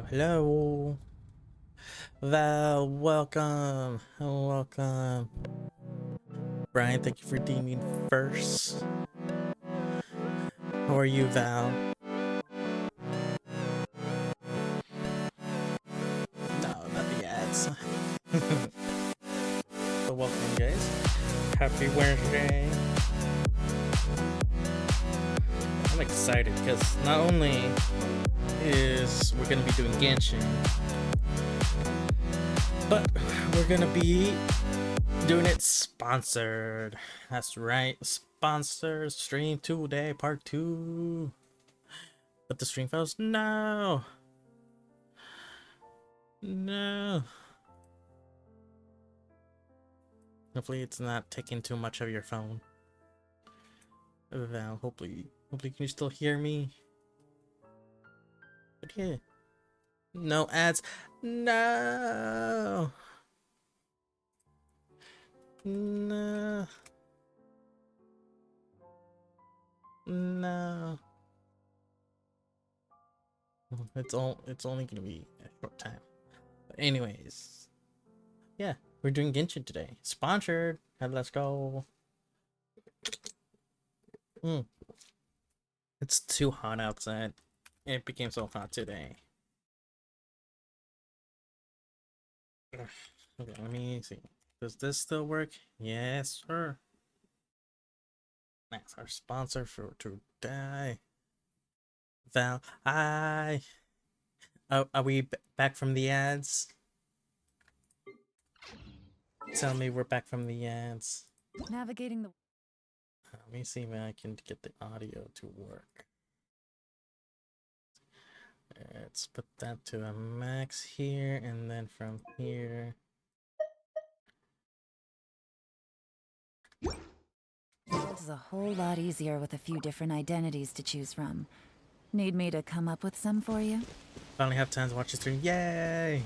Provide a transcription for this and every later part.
Hello, Val, welcome. Brian, thank you for deeming first. How are you, Val? No, not the ads. So welcome, guys. Happy Wednesday. I'm excited because not only is we're gonna be doing Genshin, but we're gonna be doing it sponsored. That's right, sponsored stream today, part 2. But the stream files, no. Hopefully it's not taking too much of your phone. Val, hopefully can you still hear me? But yeah. No ads. No. No. No. It's only gonna be a short time. But anyways. Yeah, we're doing Genshin today. Sponsored. Let's go. It's too hot outside. It became so hot today. Okay, let me see. Does this still work? Yes, sir. That's our sponsor for today. Val, hi. Are we back from the ads? Tell me we're back from the ads. Navigating the... Let me see if I can get the audio to work. Let's put that to a max here, and then from here. This is a whole lot easier with a few different identities to choose from. Need me to come up with some for you? Finally have time to watch the stream. Yay!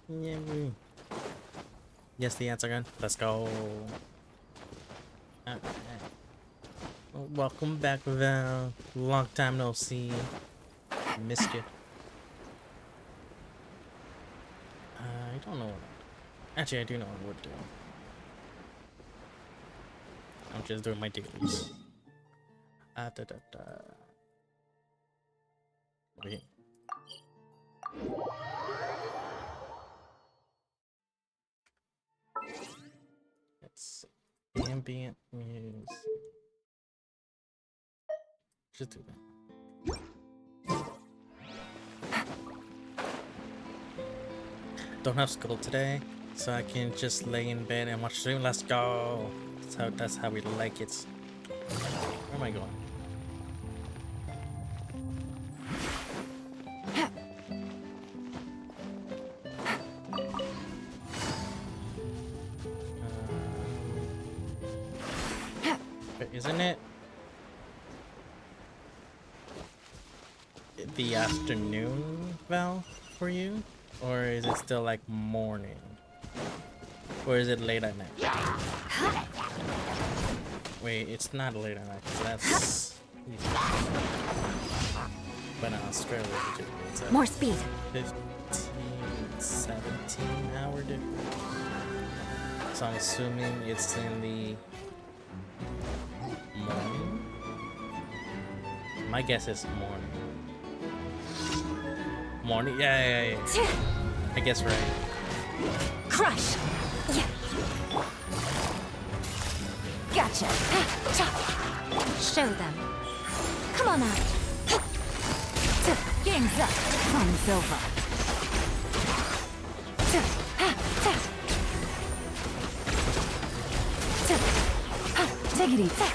Yay! Yes, the ads are gone. Let's go. Okay. Well, welcome back, Val. Long time no see. Missed you. I don't know. Actually, I do know what we're doing. I'm just doing my dailies. Wait. Let's see. Ambient music. Just do that. don't have school today, so I can just lay in bed and watch stream. Let's go. That's how we like it. Where am I going? But isn't it the afternoon, Val, for you? Or is it still like morning? Or is it late at night? Wait, it's not late at night, 'cause that's easy. But in Australia, it's a More speed. 15, 17 hour difference. So I'm assuming it's in the morning? My guess is morning. Morning? Yeah. I guess right. Crush! Yeah. Gotcha! Show them. Come on out. Game's up. Fun's over. Take it easy.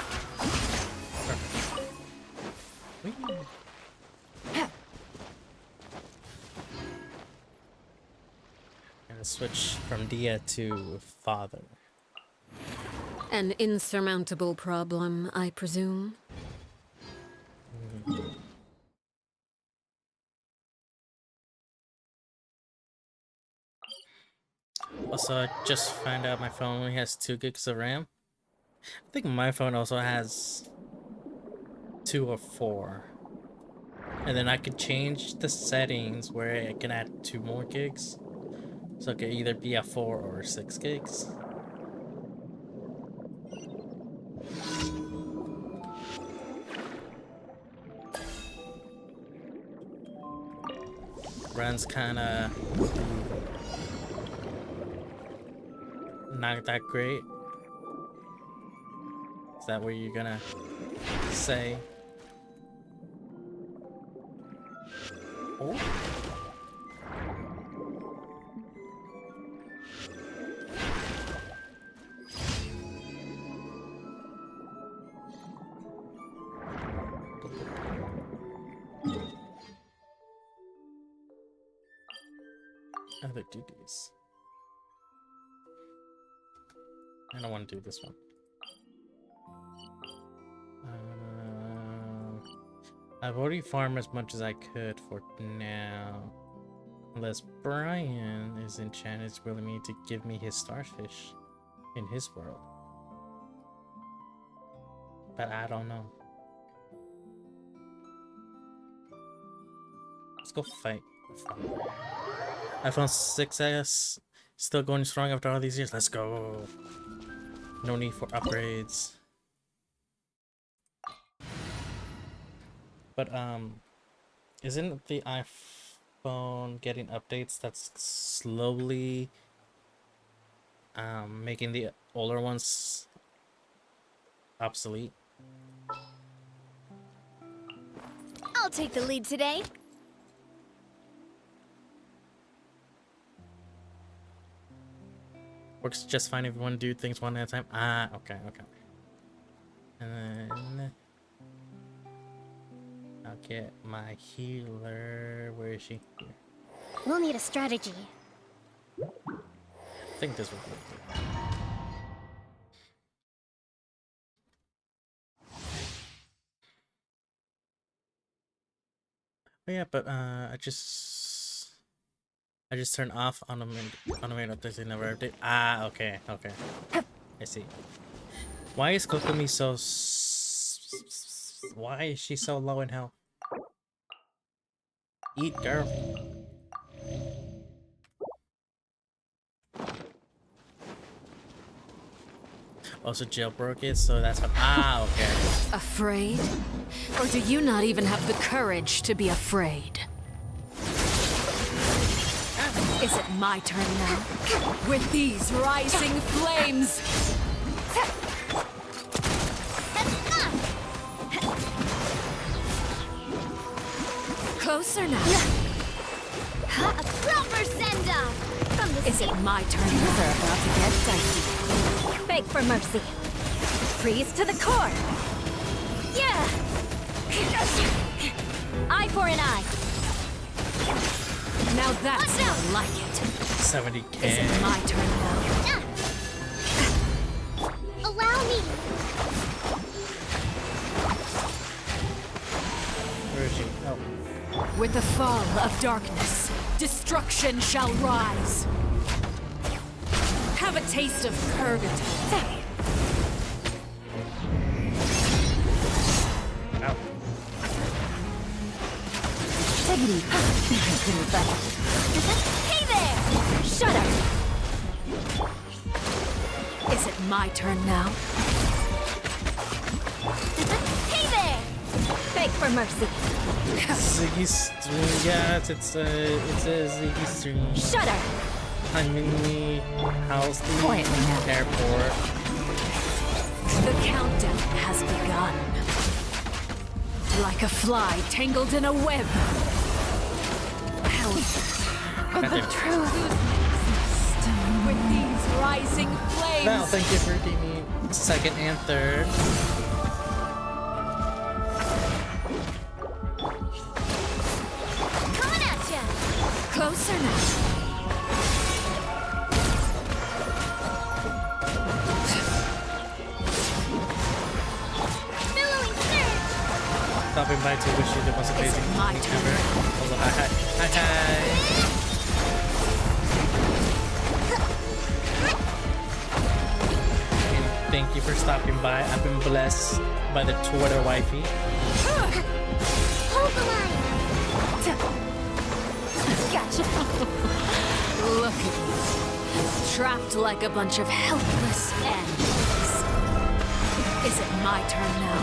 And switch from Dia to father. An insurmountable problem, I presume. Also, I just found out my phone only has 2 gigs of RAM. I think my phone also has 2 or 4. And then I could change the settings where I can add 2 more gigs. So it could either be a 4 or 6 gigs. Runs kinda not that great. Is that what you're gonna say? Oh. Other duties. I don't want to do this one. I've already farmed as much as I could for now. Unless Brian is enchanted, is willing me to give me his starfish in his world. But I don't know. Let's go fight. iPhone 6s still going strong after all these years. Let's go. No need for upgrades. But isn't the iPhone getting updates that's slowly making the older ones obsolete? I'll take the lead today. Works just fine if you want to do things one at a time. Ah, okay. And then I'll get my healer. Where is she? Here. We'll need a strategy. I think this will work. Oh yeah, but I just turned off automated updates. They never update. Ah, okay. I see. Why is Kokomi so? Why is she so low in health? Eat, girl. Also jailbroke it, so that's what. Ah, okay. Afraid? Or do you not even have the courage to be afraid? Is it my turn now? With these rising flames! Closer now. A proper send-off from Is it my turn Things now? are about to get dicey. Beg for mercy. Freeze to the core. Yeah. Eye for an eye. Now that's Watch more out. like it. 70k. Is it my turn now? Allow me. Where is she? Oh. With the fall of darkness, destruction shall rise. Have a taste of purgatory. Ow. Take it easy. Couldn't better. Hey there. Shut up. Is it my turn now? Hey there. Beg for mercy. Ziggy stream. Yeah, it's a Ziggy stream. Shut up. I'm in the house, the Quietly now. airport. The countdown has begun. Like a fly tangled in a web. But the Goddamn. truth With these rising flames. Val, thank you for redeeming second and third. Coming at ya. Closer now. Billowing surge. Stopping by to wish you the most amazing it my week turn? ever. Also, hi. And thank you for stopping by. I've been blessed by the Twitter wifey. Hold the line. Gotcha. Look at you. Trapped like a bunch of helpless animals. Is it my turn now?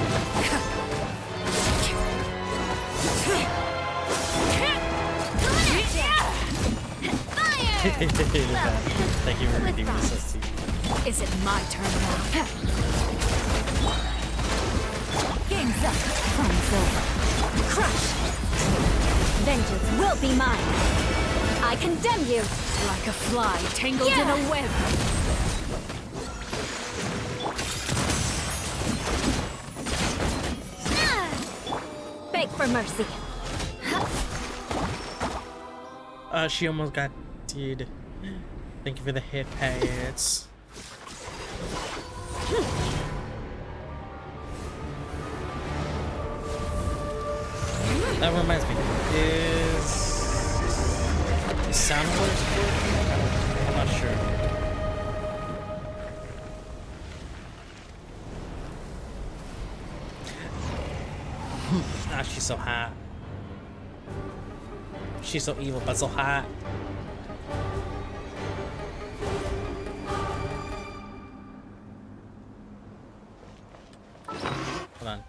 Coming at ya. Fire. Thank you for redeeming the subs. Is it my turn now? Game's up. Fun's over. Crush. Vengeance will be mine. I condemn you. Like a fly tangled in a web. Beg for mercy. She almost got did. Thank you for the hit pads. That reminds me, is sound alerts working? I'm not sure. Ah, she's so hot. She's so evil, but so hot. Hold on.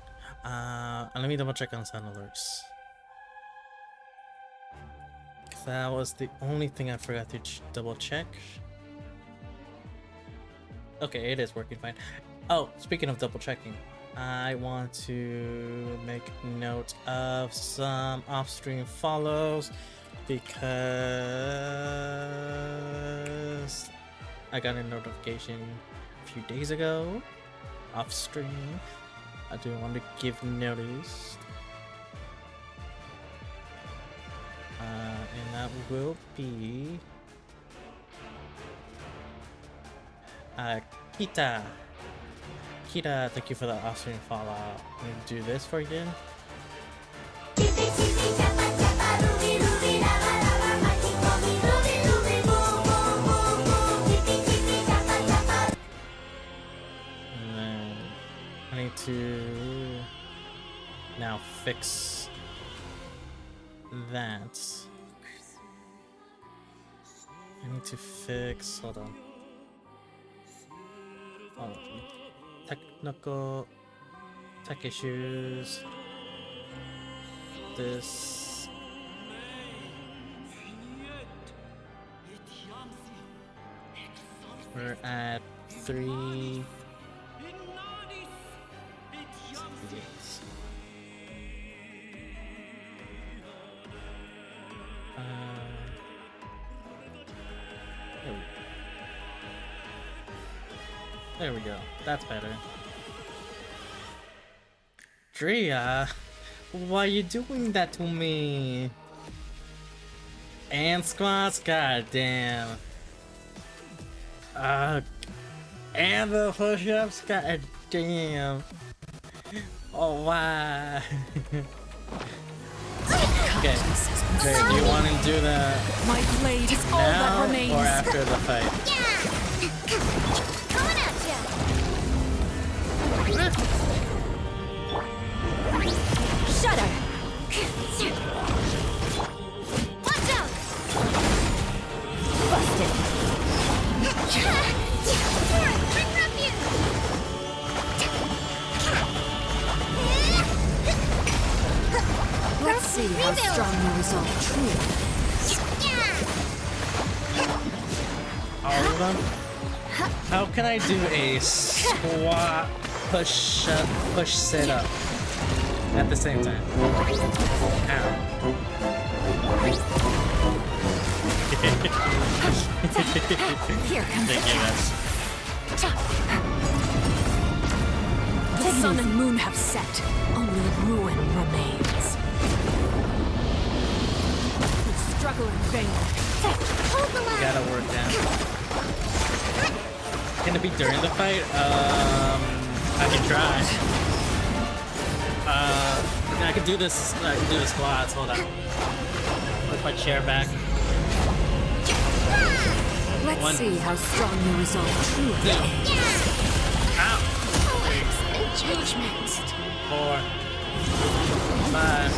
Let me double check on sound alerts. That was the only thing I forgot to double check. Okay, it is working fine. Oh, speaking of double checking, I want to make note of some off-stream follows because I got a notification a few days ago off-stream. I do want to give notice. And that will be Kita. Kita, thank you for the awesome follow. Let me do this for you again. And then I need to now fix that. I need to fix, hold on. Technical tech issues. This. We're at 3. Yes. There we go. There we go. That's better. Drea, why are you doing that to me? And squats, goddamn. And the push-ups, goddamn. Oh, why? Okay, Drea, do you want to do the My blade is all that now remains. or after the fight? Coming at ya! Shudder! Watch out! Busted! Bring refuge! Let's see how Rebuild. strong you resolve truth. All of them? How can I do a squat, push up, push sit up at the same time? Ow. Here comes Thank you, guys. the sun and moon have set. Only ruin remains. We struggle in vain. Hold the line! Gotta work down. Can it be during the fight? I can try. I can do this. I can do the squats. Hold on. Put my chair back. Let's One. see how strong you resolve truth. Two. Ow. And judgment! 4, 5,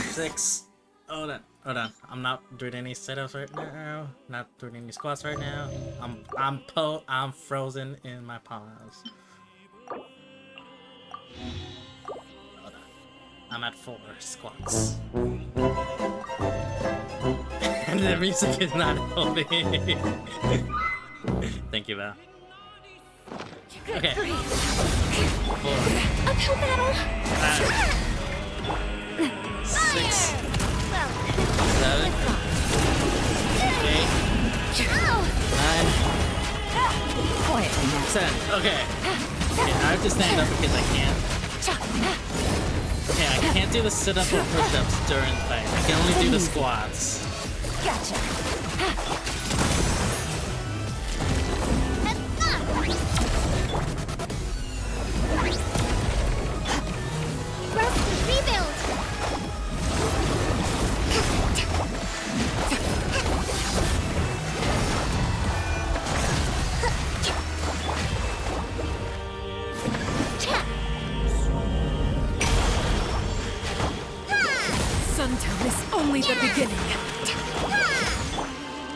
6. Hold on. I'm not doing any sit-ups right now. Not doing any squats right now. I'm frozen in my palms. Hold on. I'm at 4 squats. And the music is not helping. Thank you, Val. Okay. 4, Uphill battle! 5, 6, Well, 7, 8, ow! 9, Quietly now. 10. Okay. Okay, I have to stand up because I can't. Okay, I can't do the sit-up or push-ups during the fight. I can only do the squats. Gotcha. Rest and rebuild! Suntown is only the beginning.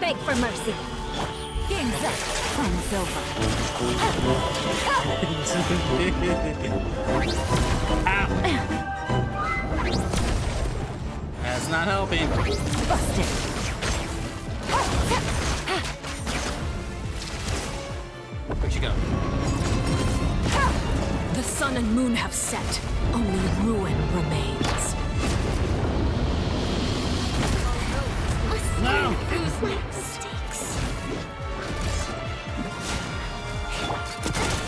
Beg for mercy. Game's up. Fun's over. Ow! That's not helping. Busted. Where'd you go? The sun and moon have set. Only ruin remains. No! Who's next?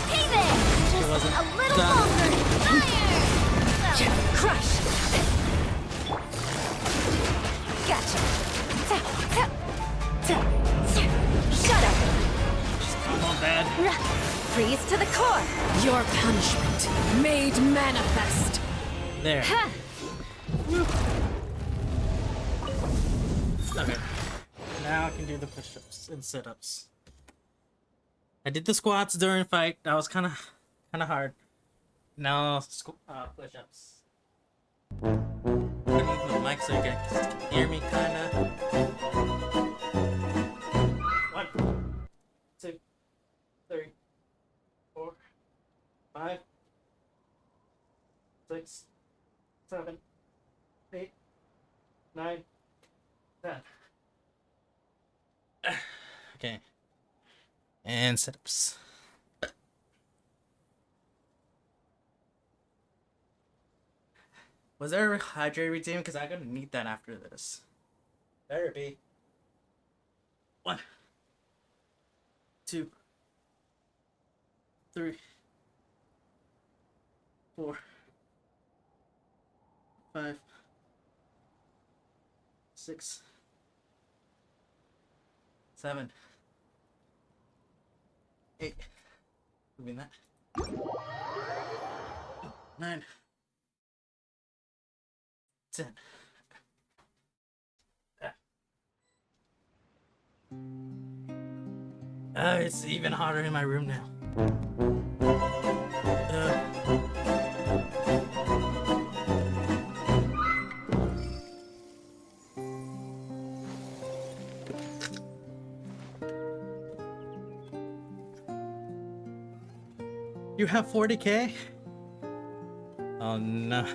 Hey there! Just wasn't a little done. longer! Fire! Crush! Gotcha. Shut up! Come on, Dad. Freeze to the core! Your punishment made manifest. There. Okay. Now I can do the push-ups and sit-ups. I did the squats during fight. That was kind of hard. Now push-ups. I'm gonna move the mic so you guys can hear me, kinda. 1, 2, 3, 4, 5, 6, 7, 8, 9, 10. Okay. And sit-ups. Was there a hydrate routine? Because I'm gonna need that after this. Better be. 1, 2, 3, 4, 5, 6, 7, 8. Moving that. 9, 10. It's even hotter in my room now. You have 40k? Oh no.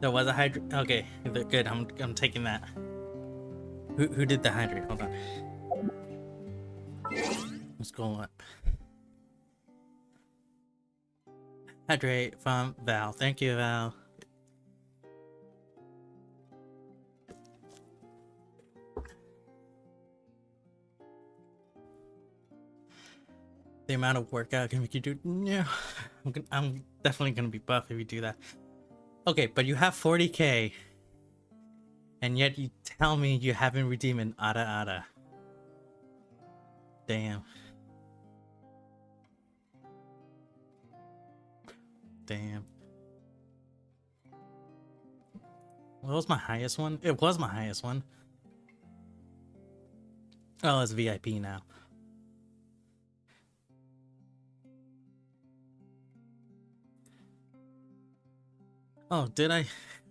There was a hydrate. Okay, good. I'm taking that. Who did the hydrate? Hold on. Let's go up. Hydrate from Val. Thank you, Val. The amount of workout can make you do. No, I'm definitely gonna be buff if you do that. Okay, but you have 40k, and yet you tell me you haven't redeemed an Ada Ada. Damn. Damn. What was my highest one? It was my highest one. Oh, it's VIP now. Oh, did I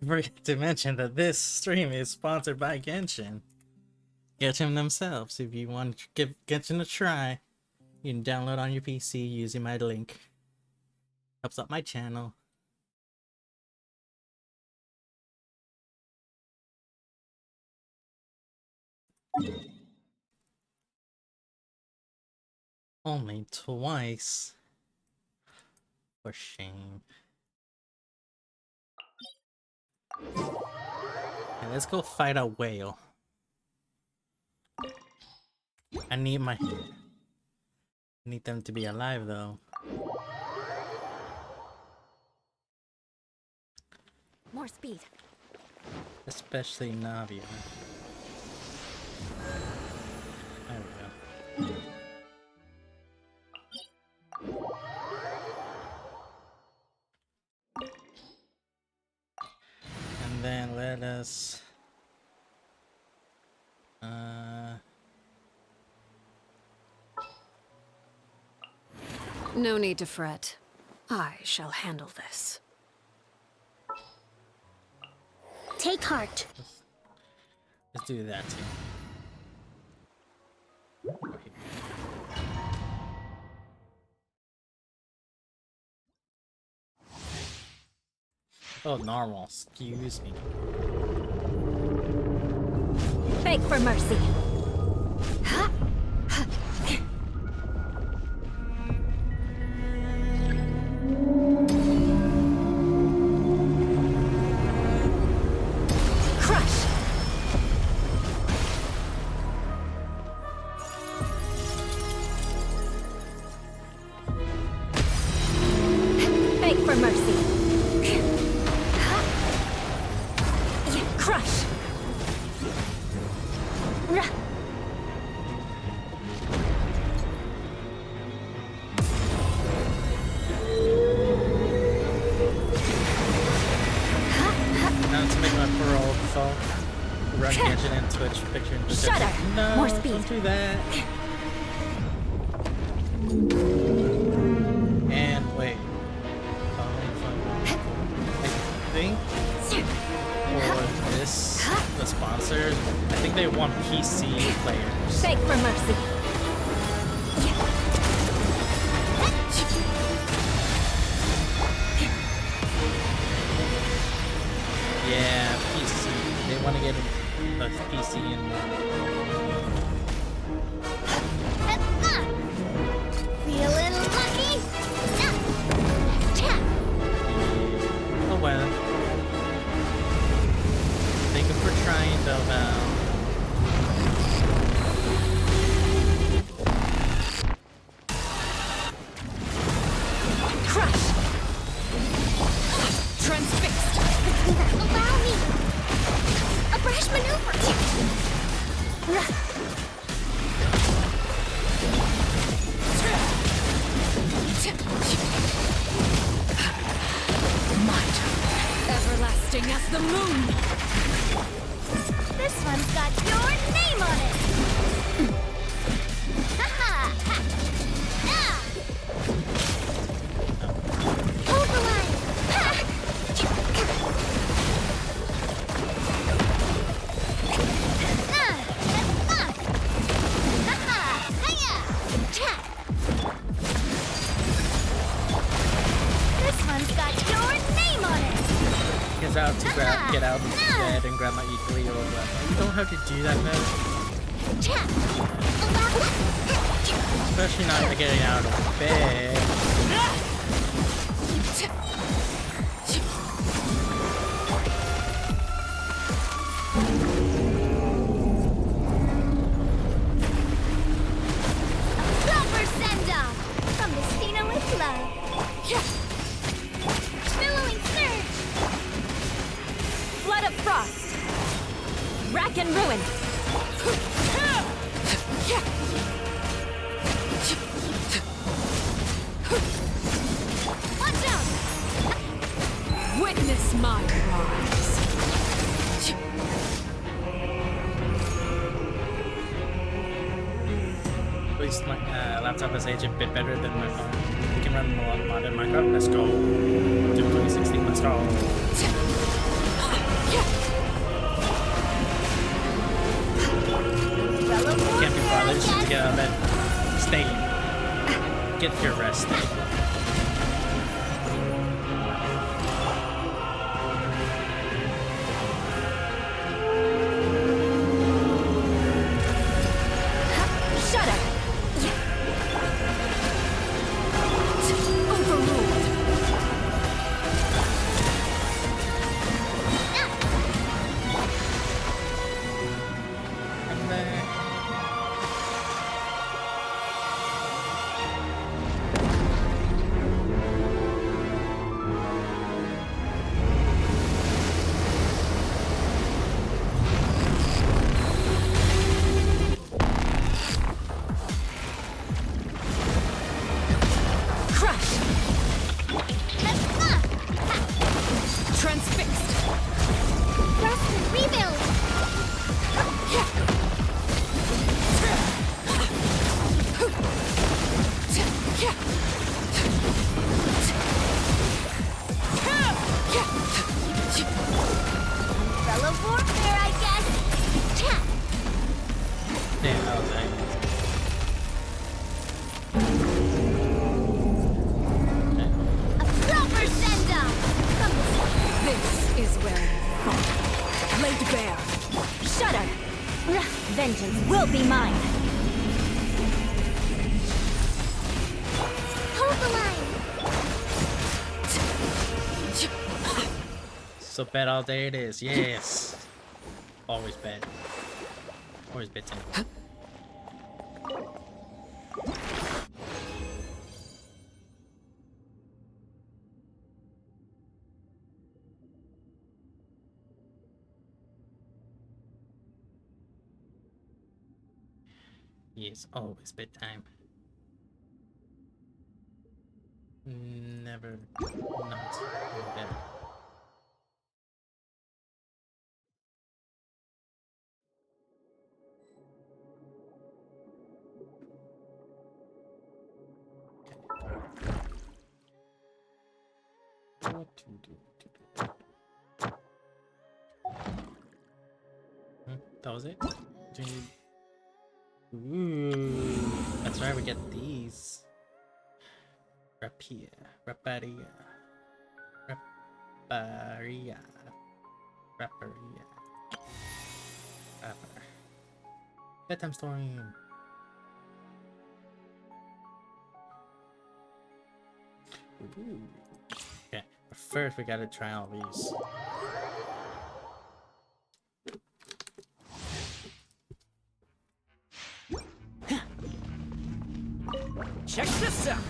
forget to mention that this stream is sponsored by Genshin? Genshin themselves. If you want to give Genshin a try, you can download on your PC using my link. Helps out my channel. Only twice. For shame. Okay, let's go fight a whale. I need them to be alive though. More speed. Especially Navia. There we go. And then let us No need to fret. I shall handle this. Take heart. let's do that too. Okay. Oh, normal. Excuse me. Beg for mercy. Crush. Beg for mercy. Crush. Now to make my parole fall. Run Genshin and Twitch picture in Shudder. No, More speed. don't do that. And wait. I think for this, the sponsors, I think they want PC players. Beg for mercy. Yeah, PC. They want to get a PC in. Feeling lucky? Oh well. Thank you for trying though, Val. as the moon. This one's got your name on it! Ha-ha! Ha! Ah! Hold the line! Ha! Ah! Ah! Ha-ha! Hiya! Cha! This one's got your name on it! Get out to get out of bed and grab my E3 or whatever. You don't have to do that, man. Cha! Especially not getting out of bed. Proper send-off from Mistina with love. Billowing surge. Flood of frost. Rack and ruin. Watch out! Witness my rise. At least my laptop is aged a bit better than my phone. We can run more modern Minecraft. Let's go. Do 2016. Let's go. Can't be bothered to get out of bed. Stay. Get your rest. Stay. Shut up. Overruled. Come back. Crush. Transfixed. Rest and rebuild. Umbrella warfare, I guess. Cha! Damn, that was angry. A proper send-off from This is where you fall. Laid bare. Shut up! Vengeance will be mine. Hold the line. So bed all day it is. Yes. Always bed. Always bedtime. Yes, always bedtime. Never not in bed. What to do? That was it? Do you need... Ooh, that's right, we get these. Rapia, Raparia, Raparia, Raparia, Rapper. Bedtime story. Ooh. Okay, but first we gotta try all these. Check this out.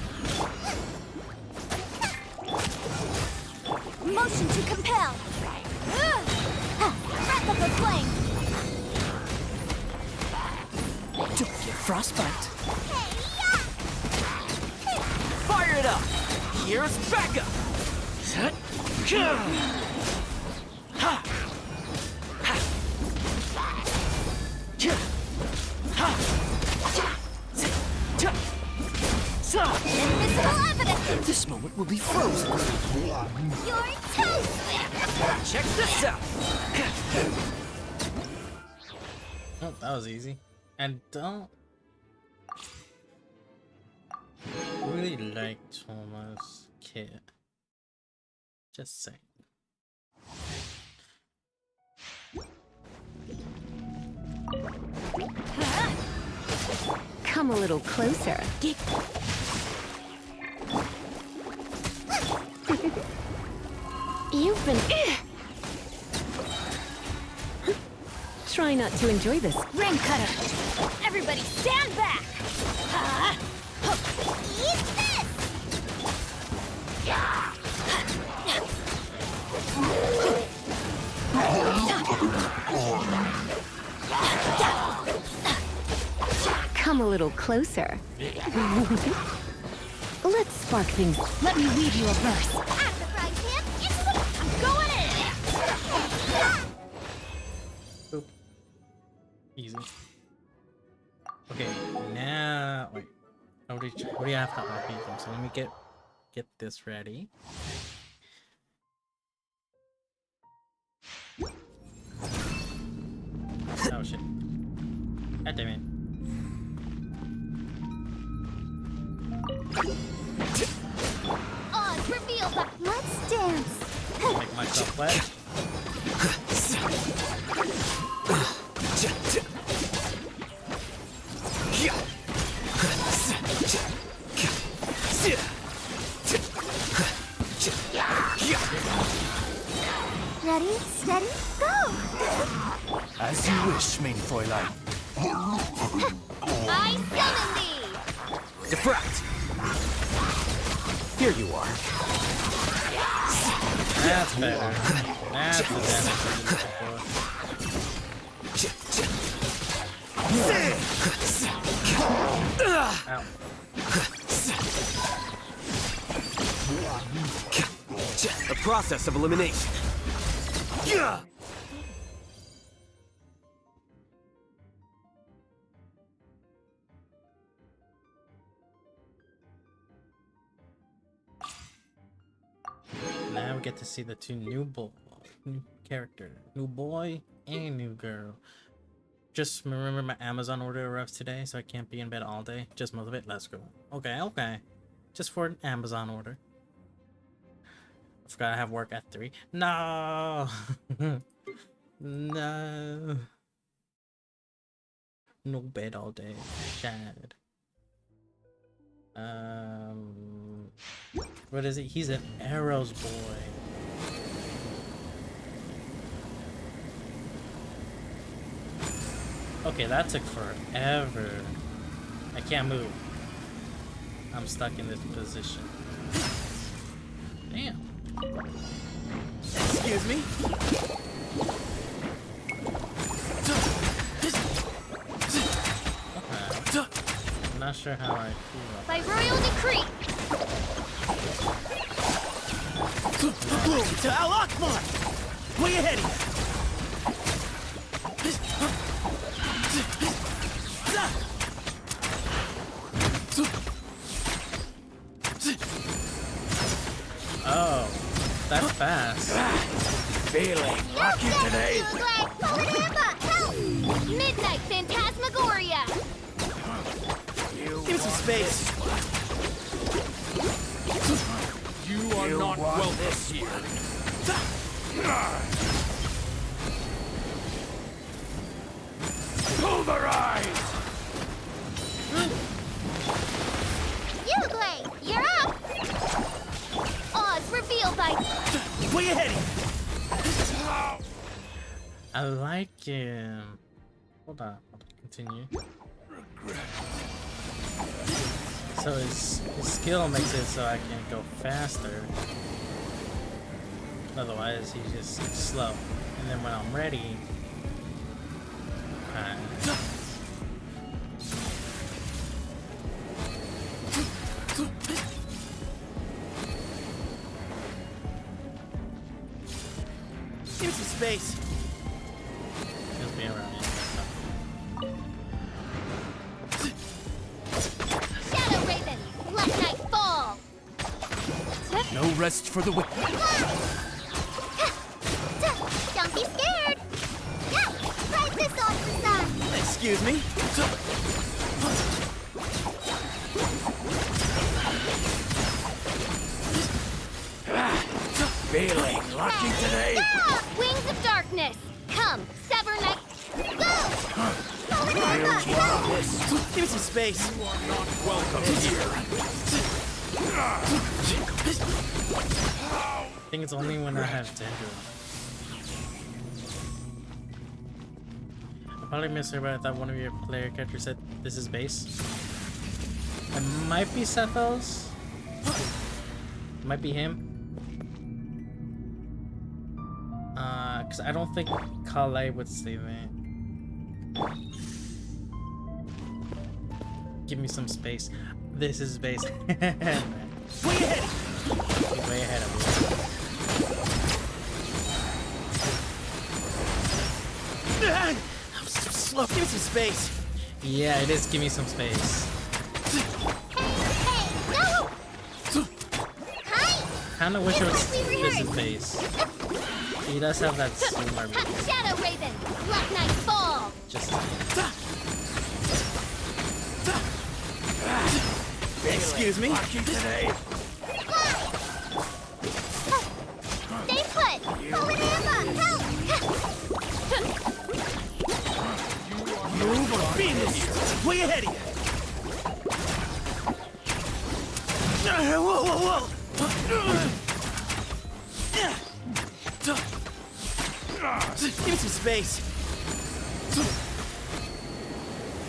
Motion to compel. Breath of the flame. Don't get frostbite. Fire it up. Here's backup. Invisible evidence! This moment will be frozen. You're toast! Check this out. Oh, that was easy. And don't really like Thomas Kid. Just saying. Come a little closer. You've been... Try not to enjoy this. Ring cutter! Everybody stand back! Eat this! Come a little closer. Let's spark things. Let me weave you a verse. At the frying pan, I'm going in! Oop. Easy. Okay, now wait. What do you have hot from? So let me get this ready. Oh shit. God damn it. Oz, reveal the... Let's dance. Make myself wet. Ready, steady, go! As you wish, main Fräulein. I summon thee! Diffract. Here you are. That's better. That's the damage I'm looking for. Ow. The process of elimination. Now we get to see the two new character, new boy and new girl. Just remember my Amazon order arrives today, so I can't be in bed all day. Just most of it. Let's go. Okay. Just for an Amazon order. I forgot I have work at 3. No. No. No bed all day. Sad. What is it? He's an Arrows boy. Okay, that took forever. I can't move. I'm stuck in this position. Damn. Excuse me? Okay. I'm not sure how I feel. By royal decree! To Al Akbar! Way ahead here! Oh, that's fast. Feeling lucky today. Help! Midnight Phantasmagoria! Give me some space. You are not well this year. Pulverize! Uglay, you're up! Oz, reveal thy... Way ahead! I like him. Hold on. Continue. So his skill makes it so I can go faster. Otherwise, he's just slow. And then when I'm ready, Give me some space. He'll be around here. Shadow Raven, let night fall. No rest for the wicked. Don't be scared. Yeah, ride this off the sun. Excuse me. Feeling lucky today. Ah, wings of darkness. Come, sever night. Go! Give me some space. You are not welcome here. I think it's only when I have Danger. I probably misheard, but I thought one of your player characters said this is base. It might be Sethos. It might be him. Because I don't think Kale would say that. Give me some space. This is base. Way ahead. He's way ahead of me. I'm so slow. Give me some space. Yeah, it is. Give me some space. Hey, no! Hi! Kinda wish it was It's like we were this is heard. base. He does have that swimmer. Shadow Raven, let night fall. Just Excuse me. Lucky today. Stay put. Holy Mama, help! Move or be here. Way ahead of you. Whoa, whoa, whoa. Give me some space.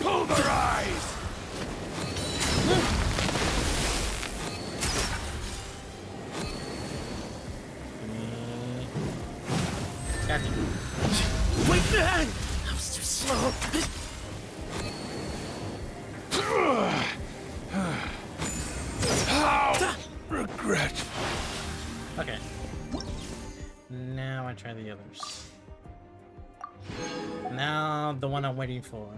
Pulverize. got you. Wait, man! I was too slow. How regretful. Okay. Now I try the others. Now the one I'm waiting for.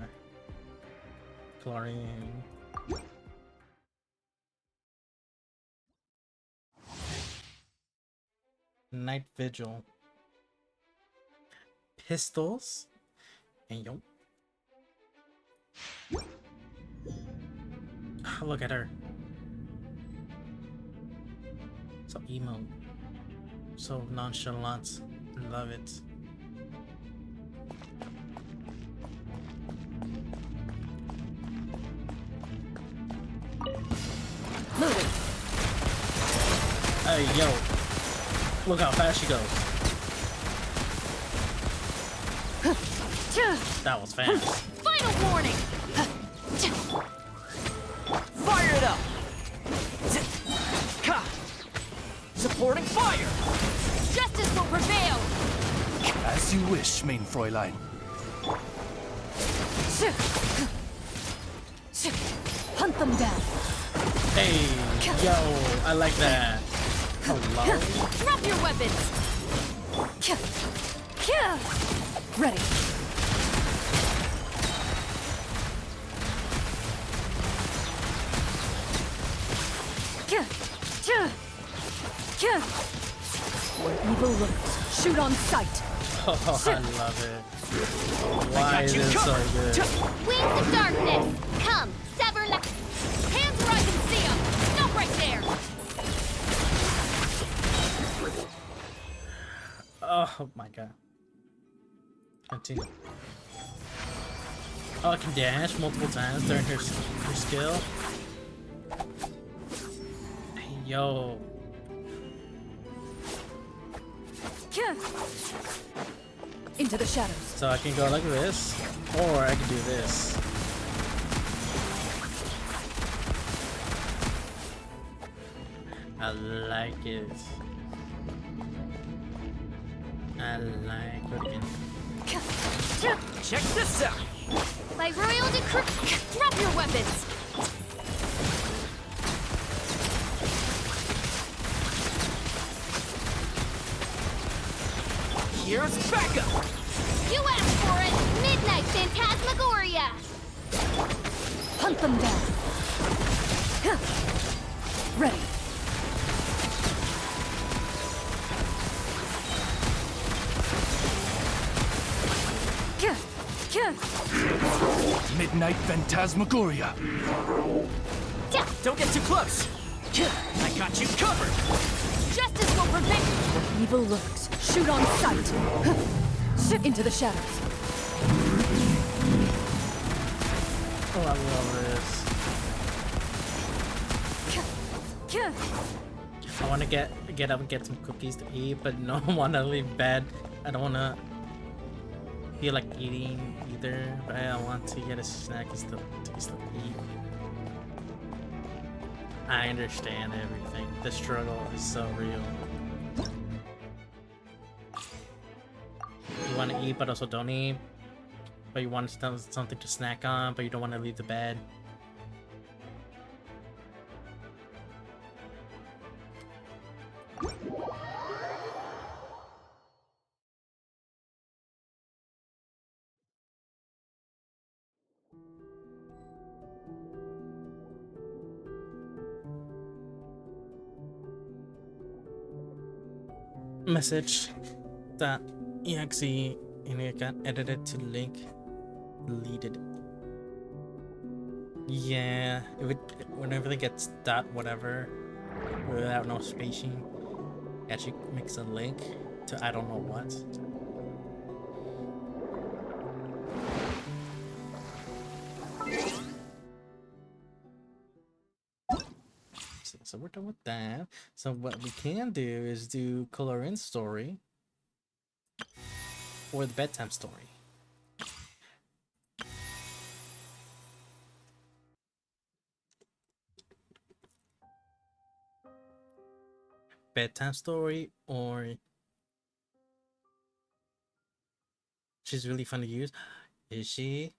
Chlorine. Night Vigil. Pistols. And yo. Look at her. So emo. So nonchalant. Love it. Moving. Hey, yo. Look how fast she goes. That was fast. Final warning! Fire it up! Ha! Supporting fire! Justice will prevail! As you wish, main Fräulein. Hunt them down. Hey, yo, I like that. Hello? Drop your weapons! Ready. Where evil lurks, shoot on sight. Oh, I love it. Why is it so good? Wings of darkness, come, sever night. Hands where I can see them! Stop right there! Oh my god. Continue. Oh, I can dash multiple times during her skill. Hey, yo. Into the shadows. So I can go like this, or I can do this. I like it. I like cooking. Check this out! By royal decree, drop your weapons! Here's backup! You asked for it! Midnight Phantasmagoria! Hunt them down. Huh. Ready. Kyah, kyah. Midnight Phantasmagoria. Don't get too close! I got you covered! Justice will prevent Where evil lurks, shoot on sight. Huh. Shift into the shadows. Oh, I love this. Kyah. I want to get up and get some cookies to eat, but no, I want to leave bed. I don't want to feel like eating either, but I want to get a snack and still eat. I understand everything. The struggle is so real. You want to eat, but also don't eat. But you want something to snack on, but you don't want to leave the bed. Message that exe and it got edited to link deleted. Yeah, if it whenever it gets dot whatever without no spacing, it actually makes a link to I don't know what. So we're done with that. So what we can do is do color in story or the bedtime story. Bedtime story, or she's really fun to use. Is she?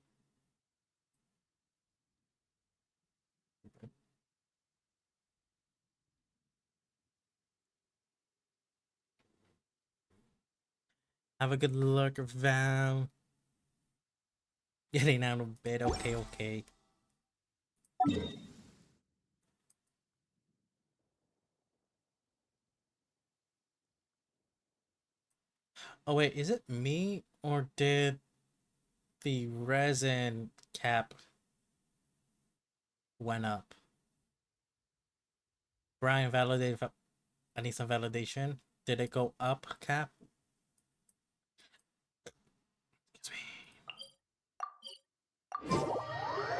Have a good look, Val. Getting out of bed. Okay, okay. Oh wait, is it me or did the resin cap went up? Brian, validate. I need some validation. Did it go up, cap? Excuse me.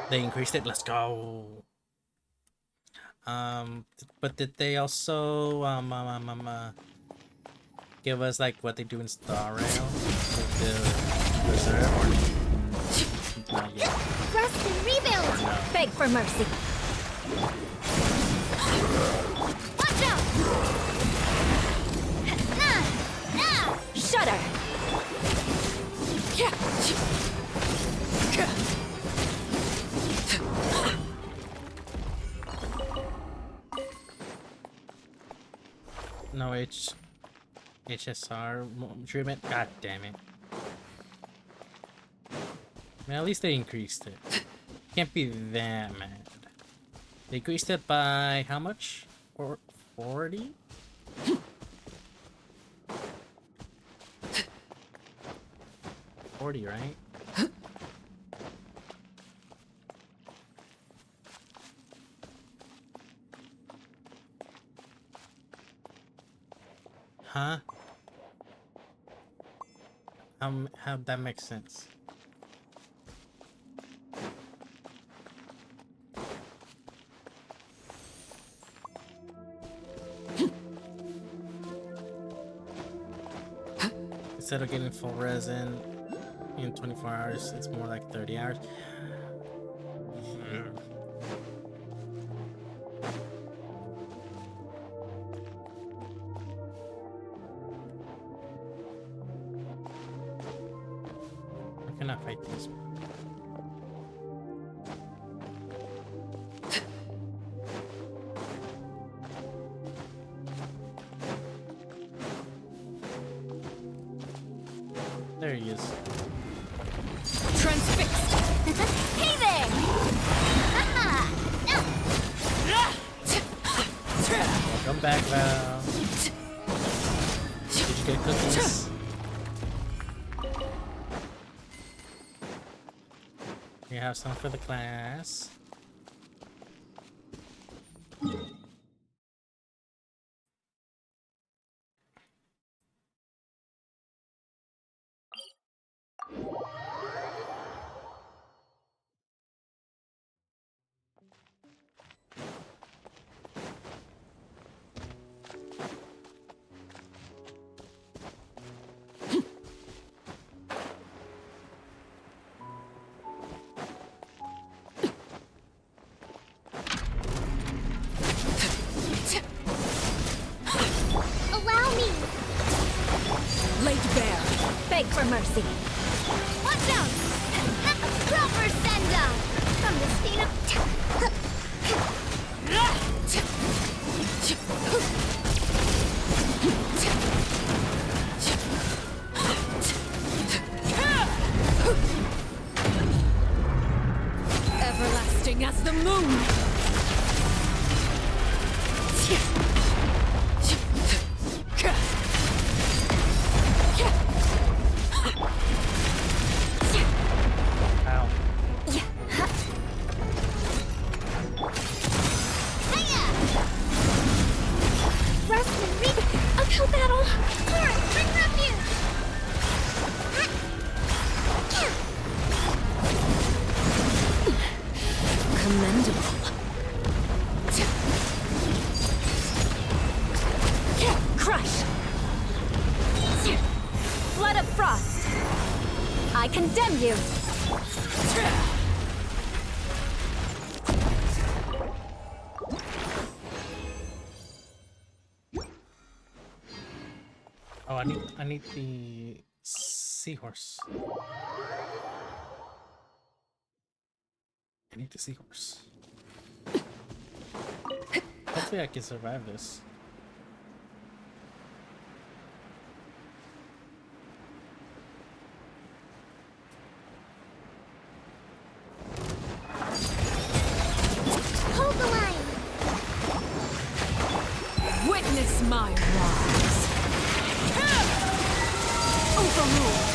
They increased it. Let's go. But did they also give us like what they do in Star Rail with the reserve, or not yet? Rest and rebuild! Or no? Beg for mercy. Watch out! Shudder. No HSR treatment. God damn it! Man, at least they increased it. Can't be that mad. They increased it by how much? 40? $40, right? Huh? How'd that make sense? Instead of getting full resin in 24 hours, it's more like 30 hours. I cannot fight this. There he is. Transfixed. Hey there! Haha! Welcome back, Val. Did you get cookies? You have some for the class. Allow me! Laid bare. Beg for mercy. Watch out! Proper send-off! From the state of... Everlasting as the moon. Ow. Rest and read uphill battle! Chorus, bring refuge! Commendable. Crush! Blood of frost! I condemn you! Oh, I need the seahorse. I need the seahorse. Hopefully I can survive this. Hold the line! Witness my rise. Overruled.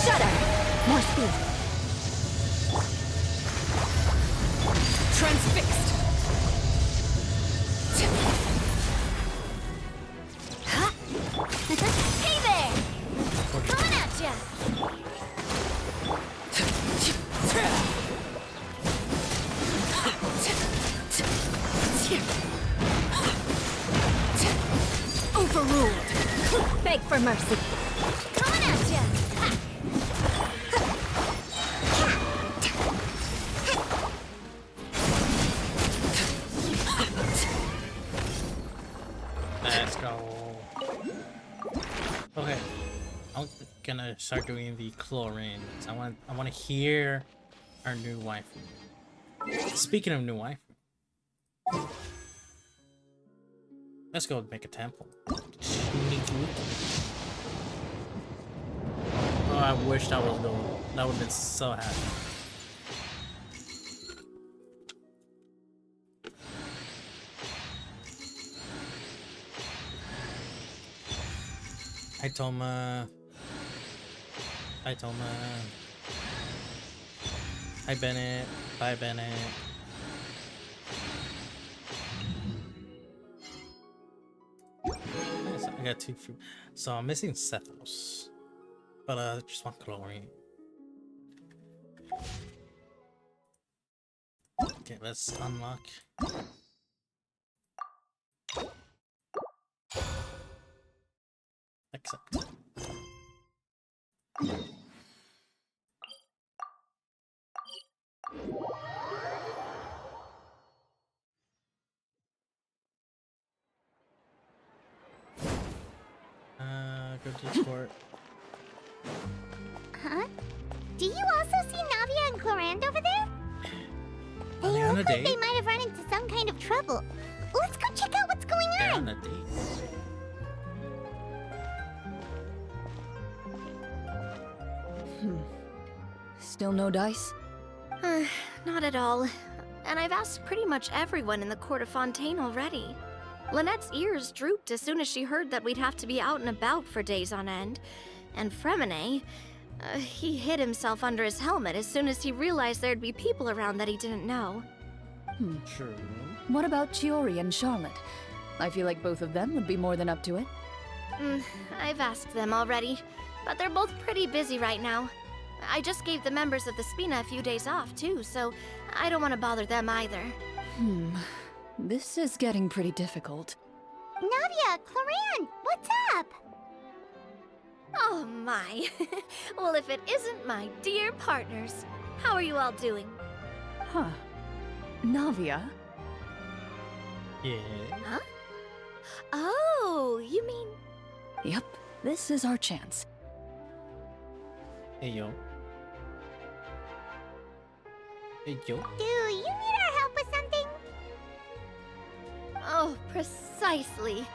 Shudder! More speed! Transfixed. Huh? Hey there! Coming at ya! Overruled. Beg for mercy! Coming at ya! Let's go. Okay, I'm gonna start doing the chlorine. I want to hear our new waifu. Speaking of new waifu, let's go make a temple. Oh, I wish that was going. That would have been so happy. Hi Toma. Hi Toma. Hi Bennett. Bye Bennett. Nice, I got 2 fruit. So I'm missing Cephals. But I just want chlorine. Okay, let's unlock. Accept. go to the court. Huh? Do you also see Navia and Clorand over there? Are they on a look like date? they might have run into some kind of trouble. Let's go check out what's going They're on. on a date. Still no dice? Not at all. And I've asked pretty much everyone in the court of Fontaine already. Lynette's ears drooped as soon as she heard that we'd have to be out and about for days on end. And Fremine, he hid himself under his helmet as soon as he realized there'd be people around that he didn't know. True. What about Chiori and Charlotte? I feel like both of them would be more than up to it. I've asked them already, but they're both pretty busy right now. I just gave the members of the Spina a few days off, too, so I don't want to bother them either. This is getting pretty difficult. Navia, Clorand, what's up? Oh my. Well, if it isn't my dear partners. How are you all doing? Huh. Navia? Yeah. Huh? Oh, you mean... Yep, this is our chance. Hey yo. Hey yo. Do you need our help with something? Oh, precisely.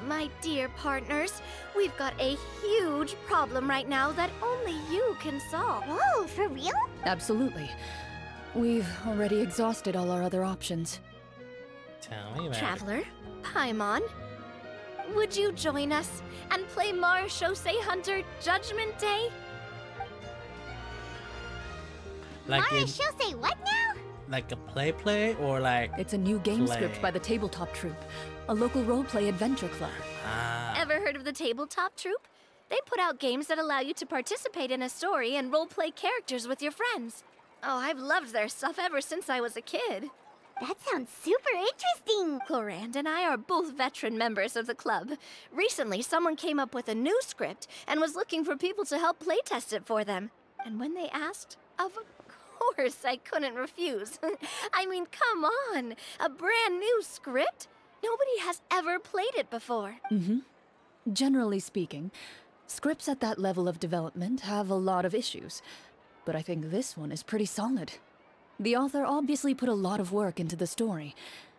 My dear partners, we've got a huge problem right now that only you can solve. Whoa, for real? Absolutely. We've already exhausted all our other options. Tell me about it. Traveler, Paimon, would you join us and play Marechaussee Hunter Judgment Day? Like in, Marechaussee, what now? like a play or like It's a new game Play. script by the Tabletop Troupe, a local roleplay adventure club. Ever heard of the Tabletop Troupe? They put out games that allow you to participate in a story and roleplay characters with your friends. Oh, I've loved their stuff ever since I was a kid. That sounds super interesting. Clorand and I are both veteran members of the club. Recently, someone came up with a new script and was looking for people to help playtest it for them. And when they asked, of course I couldn't refuse. I mean, come on, a brand new script? Nobody has ever played it before. Generally speaking, scripts at that level of development have a lot of issues, but I think this one is pretty solid. The author obviously put a lot of work into the story,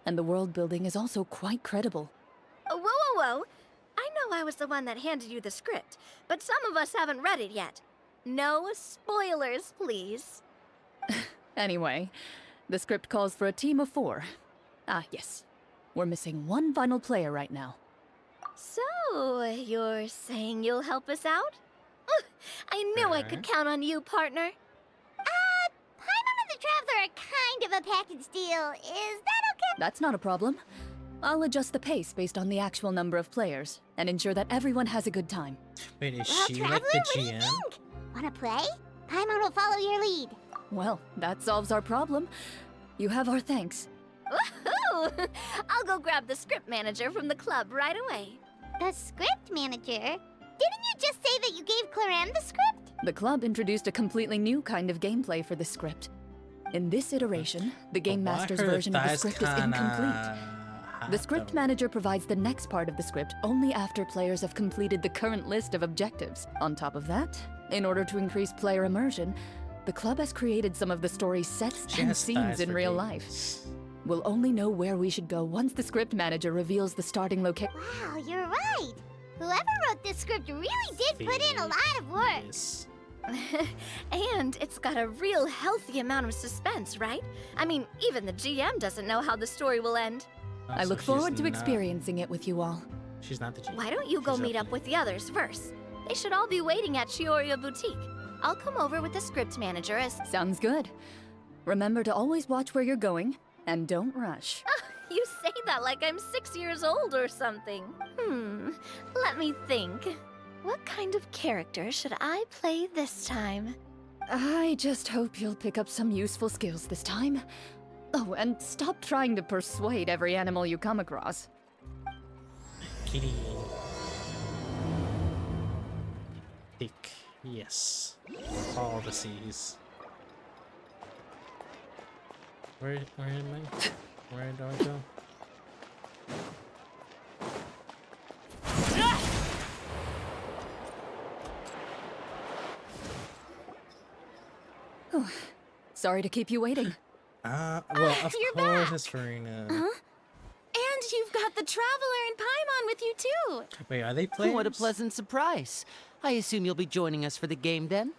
and the world building is also quite credible. Whoa, whoa, whoa. I know I was the one that handed you the script, but some of us haven't read it yet. No spoilers, please. Anyway, the script calls for a team of 4. Ah, yes. We're missing one final player right now. So, you're saying you'll help us out? I knew I could count on you, partner. Paimon and the Traveler are kind of a package deal. Is that okay? That's not a problem. I'll adjust the pace based on the actual number of players, and ensure that everyone has a good time. Wait, is Well, she Traveler, like the what do you GM? think? Wanna play? Paimon will follow your lead. Well, that solves our problem. You have our thanks. Woohoo! I'll go grab the script manager from the club right away. The script manager? Didn't you just say that you gave Clorand the script? The club introduced a completely new kind of gameplay for the script. In this iteration, the Game Why Master's her version of the thighs script is kinda incomplete. The hot script though? manager provides the next part of the script only after players have completed the current list of objectives. On top of that, in order to increase player immersion, the club has created some of the story's sets She and has scenes thighs in for real days. life. We'll only know where we should go once the script manager reveals the starting location. Wow, you're right. Whoever wrote this script really did put in a lot of work. Yes. And it's got a real healthy amount of suspense, right? I mean, even the GM doesn't know how the story will end. I So look she's forward to not- experiencing it with you all. She's not the GM. Why don't you go She's meet up the- with the others first? They should all be waiting at Chioria Boutique. I'll come over with the script manager as... Sounds good. Remember to always watch where you're going, and don't rush. You say that like I'm 6 years old or something. Let me think. What kind of character should I play this time? I just hope you'll pick up some useful skills this time. Oh, and stop trying to persuade every animal you come across. Kitty. Thick. Yes. All the C's. Where am I? Where do I go? Sorry to keep you waiting. Well, of You're course back. it's Farina. And you've got the Traveler and Paimon with you too. Wait, are they players? What a pleasant surprise. I assume you'll be joining us for the game then?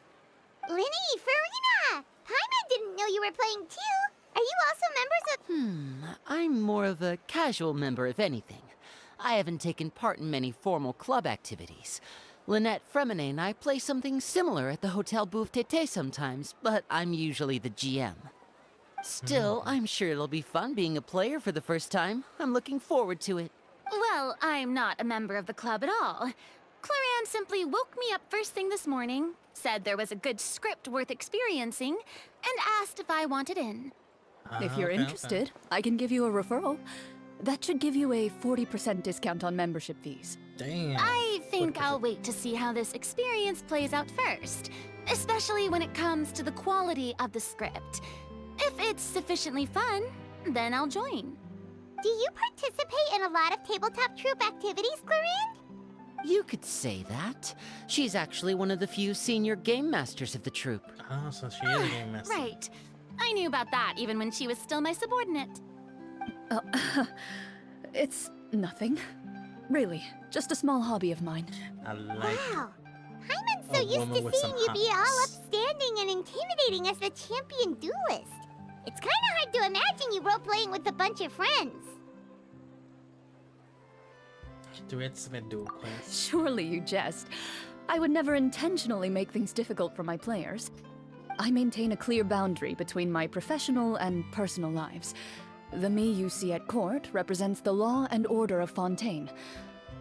Linny, Farina! Paimon didn't know you were playing too. Are you also members of... I'm more of a casual member, if anything. I haven't taken part in many formal club activities. Lynette Fremine and I play something similar at the Hotel Bouffe Tété sometimes, but I'm usually the GM. Still, I'm sure it'll be fun being a player for the first time. I'm looking forward to it. Well, I'm not a member of the club at all. Claran simply woke me up first thing this morning, said there was a good script worth experiencing, and asked if I wanted in. If you're Okay, interested, I can give you a referral. That should give you a 40% discount on membership fees. Damn. I think 40%. I'll wait to see how this experience plays out first, especially when it comes to the quality of the script. If it's sufficiently fun, then I'll join. Do you participate in a lot of tabletop troop activities, Clarine? You could say that. She's actually one of the few senior game masters of the troupe. Oh, so she is a game master. Right. I knew about that even when she was still my subordinate. It's nothing. Really, just a small hobby of mine. I like. Wow. Paimon's so A used woman to with seeing some you be all hotness. upstanding and intimidating as the champion duelist. It's kind of hard to imagine you role-playing with a bunch of friends. Duets with dual quests. Surely you jest. I would never intentionally make things difficult for my players. I maintain a clear boundary between my professional and personal lives. The me you see at court represents the law and order of Fontaine.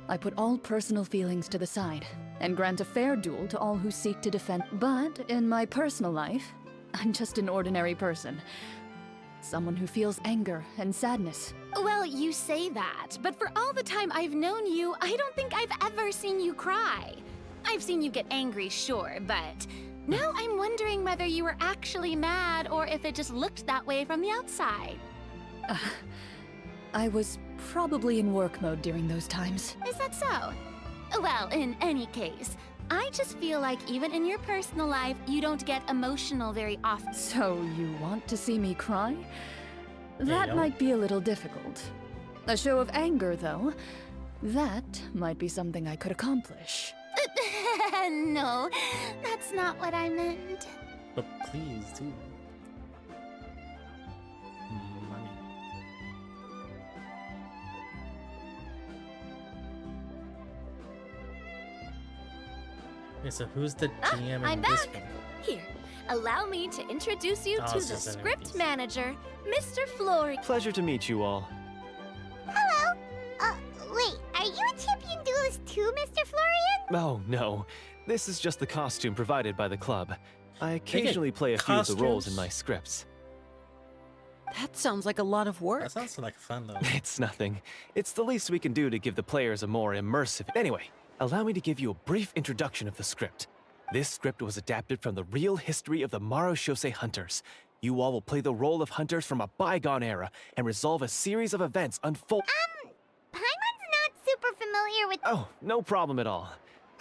I put all personal feelings to the side and grant a fair duel to all who seek to defend. But in my personal life, I'm just an ordinary person. Someone who feels anger and sadness. Well, you say that, but for all the time I've known you, I don't think I've ever seen you cry. I've seen you get angry, sure, but now I'm wondering whether you were actually mad or if it just looked that way from the outside. I was probably in work mode during those times. Is that so? Well, in any case, I just feel like even in your personal life, you don't get emotional very often. So you want to see me cry? That Yep. might be a little difficult. A show of anger, though, that might be something I could accomplish. No, that's not what I meant. But please do. Money. Okay, so who's the GM in I'm this back. one? Here, allow me to introduce you Oh, to it's the just an script NPC. manager, Mr. Flory. Pleasure to meet you all. Hello? Wait, are you a champion duelist too, Mr. Florian? Oh, no. This is just the costume provided by the club. I occasionally play a few of the roles in costumes? my scripts. That sounds like a lot of work. That sounds like fun though. It's nothing. It's the least we can do to give the players a more immersive... Anyway, allow me to give you a brief introduction of the script. This script was adapted from the real history of the Marechaussee Hunters. You all will play the role of hunters from a bygone era and resolve a series of events unfold... Paimon's not super familiar with... Oh, no problem at all.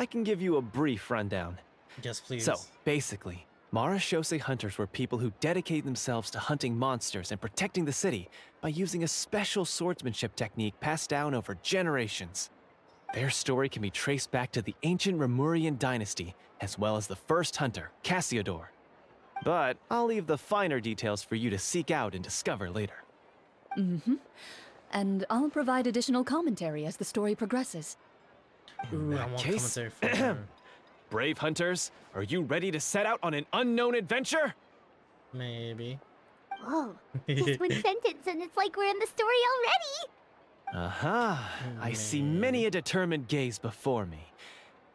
I can give you a brief rundown. Yes, please. So, basically, Marechaussee hunters were people who dedicated themselves to hunting monsters and protecting the city by using a special swordsmanship technique passed down over generations. Their story can be traced back to the ancient Remurian dynasty, as well as the first hunter, Cassiodor. But I'll leave the finer details for you to seek out and discover later. And I'll provide additional commentary as the story progresses. Ooh, I that want case- commentary for Brave hunters, are you ready to set out on an unknown adventure? maybe. Whoa, just one sentence and it's like we're in the story already! Aha, I see many a determined gaze before me.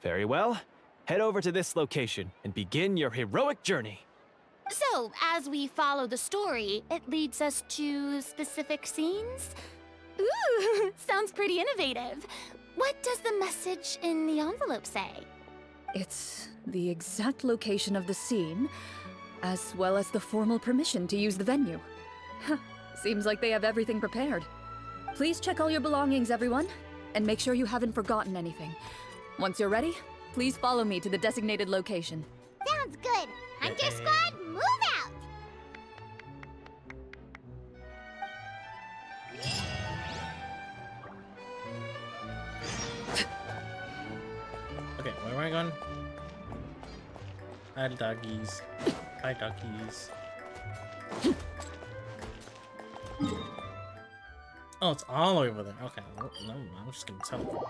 Very well, head over to this location and begin your heroic journey. So, as we follow the story, it leads us to specific scenes? Ooh, sounds pretty innovative. What does the message in the envelope say? It's the exact location of the scene, as well as the formal permission to use the venue. Huh, seems like they have everything prepared. Please check all your belongings, everyone, and make sure you haven't forgotten anything. Once you're ready, please follow me to the designated location. Sounds good. Hunter Yay. Squad, move out! my gun. Hi, doggies. Hi, doggies. Oh, it's all the way over there. Okay, well, never mind. I'm just gonna teleport.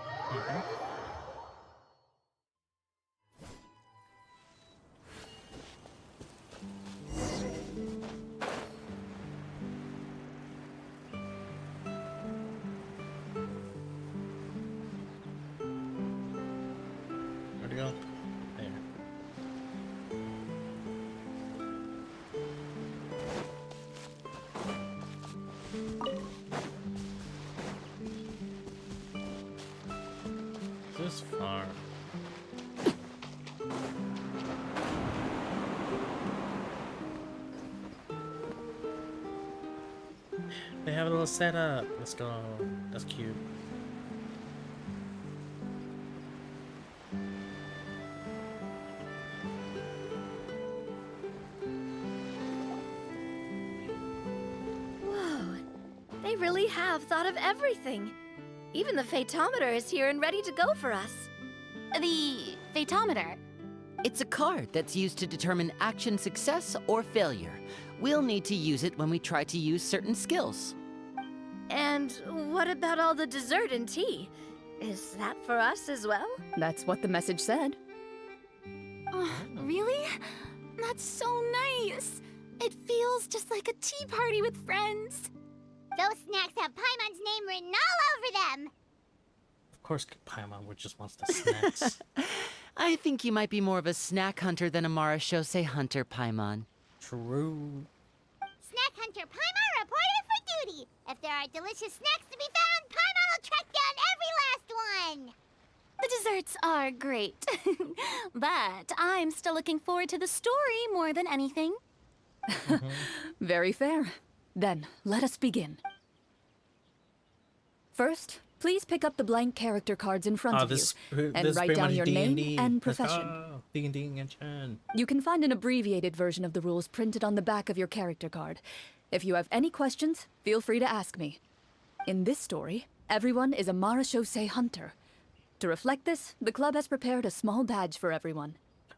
Where'd it go? There. This far. They have a little setup. Let's go. That's cute. Whoa, they really have thought of everything. Even the phaetometer is here and ready to go for us. The phaetometer. It's a card that's used to determine action success or failure. We'll need to use it when we try to use certain skills. And what about all the dessert and tea? Is that for us as well? That's what the message said. Oh, really? That's so nice. It feels just like a tea party with friends. Those snacks have Paimon's name written all over them. Of course, Paimon just wants the snacks. I think you might be more of a snack hunter than a Marashose hunter, Paimon. True. Snack Hunter Paimon reported for duty. If there are delicious snacks to be found, Paimon will track down every last one. The desserts are great. But I'm still looking forward to the story more than anything. Very fair. Then, let us begin. First, please pick up the blank character cards in front of you and write down your name and profession. D&D Genshin. You can find an abbreviated version of the rules printed on the back of your character card. If you have any questions, feel free to ask me. In this story, everyone is a Marashose hunter. To reflect this, the club has prepared a small badge for everyone.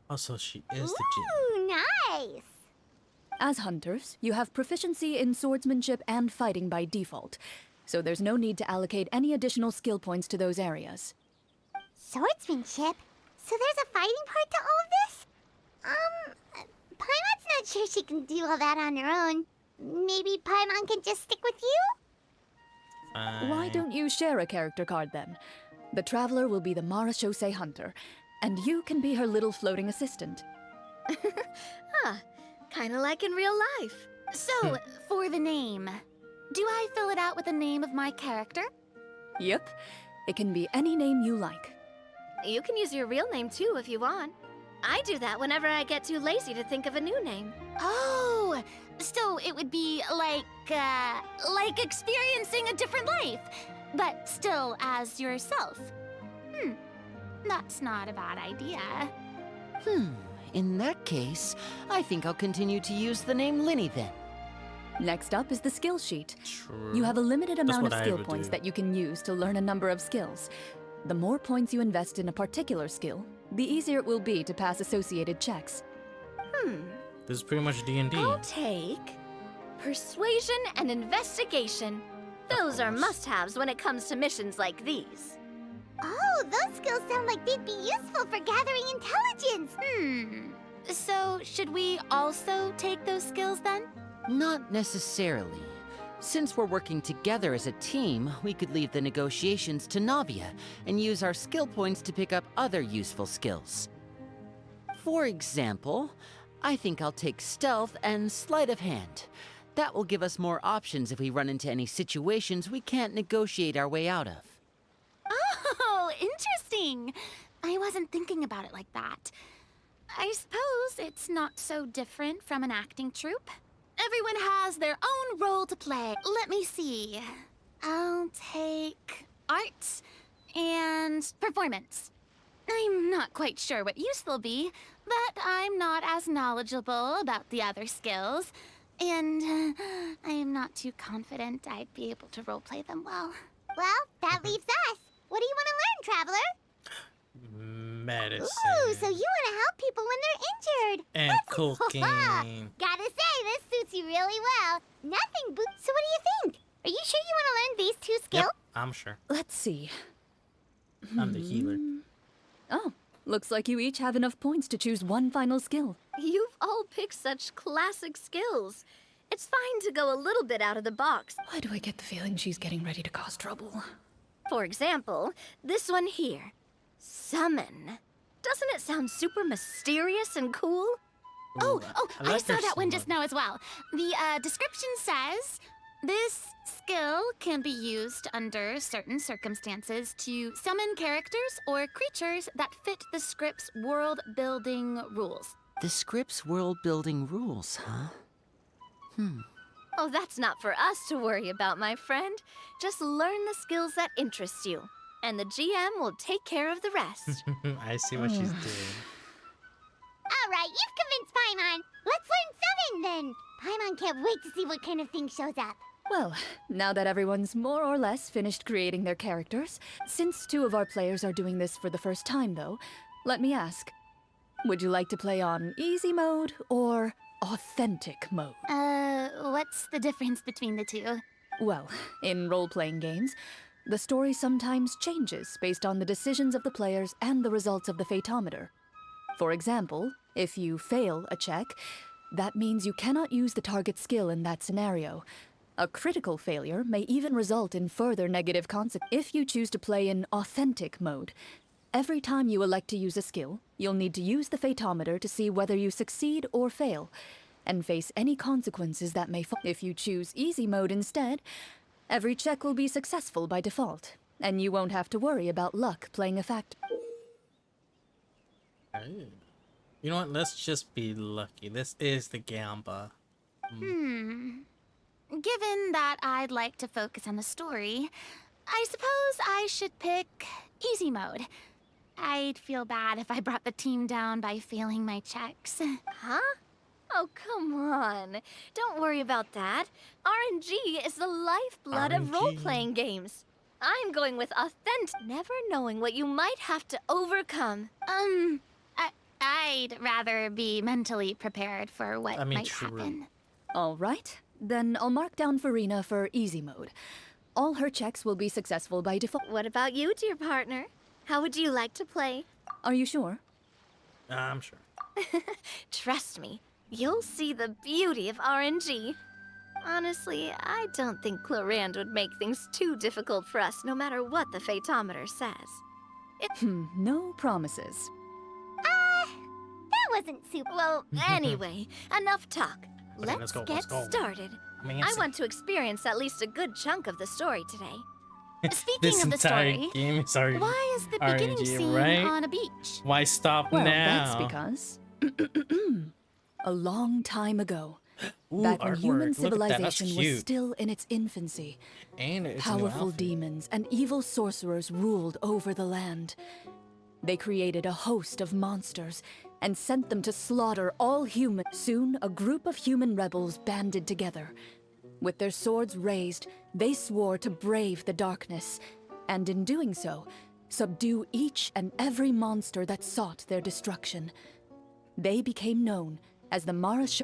Also, she is the G. Ooh, nice. As hunters, you have proficiency in swordsmanship and fighting by default, so there's no need to allocate any additional skill points to those areas. Swordsmanship? So there's a fighting part to all of this? Paimon's not sure she can do all that on her own. Maybe Paimon can just stick with you? Why don't you share a character card then? The Traveler will be the Marashose hunter, and you can be her little floating assistant. Kinda like in real life. So, for the name, do I fill it out with the name of my character? Yep, it can be any name you like. You can use your real name too if you want. I do that whenever I get too lazy to think of a new name. Oh, so it would be like experiencing a different life, but still as yourself. That's not a bad idea. In that case, I think I'll continue to use the name Linny then. Next up is the skill sheet. True. You have a limited amount what of I skill would points do. that you can use to learn a number of skills. The more points you invest in a particular skill, the easier it will be to pass associated checks. This is pretty much D&D. I'll take persuasion and investigation. Those are course. must-haves when it comes to missions like these. Oh, those skills sound like they'd be useful for gathering intelligence. So, should we also take those skills then? Not necessarily. Since we're working together as a team, we could leave the negotiations to Navia and use our skill points to pick up other useful skills. For example, I think I'll take stealth and sleight of hand. That will give us more options if we run into any situations we can't negotiate our way out of. Oh, interesting. I wasn't thinking about it like that. I suppose it's not so different from an acting troupe. Everyone has their own role to play. Let me see. I'll take arts and performance. I'm not quite sure what use they'll be, but I'm not as knowledgeable about the other skills, and I am not too confident I'd be able to roleplay them well. Well, that leaves us. What do you want to learn, Traveler? medicine. Ooh, so you want to help people when they're injured. and cooking. Gotta say, this suits you really well. Nothing So what do you think? Are you sure you want to learn these two skills? Yep, I'm sure. Let's see. I'm the healer. Oh, looks like you each have enough points to choose one final skill. You've all picked such classic skills. It's fine to go a little bit out of the box. Why do I get the feeling she's getting ready to cause trouble? For example, this one here. Summon. Doesn't it sound super mysterious and cool? Oh, I I like saw your that one summon. just now as well. The description says this skill can be used under certain circumstances to summon characters or creatures that fit the script's world-building rules. The script's world-building rules, huh? Oh, that's not for us to worry about, my friend. Just learn the skills that interest you, and the GM will take care of the rest. I see what she's doing. All right, you've convinced Paimon. Let's learn summon then. Paimon can't wait to see what kind of thing shows up. Well, now that everyone's more or less finished creating their characters, since 2 of our players are doing this for the first time though, let me ask, would you like to play on easy mode or authentic mode? What's the difference between the two? Well, in role-playing games, the story sometimes changes based on the decisions of the players and the results of the Fatometer. For example, if you fail a check, that means you cannot use the target skill in that scenario. A critical failure may even result in further negative consequences. If you choose to play in authentic mode, every time you elect to use a skill, you'll need to use the Fatometer to see whether you succeed or fail, and face any consequences that may fall. If you choose easy mode instead, every check will be successful by default, and you won't have to worry about luck playing a factor. Hey. You know what? Let's just be lucky. This is the Gamba. Given that I'd like to focus on the story, I suppose I should pick easy mode. I'd feel bad if I brought the team down by failing my checks. Huh? Oh, come on. Don't worry about that. RNG is the lifeblood of RNG. role-playing games. I'm going with authentic, never knowing what you might have to overcome. I'd rather be mentally prepared for what I mean, might true. happen. All right, then I'll mark down Farina for easy mode. All her checks will be successful by default. What about you, dear partner? How would you like to play? Are you sure? I'm sure. Trust me, you'll see the beauty of RNG. Honestly, I don't think Clorand would make things too difficult for us, no matter what the Fatometer says. No promises. That wasn't super. Well, anyway, enough talk. Okay, let's go, Get let's go. started. I want to experience at least a good chunk of the story today. Speaking This of the entire story, game is already why is the beginning RNG, scene right? on a beach? Why stop Well, now? that's because a long time ago, Ooh, back when human artwork. Look at that, that's civilization was cute. still in its infancy, And it's a new powerful outfit. demons and evil sorcerers ruled over the land. They created a host of monsters and sent them to slaughter all humans. Soon, a group of human rebels banded together. With their swords raised, they swore to brave the darkness, and in doing so, subdue each and every monster that sought their destruction. They became known as the Marasho.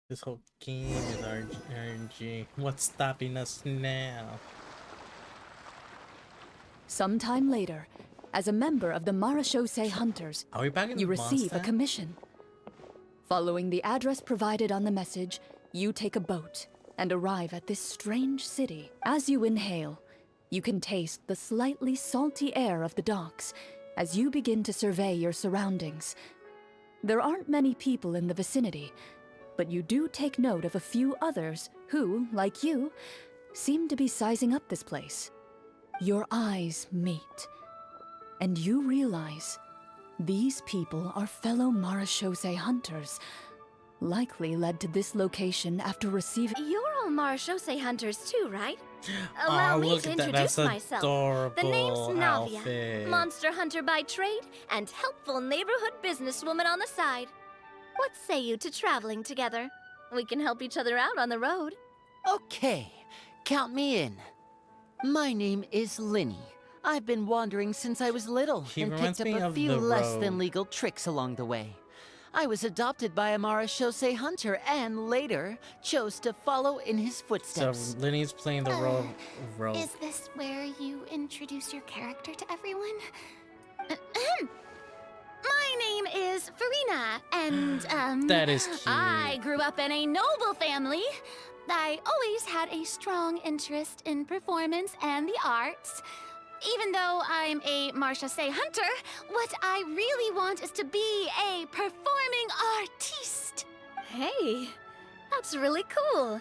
This whole game is RNG. What's stopping us now? Sometime later, as a member of the Marashose Hunters, Are we back in you the receive a Mondstadt? commission. Following the address provided on the message, you take a boat and arrive at this strange city. As you inhale, you can taste the slightly salty air of the docks as you begin to survey your surroundings. There aren't many people in the vicinity, but you do take note of a few others who, like you, seem to be sizing up this place. Your eyes meet, and you realize these people are fellow Marashose hunters, likely led to this location after receiving. You're all Marashose hunters too, right? Allow Oh, me look to at that. introduce That's myself. adorable The name's Navia, outfit. monster hunter by trade and helpful neighborhood businesswoman on the side. What say you to traveling together? We can help each other out on the road. Okay, Count me in. My name is Linny. I've been wandering since I was little He and reminds picked up me a of few the less than rogue. legal tricks along the way. I was adopted by Amara Shosei Hunter and later chose to follow in his So footsteps. Lenny's playing the role of rogue. Is this where you introduce your character to everyone? My name is Farina, and That is cute. I grew up in a noble family. I always had a strong interest in performance and the arts. Even though I'm a Marcia Say Hunter, what I really want is to be a performing artiste. Hey, that's really cool.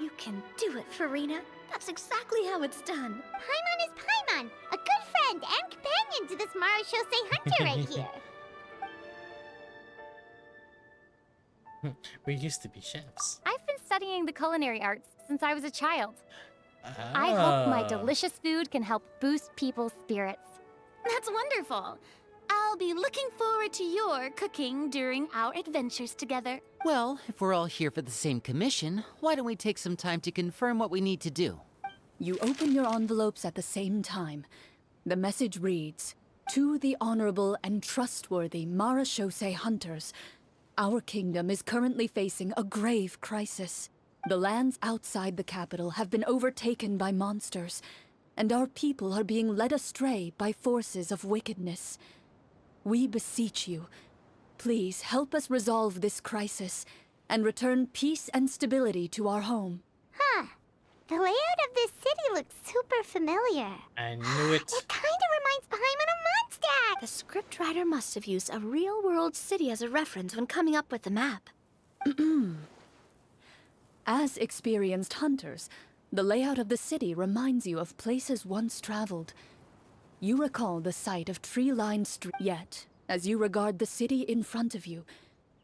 You can do it, Farina. That's exactly how it's done. Paimon is Paimon, a good friend and companion to this Marashosei Hunter right here. We used to be chefs. I've been studying the culinary arts since I was a child. I hope my delicious food can help boost people's spirits. That's wonderful. I'll be looking forward to your cooking during our adventures together. Well, if we're all here for the same commission, why don't we take some time to confirm what we need to do? You open your envelopes at the same time. The message reads, "To the honorable and trustworthy Mara Shosei Hunters, our kingdom is currently facing a grave crisis. The lands outside the capital have been overtaken by monsters, and our people are being led astray by forces of wickedness. We beseech you, please help us resolve this crisis and return peace and stability to our home." Huh. The layout of this city looks super familiar. I knew it. It kinda reminds Paimon of Mondstadt. The scriptwriter must have used a real-world city as a reference when coming up with the map. As experienced hunters, the layout of the city reminds you of places once traveled. You recall the sight of tree-lined streets. Yet, as you regard the city in front of you,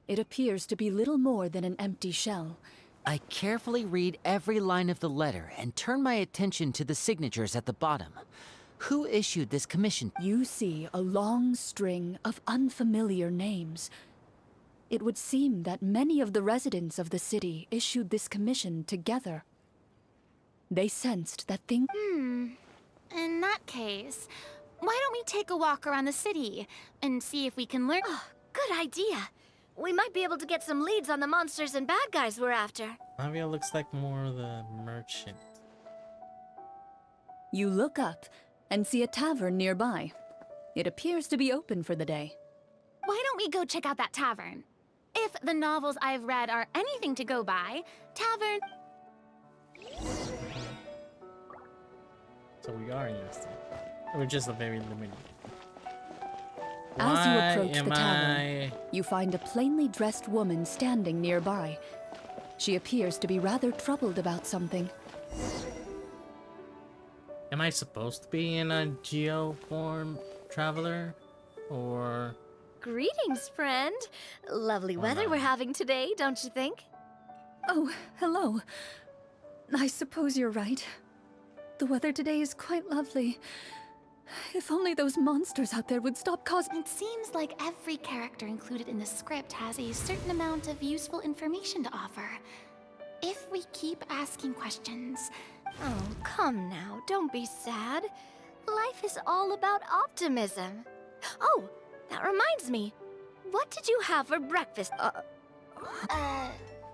it appears to be little more than an empty shell. I carefully read every line of the letter and turn my attention to the signatures at the bottom. Who issued this commission? You see a long string of unfamiliar names. It would seem that many of the residents of the city issued this commission together. They sensed that things... In that case, why don't we take a walk around the city and see if we can learn... Oh, good idea. We might be able to get some leads on the monsters and bad guys we're after. Navia looks like more of the merchant. You look up and see a tavern nearby. It appears to be open for the day. Why don't we go check out that tavern? If the novels I've read are anything to go by, tavern... So we are interested. We're just a very limited. As you Why approach am the tavern, I... you find a plainly dressed woman standing nearby. She appears to be rather troubled about something. Am I supposed to be in a geo form traveler? Or... Greetings, friend. Lovely weather we're having today, don't you think? Oh, hello. I suppose you're right. The weather today is quite lovely. If only those monsters out there would stop causing... It seems like every character included in the script has a certain amount of useful information to offer. If we keep asking questions... Oh, come now, don't be sad. Life is all about optimism. Oh, that reminds me. What did you have for breakfast?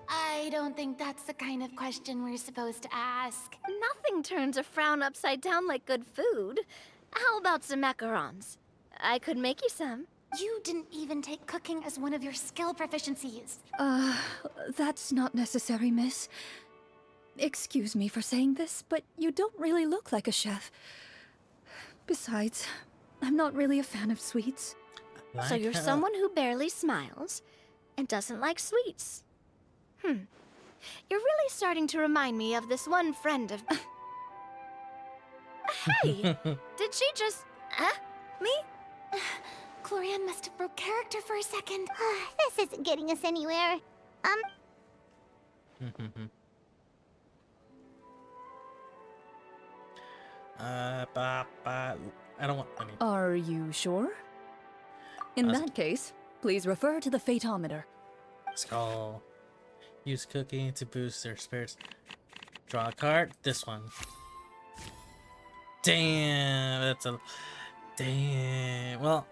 I don't think that's the kind of question we're supposed to ask. Nothing turns a frown upside down like good food. How about some macarons? I could make you some. You didn't even take cooking as one of your skill proficiencies. That's not necessary, miss. Excuse me for saying this, but you don't really look like a chef. Besides, I'm not really a fan of sweets. So you're someone who barely smiles and doesn't like sweets. You're really starting to remind me of this one friend of... Hey! Did she just... Me? Clorian must have broke character for a second. This isn't getting us anywhere. I don't want any. Are you sure? In that case, please refer to the fatometer. Let's go. Use cooking to boost their spirits. Draw a card. This one. Damn, that's a... Damn. Well,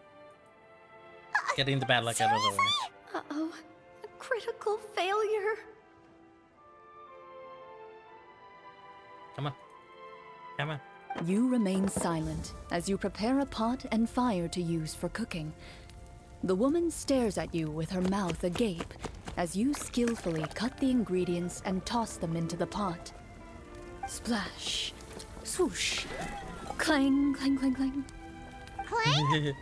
getting the bad luck out of the way. Uh-oh. A critical failure. Come on. Come on. You remain silent as you prepare a pot and fire to use for cooking. The woman stares at you with her mouth agape as you skillfully cut the ingredients and toss them into the pot. Splash, swoosh, clang, clang, clang, clang. Clank?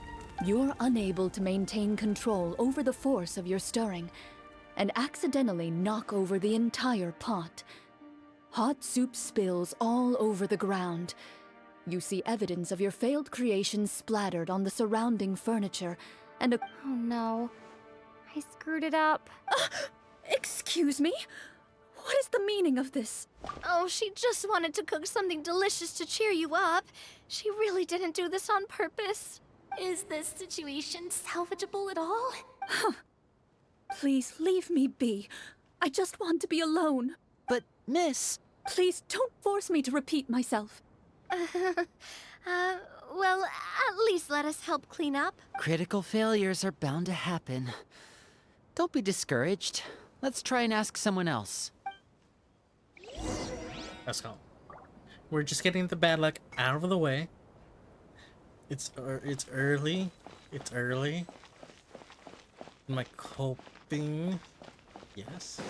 You're unable to maintain control over the force of your stirring and accidentally knock over the entire pot. Hot soup spills all over the ground. You see evidence of your failed creation splattered on the surrounding furniture, and a... Oh no. I screwed it up. Excuse me? What is the meaning of this? Oh, she just wanted to cook something delicious to cheer you up. She really didn't do this on purpose. Is this situation salvageable at all? Please leave me be. I just want to be alone. But, miss, Please don't force me to repeat myself. Well, at least let us help clean up. critical failures are bound to happen. Don't be discouraged. Let's try and ask someone else. Let's go. We're just getting the bad luck out of the way. It's early. It's early. Am I coping? Yes.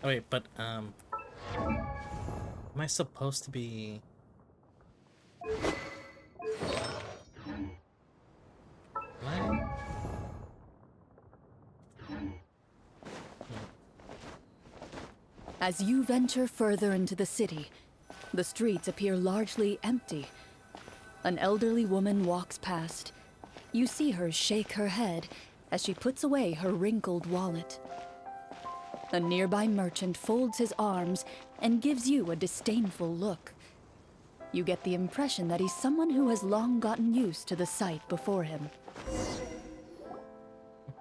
Oh wait, but am I supposed to be? What? As you venture further into the city, the streets appear largely empty. An elderly woman walks past. You see her shake her head as she puts away her wrinkled wallet. A nearby merchant folds his arms and gives you a disdainful look. You get the impression that he's someone who has long gotten used to the sight before him.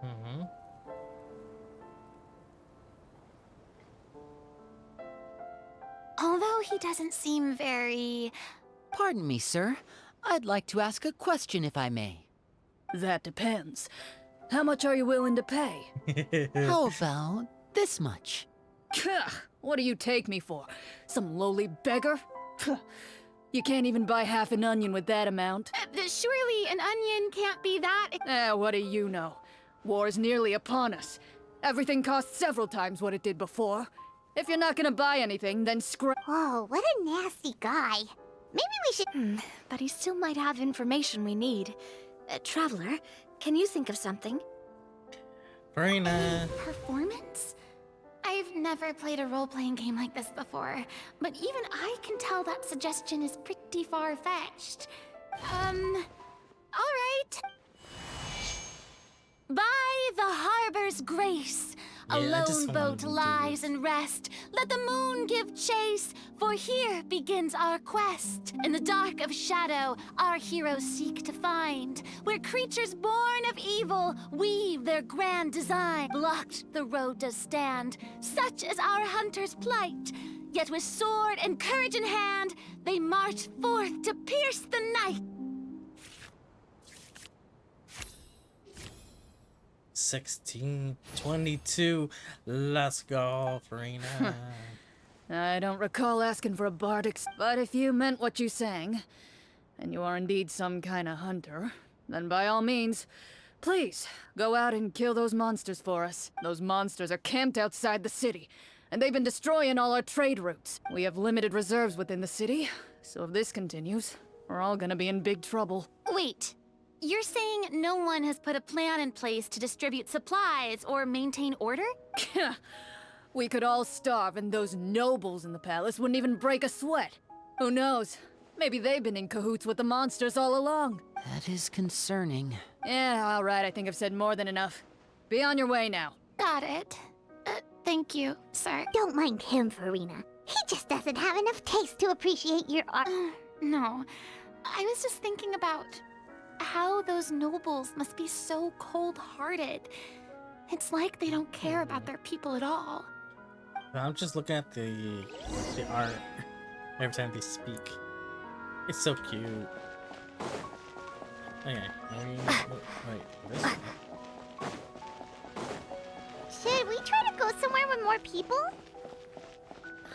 Mm-hmm. Although he doesn't seem very... Pardon me, sir. I'd like to ask a question if I may. That depends. How much are you willing to pay? How about this much? What do you take me for? Some lowly beggar? You can't even buy half an onion with that amount. Surely an onion can't be that... What do you know? War's nearly upon us. Everything costs several times what it did before. If you're not gonna buy anything, then Whoa, what a nasty guy. Maybe we should... But he still might have information we need. Traveler, can you think of something? Farina. Performance? I've never played a role-playing game like this before, but even I can tell that suggestion is pretty far-fetched. Alright. By the harbor's grace, a Yeah, I just lone wanted boat to do lies this. and rest. Let the moon give chase, for here begins our quest. In the dark of shadow, our heroes seek to find where creatures born of evil weave their grand design. Blocked the road does stand, such is our hunter's plight. Yet with sword and courage in hand, they march forth to pierce the night. 16, 22. Let's go, Farina. I don't recall asking for a bardic, but if you meant what you sang, and you are indeed some kind of hunter, then by all means, please, go out and kill those monsters for us. Those monsters are camped outside the city, and they've been destroying all our trade routes. We have limited reserves within the city, so if this continues, we're all gonna be in big trouble. Wait, you're saying no one has put a plan in place to distribute supplies or maintain order? We could all starve, and those nobles in the palace wouldn't even break a sweat. Who knows? Maybe they've been in cahoots with the monsters all along. That is concerning. Yeah, all right, I think I've said more than enough. Be on your way now. Got it. Thank you, sir. Don't mind him, Farina. He just doesn't have enough taste to appreciate your art. No, I was just thinking about how those nobles must be so cold-hearted. It's like they don't care about their people at all. I'm just looking at the art every time they speak. It's so cute. Okay, wait, this one. Should we try to go somewhere with more people?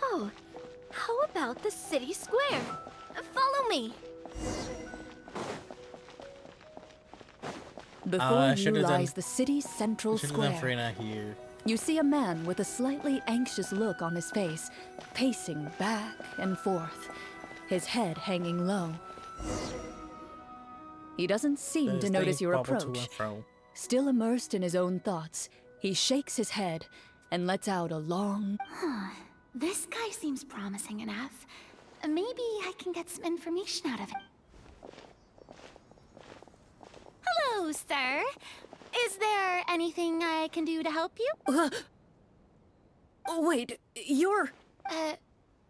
Oh, how about the city square? Follow me. Before you should've done- lies the city's central Should've done square. Freyna here. You see a man with a slightly anxious look on his face, pacing back and forth, his head hanging low. He doesn't seem to Those notice things your bobble to approach. and fro. Still immersed in his own thoughts, he shakes his head and lets out a long... This guy seems promising enough. Maybe I can get some information out of him. Hello, sir. Is there anything I can do to help you? Oh, wait, you're...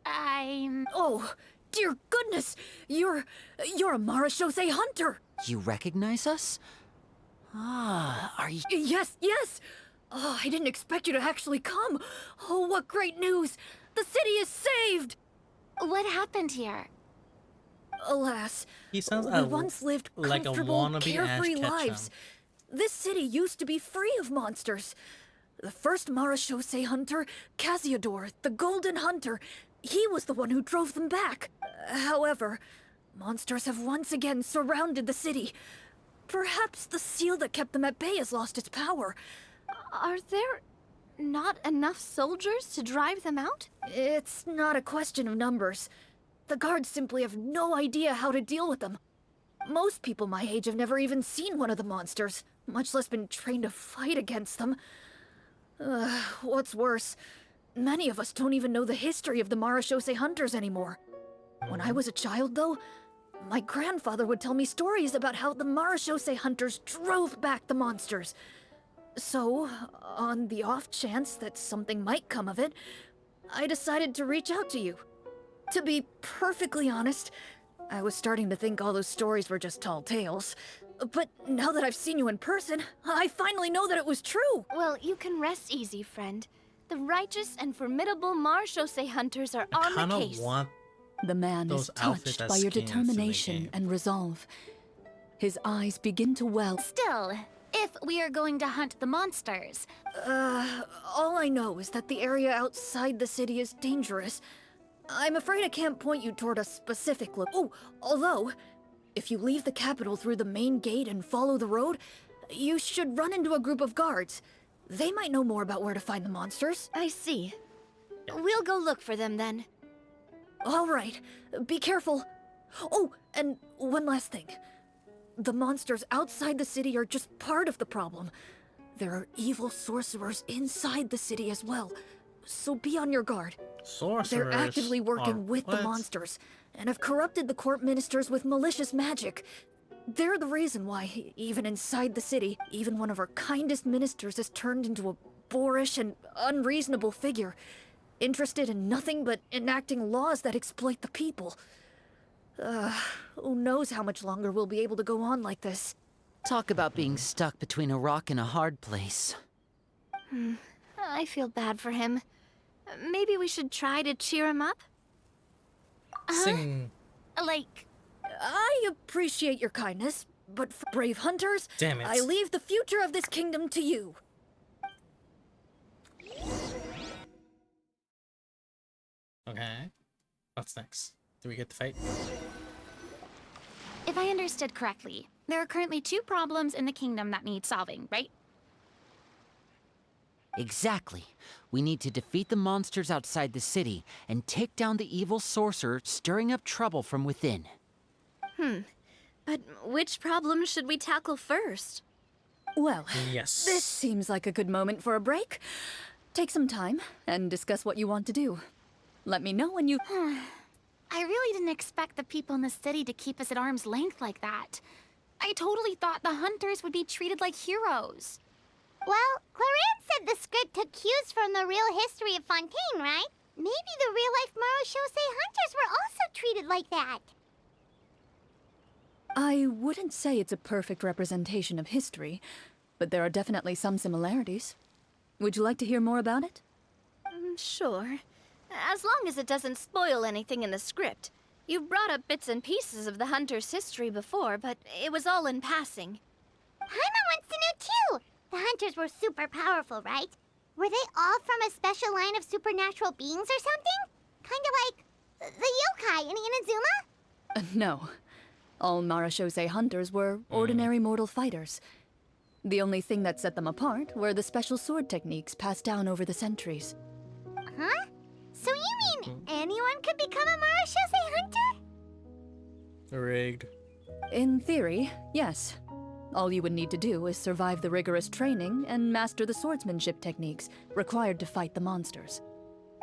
I'm... Oh, dear goodness! You're a Marashose hunter! You recognize us? Ah, are you... Yes, yes! Oh, I didn't expect you to actually come. Oh, what great news! The city is saved! What happened here? Alas, He sounds we a- once lived like a comfortable, wannabe Ash carefree Ketchum. lives. This city used to be free of monsters. The first Marashose hunter, Casiodor, the Golden Hunter, he was the one who drove them back. However, monsters have once again surrounded the city. Perhaps the seal that kept them at bay has lost its power. Are there not enough soldiers to drive them out? It's not a question of numbers. The guards simply have no idea how to deal with them. Most people my age have never even seen one of the monsters, much less been trained to fight against them. What's worse, many of us don't even know the history of the Marashose hunters anymore. When I was a child, though, my grandfather would tell me stories about how the Marashose hunters drove back the monsters. So, on the off chance that something might come of it, I decided to reach out to you. To be perfectly honest, I was starting to think all those stories were just tall tales. But now that I've seen you in person, I finally know that it was true! Well, you can rest easy, friend. The righteous and formidable Marashose hunters are I on kind the of case. want The man those is outfits touched as by your skins in the determination game. and resolve. His eyes begin to well. Still, if we are going to hunt the monsters, All I know is that the area outside the city is dangerous. I'm afraid I can't point you toward a specific Oh, although, if you leave the capital through the main gate and follow the road, you should run into a group of guards. They might know more about where to find the monsters. I see. We'll go look for them then. All right, be careful. Oh, and one last thing. The monsters outside the city are just part of the problem. There are evil sorcerers inside the city as well, so be on your guard. sorcerers. They're actively are- working with the what? monsters, and have corrupted the court ministers with malicious magic. They're the reason why, even inside the city, even one of our kindest ministers has turned into a boorish and unreasonable figure, interested in nothing but enacting laws that exploit the people. Who knows how much longer we'll be able to go on like this. Talk about being stuck between a rock and a hard place. I feel bad for him. Maybe we should try to cheer him up? Sing. like, I appreciate your kindness, but for brave hunters, Damn it. I leave the future of this kingdom to you. Okay. What's next? Do we get to fight? if I understood correctly, there are currently 2 problems in the kingdom that need solving, right? Exactly. We need to defeat the monsters outside the city and take down the evil sorcerer stirring up trouble from within. But which problem should we tackle first? Well, Yes. this seems like a good moment for a break. Take some time and discuss what you want to do. Let me know when you... I really didn't expect the people in the city to keep us at arm's length like that. I totally thought the hunters would be treated like heroes. Well, Clarence said the script took cues from the real history of Fontaine, right? Maybe the real-life Marashose hunters were also treated like that. I wouldn't say it's a perfect representation of history, but there are definitely some similarities. Would you like to hear more about it? Sure. As long as it doesn't spoil anything in the script. You brought up bits and pieces of the Hunter's history before, but it was all in passing. Paimon wants to know too! The Hunters were super powerful, right? Were they all from a special line of supernatural beings or something? Kinda like the yokai in Inazuma? No. All Marashose hunters were ordinary mortal fighters. The only thing that set them apart were the special sword techniques passed down over the centuries. Huh? So you mean anyone could become a Marashose hunter? Rigged. In theory, yes. All you would need to do is survive the rigorous training and master the swordsmanship techniques required to fight the monsters.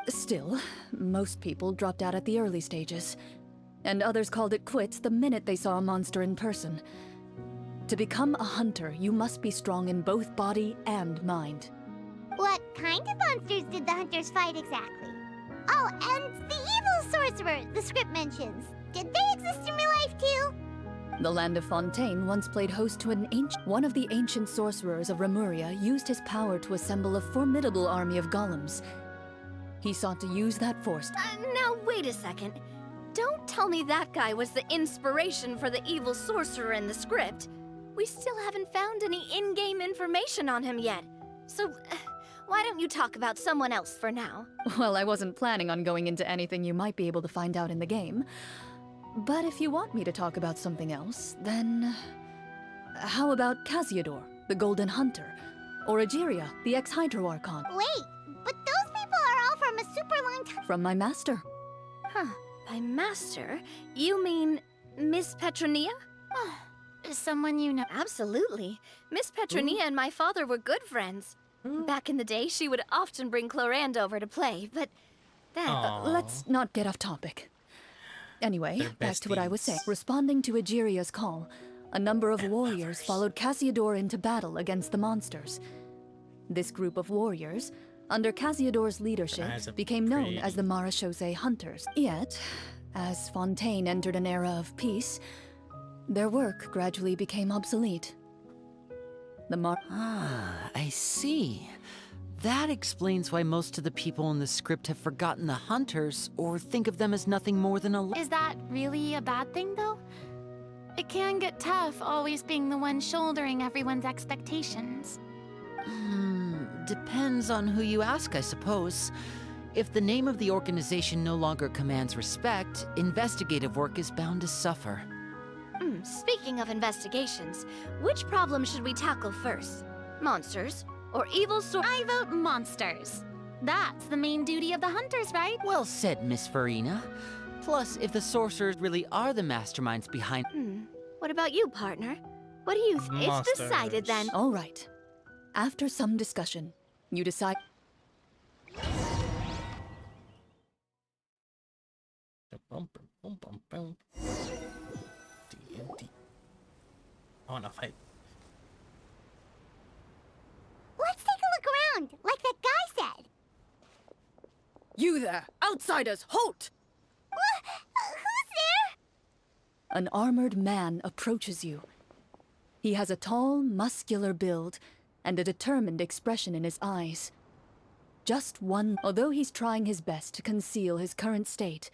Still, most people dropped out at the early stages, and others called it quits the minute they saw a monster in person. To become a hunter, you must be strong in both body and mind. What kind of monsters did the hunters fight exactly? Oh, and the evil sorcerer the script mentions. Did they exist in real life too? The land of Fontaine once played host to one of the ancient sorcerers of Remuria used his power to assemble a formidable army of golems. He sought to use that force. Now wait a second. Don't tell me that guy was the inspiration for the evil sorcerer in the script. We still haven't found any in-game information on him yet. So, why don't you talk about someone else for now? Well, I wasn't planning on going into anything you might be able to find out in the game. But if you want me to talk about something else, then... How about Casiodor, the Golden Hunter? Or Egeria, the ex-Hydro Archon? Wait, but those people are all from a super long time. From my master. Huh. By master, you mean Miss Petronia? Someone you know. Absolutely. Miss Petronia and my father were good friends. Back in the day, she would often bring Clorand over to play, but then... Let's not get off topic. Anyway, They're back to what I was saying. besties. Responding to Egeria's call, a number of warriors followed Casiodor into battle against the monsters. This group of warriors, under Casiodor's leadership, Guys are became known pretty. as the Marashose Hunters. Yet, as Fontaine entered an era of peace, their work gradually became obsolete. The Ah, I see. That explains why most of the people in the script have forgotten the hunters or think of them as nothing more than a... Is that really a bad thing, though? It can get tough always being the one shouldering everyone's expectations. Depends on who you ask, I suppose. If the name of the organization no longer commands respect, investigative work is bound to suffer. Speaking of investigations, which problem should we tackle first? Monsters or evil I vote monsters. That's the main duty of the hunters, right? Well said, Miss Farina. Plus, if the sorcerers really are the masterminds behind... What about you, partner? What do you It's Monsters. decided then. All right. After some discussion, you decide... D&D. I wanna fight. Let's take a look around, like that guy said. You there! Outsiders, halt! Who's there? An armored man approaches you. He has a tall, muscular build and a determined expression in his eyes. Although he's trying his best to conceal his current state,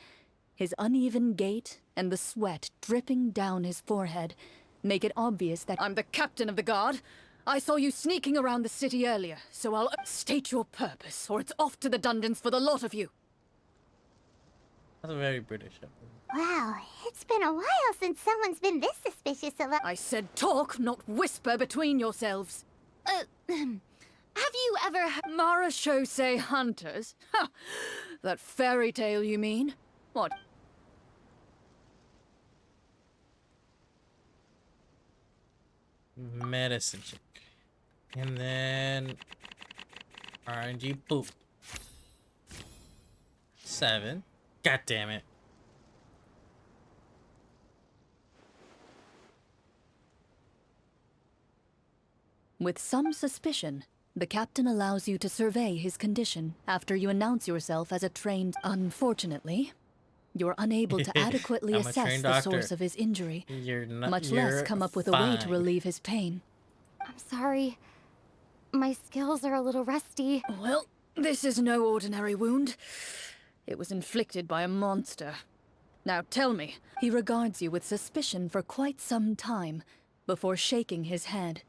his uneven gait and the sweat dripping down his forehead make it obvious that I'm the captain of the guard. I saw you sneaking around the city earlier, so I'll state your purpose, or it's off to the dungeons for the lot of you. That's a very British. Wow, it's been a while since someone's been this suspicious of us. I said talk, not whisper between yourselves. Have you ever Marashose hunters? Ha! That fairy tale, you mean? What? Medicine check. And then RNG boop. 7. God damn it. With some suspicion, the captain allows you to survey his condition after you announce yourself as a trained... Unfortunately, you're unable to adequately I'm a assess trained the doctor. source of his injury, You're not. much less you're come up with a way to fine. relieve his pain. I'm sorry. My skills are a little rusty. Well, This is no ordinary wound. It was inflicted by a monster. Now tell me. He regards you with suspicion for quite some time, before shaking his head.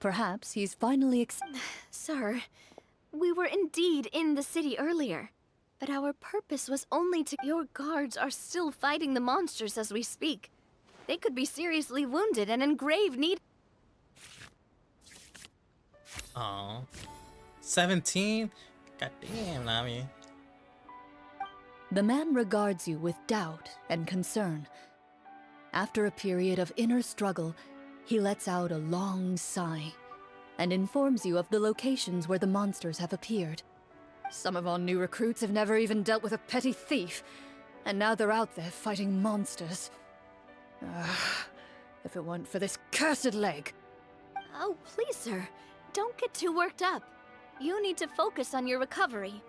Perhaps he's finally Sir, we were indeed in the city earlier, but our purpose was only to— Your guards are still fighting the monsters as we speak. They could be seriously wounded and in grave need— Aw. 17? God damn, Nami. The man regards you with doubt and concern. After a period of inner struggle, he lets out a long sigh and informs you of the locations where the monsters have appeared. Some of our new recruits have never even dealt with a petty thief, and now they're out there fighting monsters. If it weren't for this cursed leg. Oh, please, sir. Don't get too worked up. You need to focus on your recovery.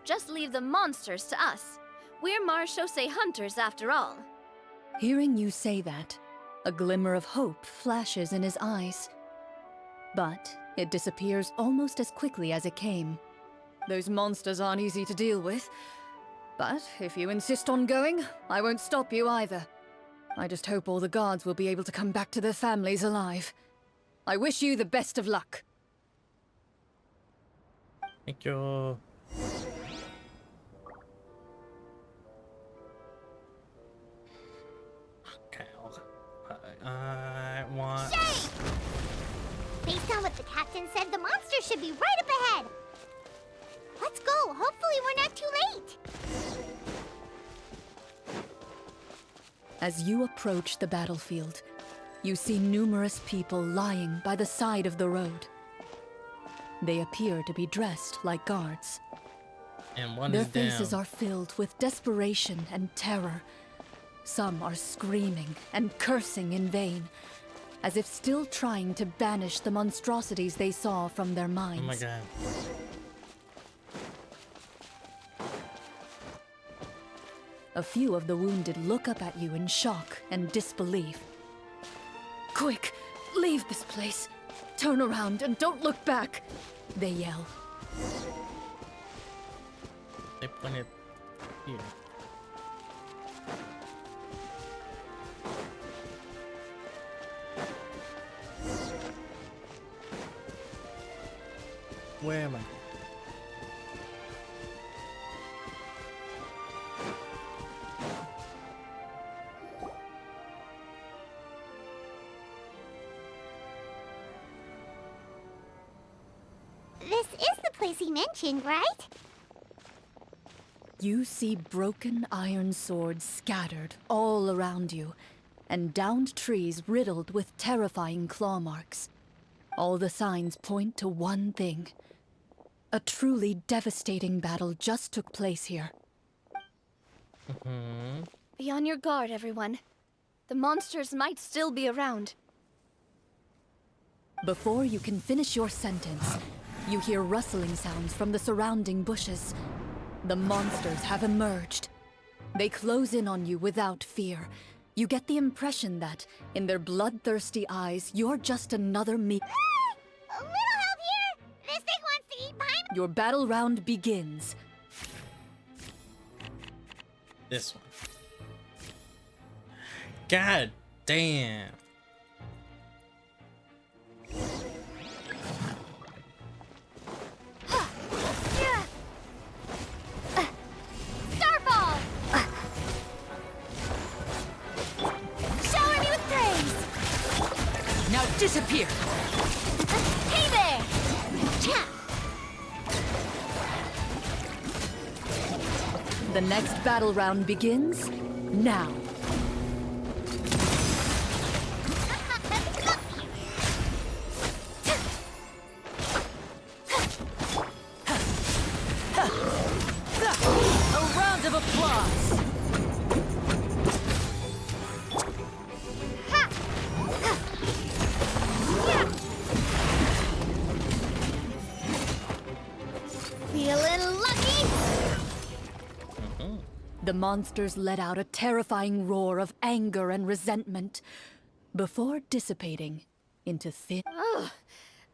Just leave the monsters to us. We're Marechaussee hunters, after all. Hearing you say that, a glimmer of hope flashes in his eyes. But it disappears almost as quickly as it came. Those monsters aren't easy to deal with. But if you insist on going, I won't stop you either. I just hope all the guards will be able to come back to their families alive. I wish you the best of luck. Thank you. Okay, I want... Shame! Based on what the captain said, the monster should be right up ahead. Let's go. Hopefully we're not too late. As you approach the battlefield, you see numerous people lying by the side of the road. They appear to be dressed like guards. And one Their is down. faces are filled with desperation and terror. Some are screaming and cursing in vain, as if still trying to banish the monstrosities they saw from their minds. Oh my god. A few of the wounded look up at you in shock and disbelief. Quick, leave this place. Turn around and don't look back, they yell. They pointed here. Where am I? This is the place he mentioned, right? You see broken iron swords scattered all around you, and downed trees riddled with terrifying claw marks. All the signs point to one thing. A truly devastating battle just took place here. Be on your guard, everyone. The monsters might still be around. Before you can finish your sentence, you hear rustling sounds from the surrounding bushes. The monsters have emerged. They close in on you without fear. You get the impression that, in their bloodthirsty eyes, you're just another A little help here! This thing wants to eat pie. Your battle round begins. This one. God damn. Starfall! Shower me with praise! Now disappear! Hey there! Cha! The next battle round begins now. A round of applause! Feeling lucky? The monsters let out a terrifying roar of anger and resentment before dissipating into thin. Ugh,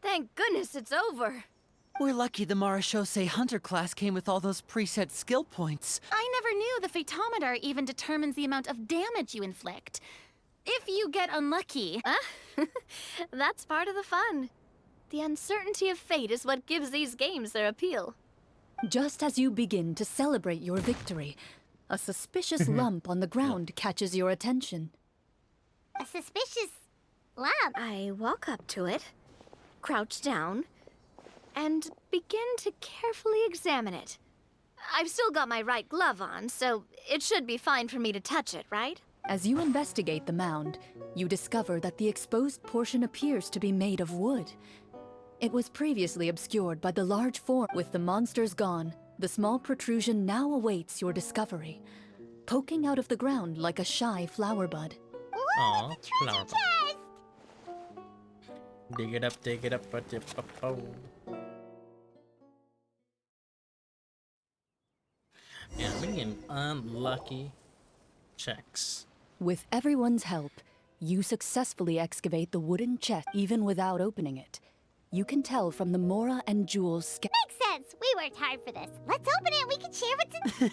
thank goodness it's over. We're lucky the Marashose Hunter class came with all those preset skill points. I never knew the phytometer even determines the amount of damage you inflict. If you get unlucky. That's part of the fun. The uncertainty of fate is what gives these games their appeal. Just as you begin to celebrate your victory, a suspicious lump on the ground catches your attention. A suspicious lump. I walk up to it, crouch down, and begin to carefully examine it. I've still got my right glove on, so it should be fine for me to touch it, right? As you investigate the mound, you discover that the exposed portion appears to be made of wood. It was previously obscured by the large form. With the monsters gone, the small protrusion now awaits your discovery, poking out of the ground like a shy flower bud. Aw, flower. Chest! Dig it up, dig it up, but dip up. Oh. Yeah, we getting unlucky checks. With everyone's help, you successfully excavate the wooden chest even without opening it. You can tell from the Mora and Jules Makes sense. We worked hard for this. Let's open it and we can share what's in.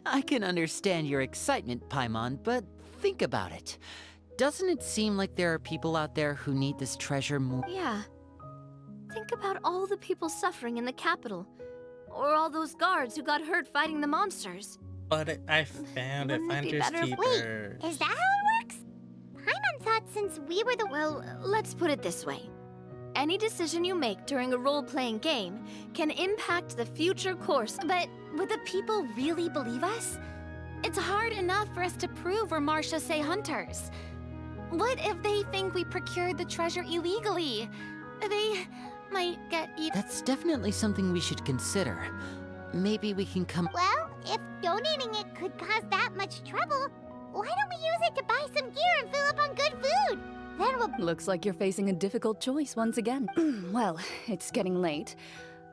I can understand your excitement, Paimon, but think about it. Doesn't it seem like there are people out there who need this treasure more? Yeah. Think about all the people suffering in the capital. Or all those guards who got hurt fighting the monsters. But I found it. Wouldn't it be Finders better if- keepers. Is that how it works? Paimon thought since we were the Well, let's put it this way. Any decision you make during a role-playing game can impact the future course. But would the people really believe us? It's hard enough for us to prove we're Marashose hunters. What if they think we procured the treasure illegally? They might get That's definitely something we should consider. Maybe we can come. Well, if donating it could cause that much trouble, why don't we use it to buy some gear and fill up on good food? Then we'll... Looks like you're facing a difficult choice once again. Well, it's getting late.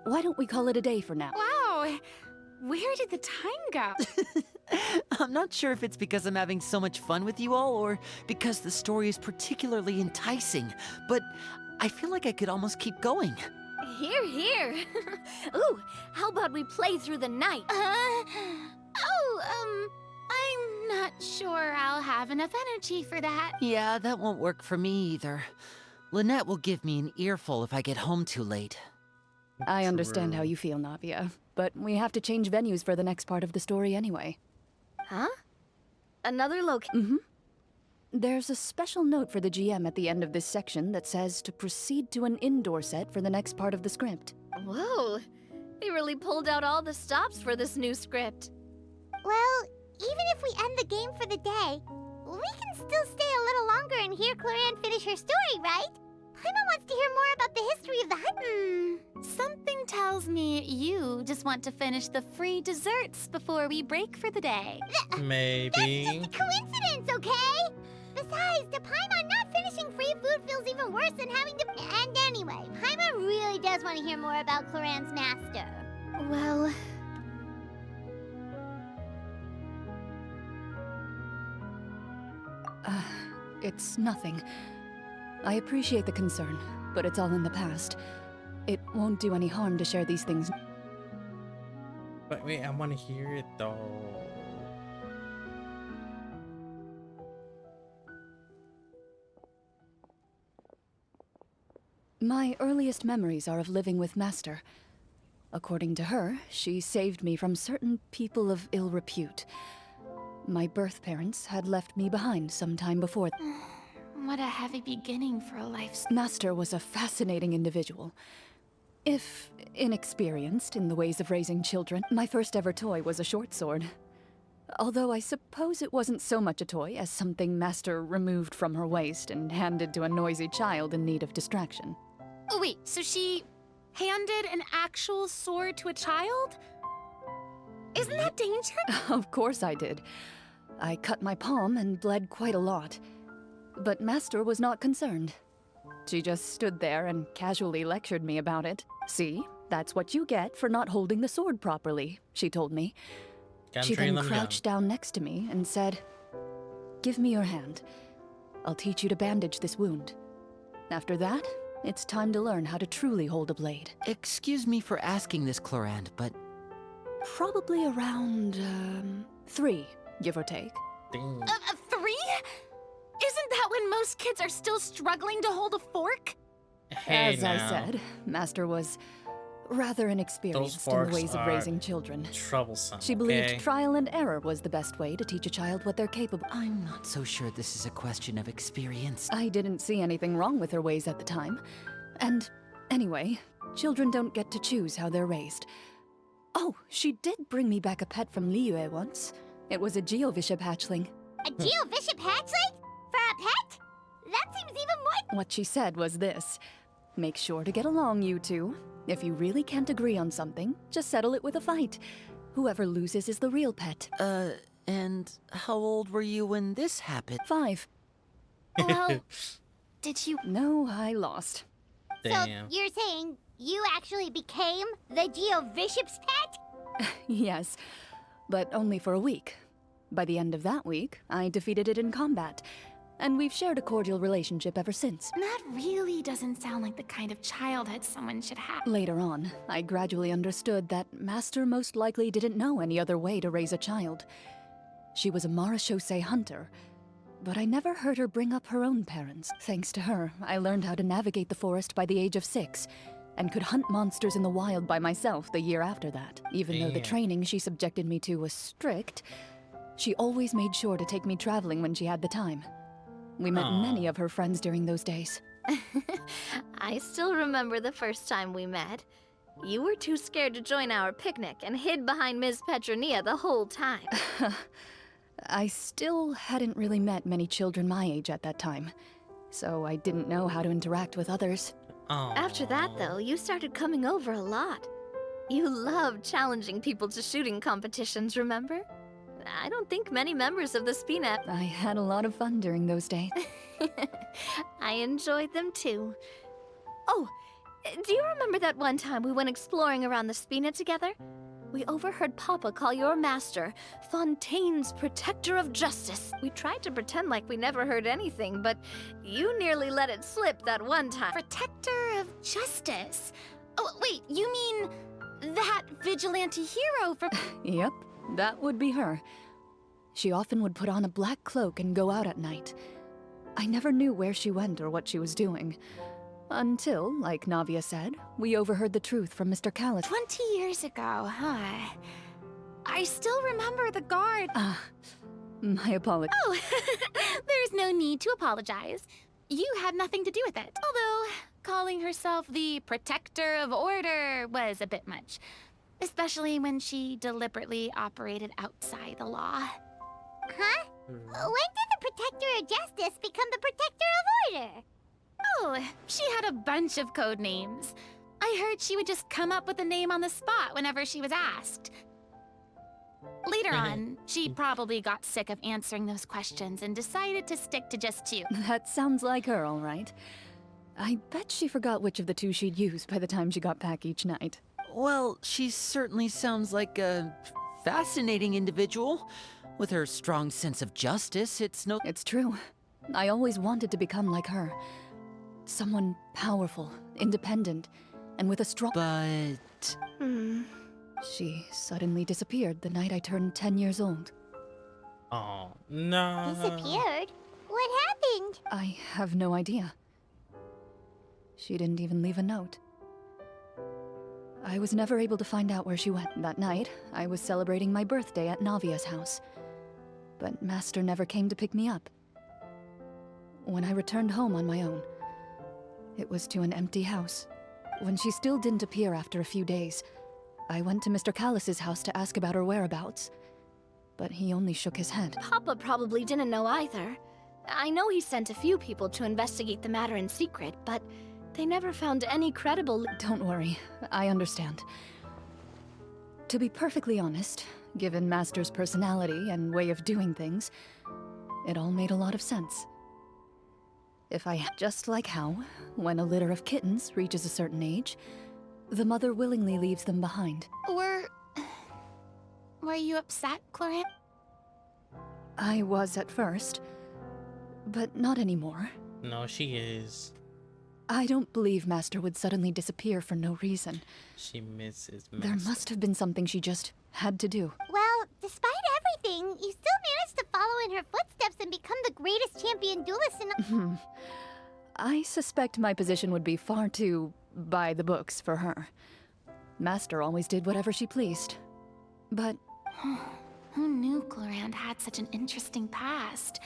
Why don't we call it a day for now? Wow! Where did the time go? I'm not sure if it's because I'm having so much fun with you all or because the story is particularly enticing, but I feel like I could almost keep going. Here, here. Ooh, how about we play through the night? I'm not sure I'll have enough energy for that. Yeah, that won't work for me either. Lynette will give me an earful if I get home too late. I understand how you feel, Navia, but we have to change venues for the next part of the story anyway. Huh? Another location? There's a special note for the GM at the end of this section that says to proceed to an indoor set for the next part of the script. Whoa, they really pulled out all the stops for this new script. Well, even if we end the game for the day, we can still stay a little longer and hear Cloran finish her story, right? Paimon wants to hear more about the history of the hunt. Something tells me you just want to finish the free desserts before we break for the day. Maybe. That's just a coincidence, okay? Besides, to Paimon, not finishing free food feels even worse than having to... And anyway, Paimon really does want to hear more about Cloran's master. Well... It's nothing. I appreciate the concern, but it's all in the past. It won't do any harm to share these things. But wait, I want to hear it though. My earliest memories are of living with Master. According to her, she saved me from certain people of ill repute. My birth parents had left me behind some time before. What a heavy beginning for a life. Master was a fascinating individual. If inexperienced in the ways of raising children, my first ever toy was a short sword. Although I suppose it wasn't so much a toy as something Master removed from her waist and handed to a noisy child in need of distraction. Oh wait, so she handed an actual sword to a child? Isn't that dangerous? Of course I did. I cut my palm and bled quite a lot. But Master was not concerned. She just stood there and casually lectured me about it. See, that's what you get for not holding the sword properly, she told me. Can't She train then them crouched down next to me and said, "Give me your hand. I'll teach you to bandage this wound. After that, It's time to learn how to truly hold a blade. Excuse me for asking this, Clorand, but Probably around, 3, give or take. Dang. 3? Isn't that when most kids are still struggling to hold a fork? Hey, As I now. said, Master was rather inexperienced in the forks ways of are raising children. Troublesome. She believed okay? trial and error was the best way to teach a child what they're capable. I'm not so sure this is a question of experience. I didn't see anything wrong with her ways at the time. And anyway, children don't get to choose how they're raised. Oh, she did bring me back a pet from Liyue once. It was a Geovishap hatchling. A Geovishap hatchling? For a pet? That seems even more... What she said was this: make sure to get along, you two. If you really can't agree on something, just settle it with a fight. Whoever loses is the real pet. And how old were you when this happened? 5. Well, did you... No, I lost. Damn. So you're saying you actually became the Geovishap's pet? Yes, but only for a week. By the end of that week, I defeated it in combat, and we've shared a cordial relationship ever since. That really doesn't sound like the kind of childhood someone should have. Later on, I gradually understood that Master most likely didn't know any other way to raise a child. She was a Marashosei hunter, but I never heard her bring up her own parents. Thanks to her, I learned how to navigate the forest by the age of 6, and could hunt monsters in the wild by myself the year after that. Even though the Damn. training she subjected me to was strict, she always made sure to take me traveling when she had the time. We met Aw. many of her friends during those days. I still remember the first time we met. You were too scared to join our picnic and hid behind Ms. Petronia the whole time. I still hadn't really met many children my age at that time, so I didn't know how to interact with others. After that, though, you started coming over a lot. You loved challenging people to shooting competitions, remember? I don't think many members of the SPNet. I had a lot of fun during those days. I enjoyed them too. Oh, do you remember that one time we went exploring around the SPNet together? We overheard Papa call your master Fontaine's Protector of Justice. We tried to pretend like we never heard anything, but you nearly let it slip that one time. Protector of Justice. Oh, wait, you mean that vigilante hero for... Yep, that would be her. She often would put on a black cloak and go out at night. I never knew where she went or what she was doing. Until, like Navia said, we overheard the truth from Mr. Callis. 20 years ago, huh? I still remember the guard. My apologies. Oh, there's no need to apologize. You had nothing to do with it. Although, calling herself the Protector of Order was a bit much. Especially when she deliberately operated outside the law. Huh? When did the Protector of Justice become the Protector of Order? Oh, she had a bunch of code names. I heard she would just come up with a name on the spot whenever she was asked. Later on, she probably got sick of answering those questions and decided to stick to just 2. That sounds like her, all right. I bet she forgot which of the 2 she'd use by the time she got back each night. Well, she certainly sounds like a fascinating individual. With her strong sense of justice, it's no... It's true. I always wanted to become like her. Someone powerful, independent, and with a strong... But... She suddenly disappeared the night I turned 10 years old. Oh, no. Disappeared? What happened? I have no idea. She didn't even leave a note. I was never able to find out where she went. That night, I was celebrating my birthday at Navia's house. But Master never came to pick me up. When I returned home on my own, it was to an empty house. When she still didn't appear after a few days, I went to Mr. Callis's house to ask about her whereabouts. But he only shook his head. Papa probably didn't know either. I know he sent a few people to investigate the matter in secret, but they never found any credible... Don't worry, I understand. To be perfectly honest, given Master's personality and way of doing things, it all made a lot of sense. If I... Just like how, when a litter of kittens reaches a certain age, the mother willingly leaves them behind. Were you upset, Clorand? I was at first, but not anymore. No, she is. I don't believe Master would suddenly disappear for no reason. She misses There Master. must have been something she just had to do. Well, despite everything, you still managed to follow in her footsteps and become the greatest champion duelist in... I suspect my position would be far too by the books for her. Master always did whatever she pleased. But Who knew Clorand had such an interesting past?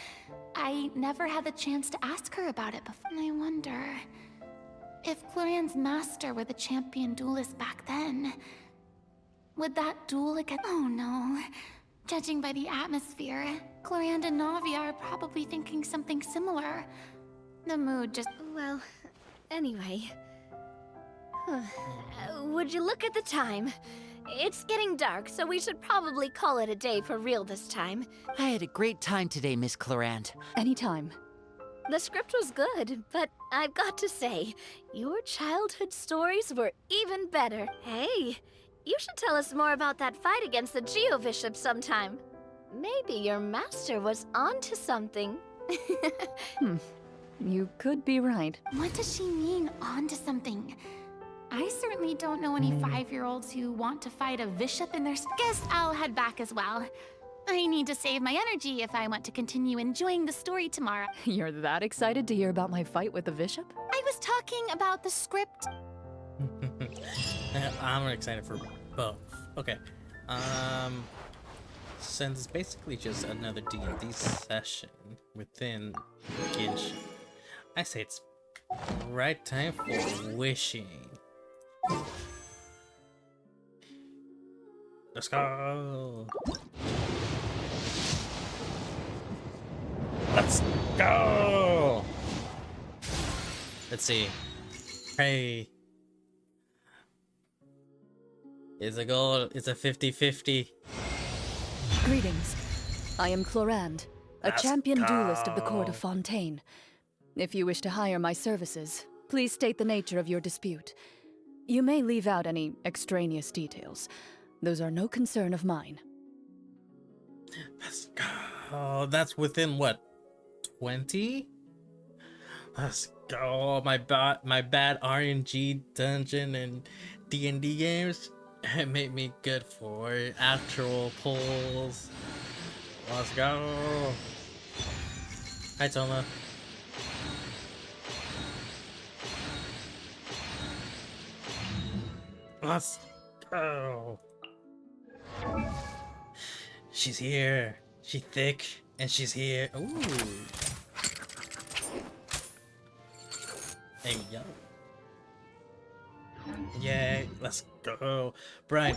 I never had the chance to ask her about it before. And I wonder if Clorand's master were the champion duelist back then. Would that duel against... Oh no. Judging by the atmosphere, Clorand and Navi are probably thinking something similar. The mood just... Well, anyway. Would you look at the time? It's getting dark, so we should probably call it a day for real this time. I had a great time today, Miss Clorand. anytime. The script was good, but I've got to say, your childhood stories were even better. Hey, you should tell us more about that fight against the Geo-Bishop sometime. Maybe your master was onto something. You could be right. What does she mean, onto something? I certainly don't know any 5-year-olds who want to fight a bishop in their... Guess I'll head back as well. I need to save my energy if I want to continue enjoying the story tomorrow. You're that excited to hear about my fight with the bishop? I was talking about the script. I'm excited for both. Okay. Since it's basically just another D&D session within Genshin, I say it's right time for wishing. Let's go. Let's go. Let's see. Hey. It's a goal. It's a 50-50. Greetings. I am Clorand, a Let's champion duelist of the court go. of Fontaine. If you wish to hire my services, please state the nature of your dispute. You may leave out any extraneous details. Those are no concern of mine. Let's go. That's within what? 20? Let's go. My bad RNG dungeon and D&D games made me good for actual pulls. Let's go. Hi, Toma. Let's go. She's here. She's thick and she's here. Ooh. Hey, yo. Yay, let's go. Brian,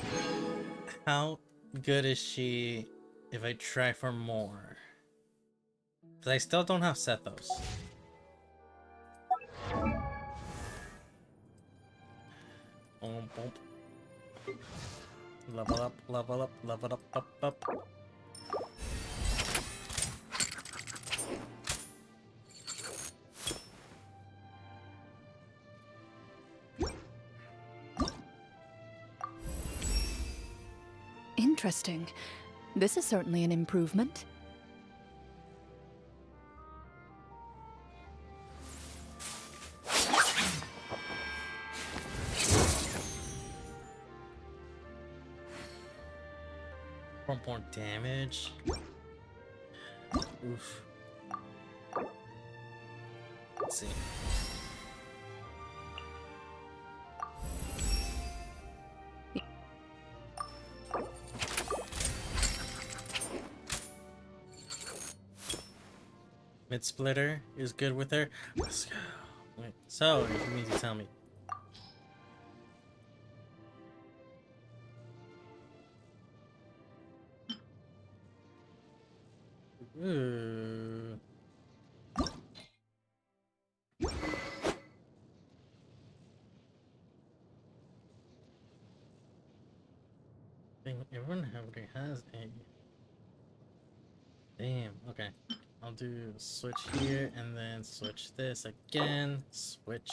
how good is she if I try for more? Because I still don't have Sethos. Boom, boom. Level up, level up, level up, up. Interesting. This is certainly an improvement. One more damage. Oof. Let's see. Mid splitter is good with her. Let's go. Wait, so you mean to tell me? Ooh. Everyone already has a. Damn. Okay. I'll do switch here and then switch this again. Switch.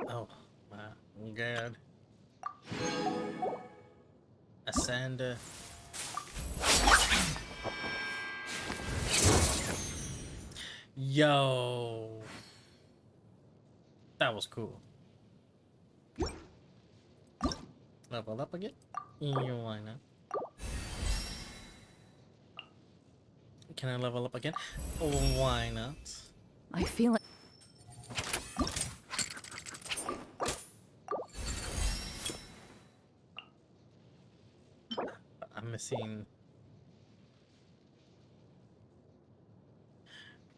Oh my god. Ascend. Yo, that was cool. Level up again? Yeah, why not? Can I level up again? Oh, why not? I feel it. I'm missing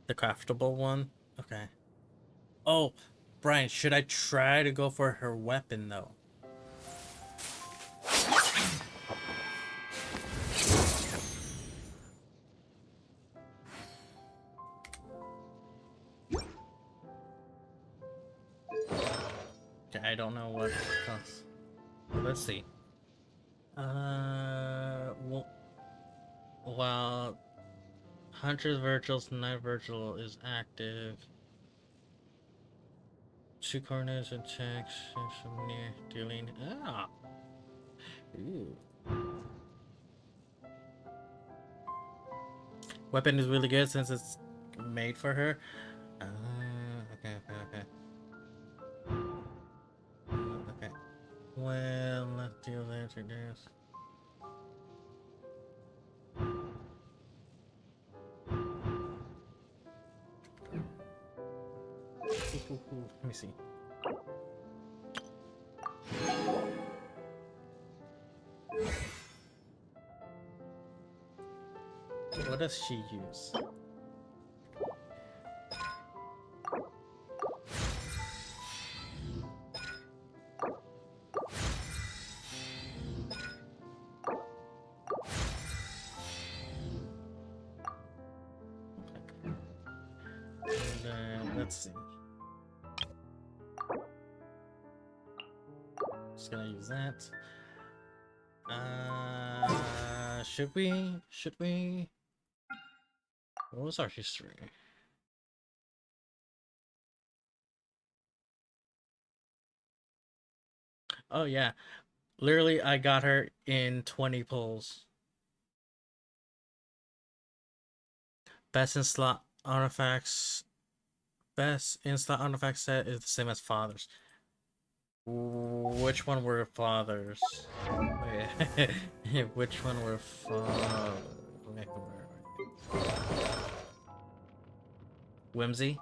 the craftable one. Okay. Oh, Brian, should I try to go for her weapon though? Okay, I don't know what it costs. Let's see. While Hunter's Virtual's Night Virtual is active, 2 corners and checks from near dealing. Ah! Ooh. Weapon is really good since it's made for her. Okay. Okay. Well, let's deal that to this. Let me see. What does she use? And let's see. Just gonna use that. Should we? What was our history? Oh yeah, literally I got her in 20 pulls. Best in slot artifacts. Best in slot artifact set is the same as fathers. Which one were fathers? Wait, which one were fathers? Whimsy?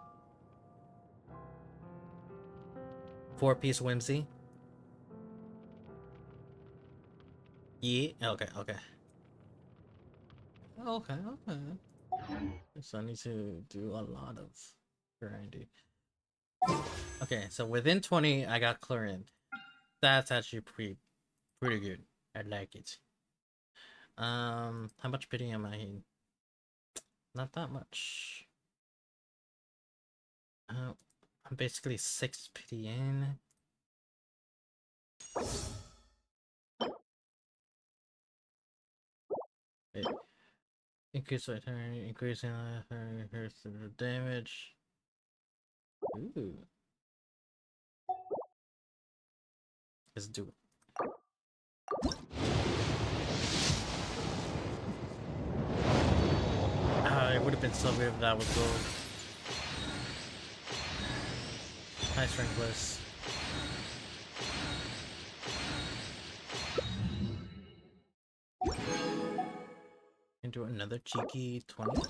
4-piece Whimsy? Yeah? Okay. Okay. So I need to do a lot of grinding. Okay, so within 20, I got Chlorine. That's actually pretty good. I like it. How much pity am I in? Not that much. I'm basically 6 pity in. It increase my turn, increasing her damage. Ooh. Let's do it. It would have been so weird if that was gold. High strength list. Into another cheeky 20.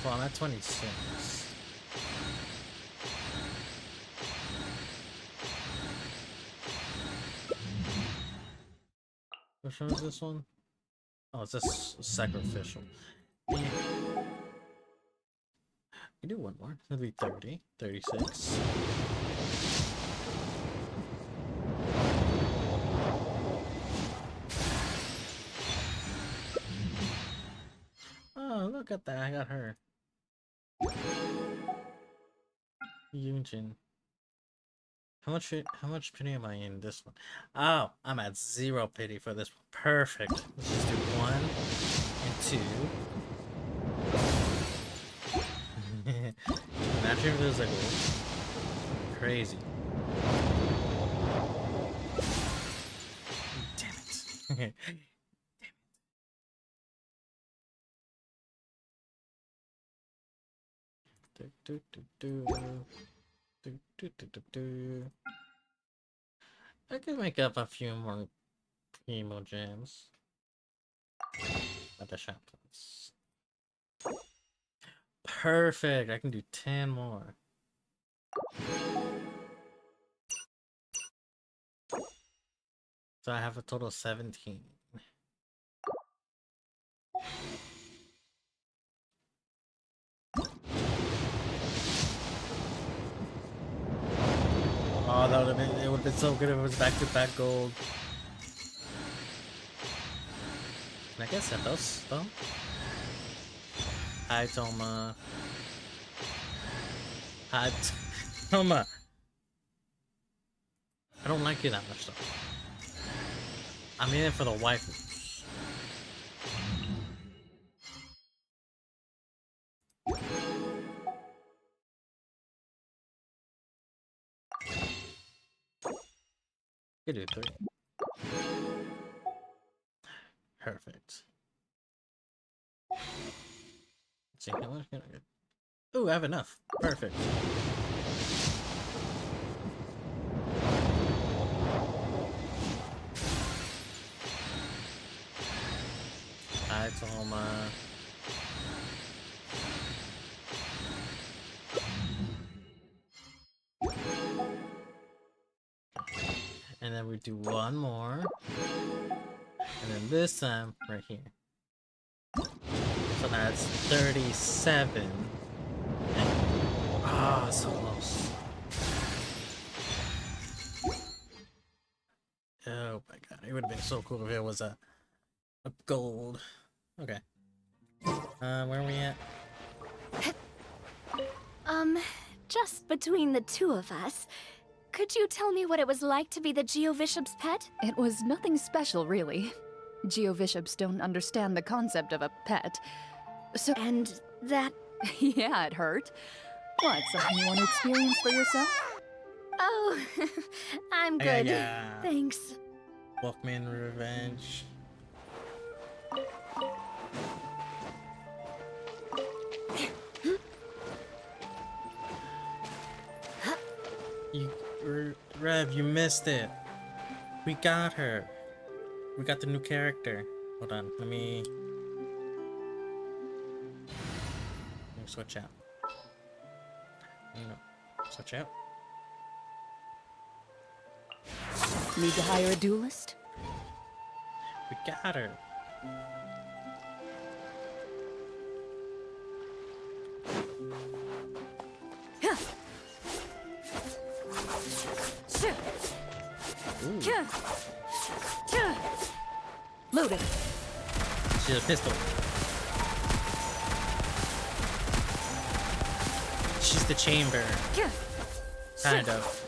Well, I'm at 26. Which one is this one? Oh, it's this sacrificial. Yeah. We do one more. It'll be 30, 36. Oh, look at that. I got her. Yunjin. How much pity am I in this one? Oh, I'm at 0 pity for this one. Perfect. Let's just do 1 and 2. Imagine if there's like crazy. Do, do, do, do. Do, do, do, do, do. I could make up a few more primo gems. At the shop place. Perfect! I can do 10 more. So I have a total of 17. Oh, that would have been, it would have been so good if it was back-to-back gold. Can I get Septos, though? Hi, Toma. Hi, Toma. I don't like you that much, though. I'm in it for the waifus. You do 3. Perfect. Let's see how much can I get? Ooh, I have enough. Perfect. Hi, Toma. And then we do one more. And then this time, right here. So now it's 37. Ah, oh, so close. Oh my god, it would have been so cool if it was a gold. Okay. Where are we at? Just between the two of us, could you tell me what it was like to be the Geovishop's pet? It was nothing special, really. Geovishops don't understand the concept of a pet. So, And that... yeah, it hurt. What, something you want to experience for yourself? Oh, I'm good. Yeah. Thanks. Walkman Revenge. Rev, you missed it. We got her. We got the new character. Hold on, let me switch out. No, switch out. Need to hire a duelist? We got her. Ooh. Loaded. She's a pistol. She's the chamber. Kind of.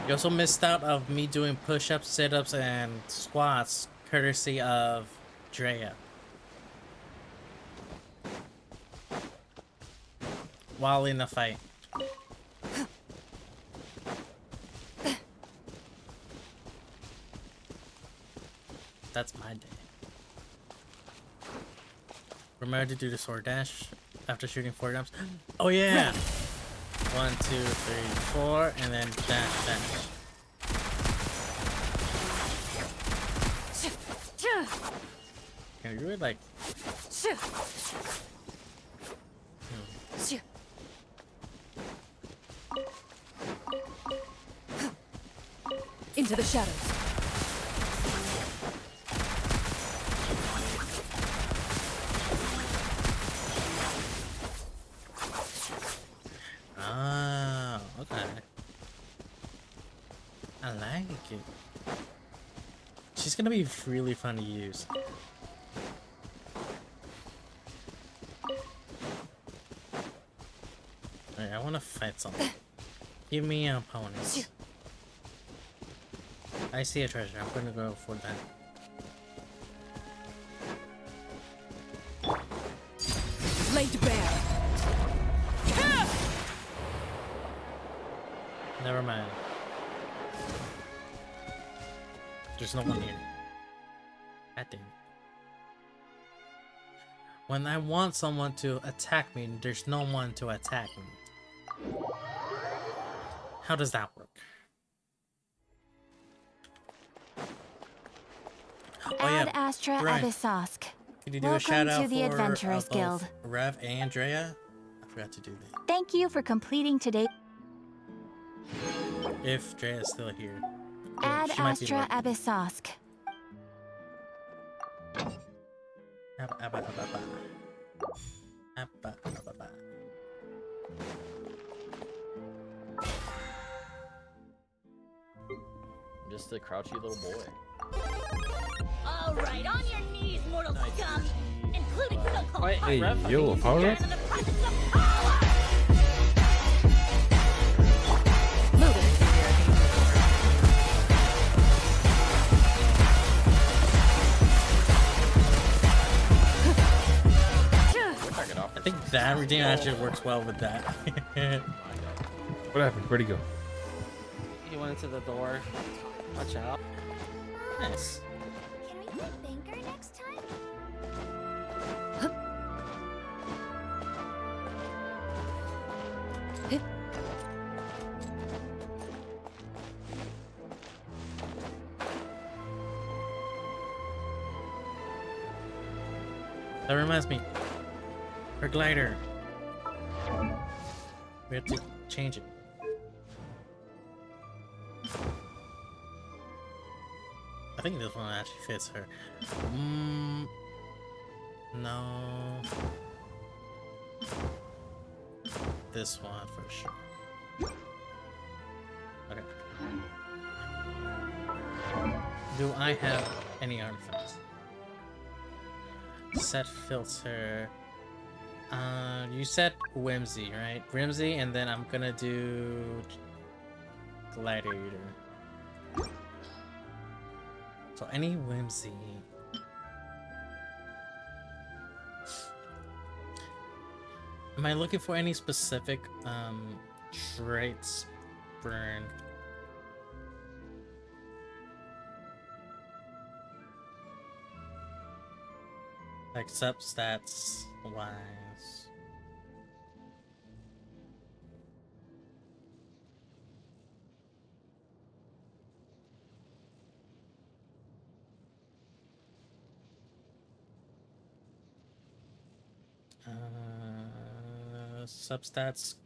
You also missed out of me doing push-ups, sit-ups, and squats, courtesy of Drea. While in the fight. That's my day. Remember to do the sword dash after shooting 4 jumps? Oh yeah! 1, 2, 3, 4, and then dash, dash. Can you really like... Into the shadows. Ah, okay. I like it. She's gonna be really fun to use. Alright, I wanna fight something. Give me an opponent. I see a treasure. I'm gonna go for that. Laid bare. Never mind. There's no one here. God damn it. When I want someone to attack me, there's no one to attack me. How does that work? Oh Ad yeah, Astra Brian, Abyssosk. could you do a Welcome shout out to the for Adventurers both Guild. Rev and Drea? I forgot to do that. Thank you for completing today. If Drea is still here. Ad She might be Astra lurking. Abyssosk. Abba, abba, abba, abba. Abba, abba, abba. I'm just a crouchy little boy. All right, on your knees, mortal scum, including so-called Wait, pirates. Rev, yo, I power think up? In the presence of power! I think that redeem actually works well with that. What happened? Where'd he go? he went into the door. Watch out. Nice. Can we play Banker next time? That reminds me. Her glider. We have to change it. I think this one actually fits her. No. This one for sure. Okay. Do I have any artifacts? Set filter. You said Whimsy, right? Whimsy, and then I'm gonna do Gladiator. So any Whimsy. Am I looking for any specific traits, Burn? Like substats wise. Substats,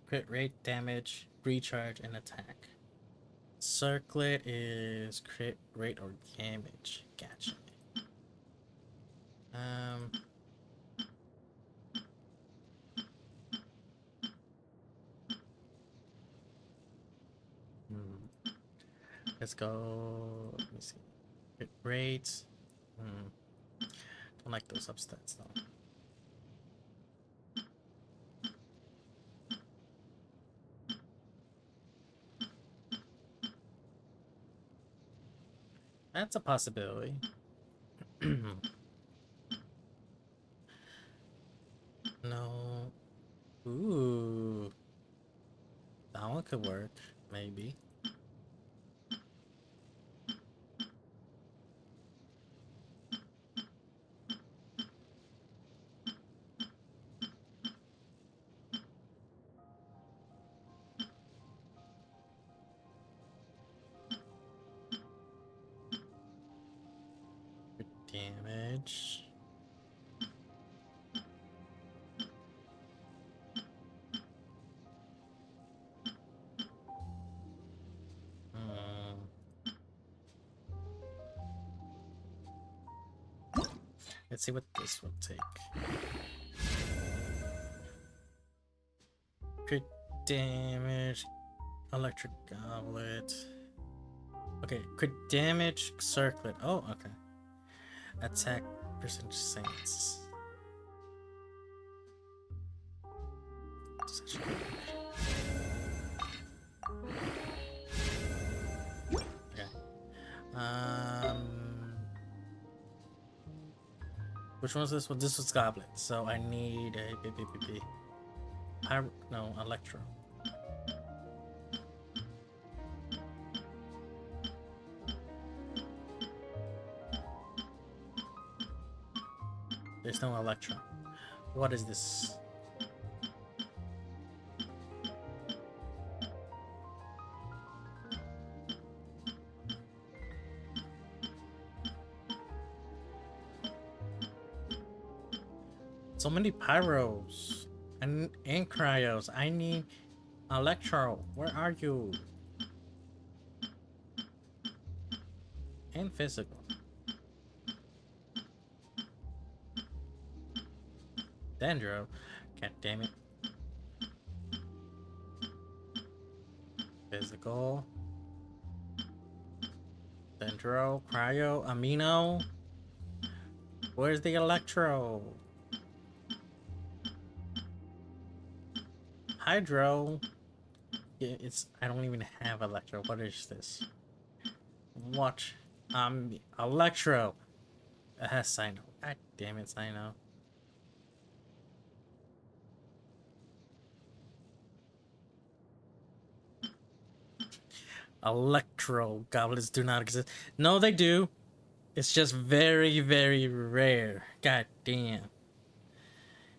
crit rate, damage, recharge, and attack. Circlet is crit rate or damage. Gotcha. Let's go. Let me see. Crit rate. Don't like those substats though. That's a possibility. No. Ooh. That one could work, maybe. Good damage. Let's see what this will take. Crit damage, electric goblet. Okay, crit damage, circlet. Oh, okay. Attack percentage saints. Such a good one. Okay. Which one was this one? This was goblet. So I need a no, electro. There's no Electro. What is this? So many pyros and cryos. I need Electro. Where are you? And physical. Dendro. God damn it. Physical. Dendro. Cryo. Amino. Where's the Electro? Hydro. Yeah, it's. I don't even have Electro. What is this? Watch. Electro. It has Sino. God damn it, Sino. Electro goblins do not exist. No, they do. It's just very, very rare. God damn.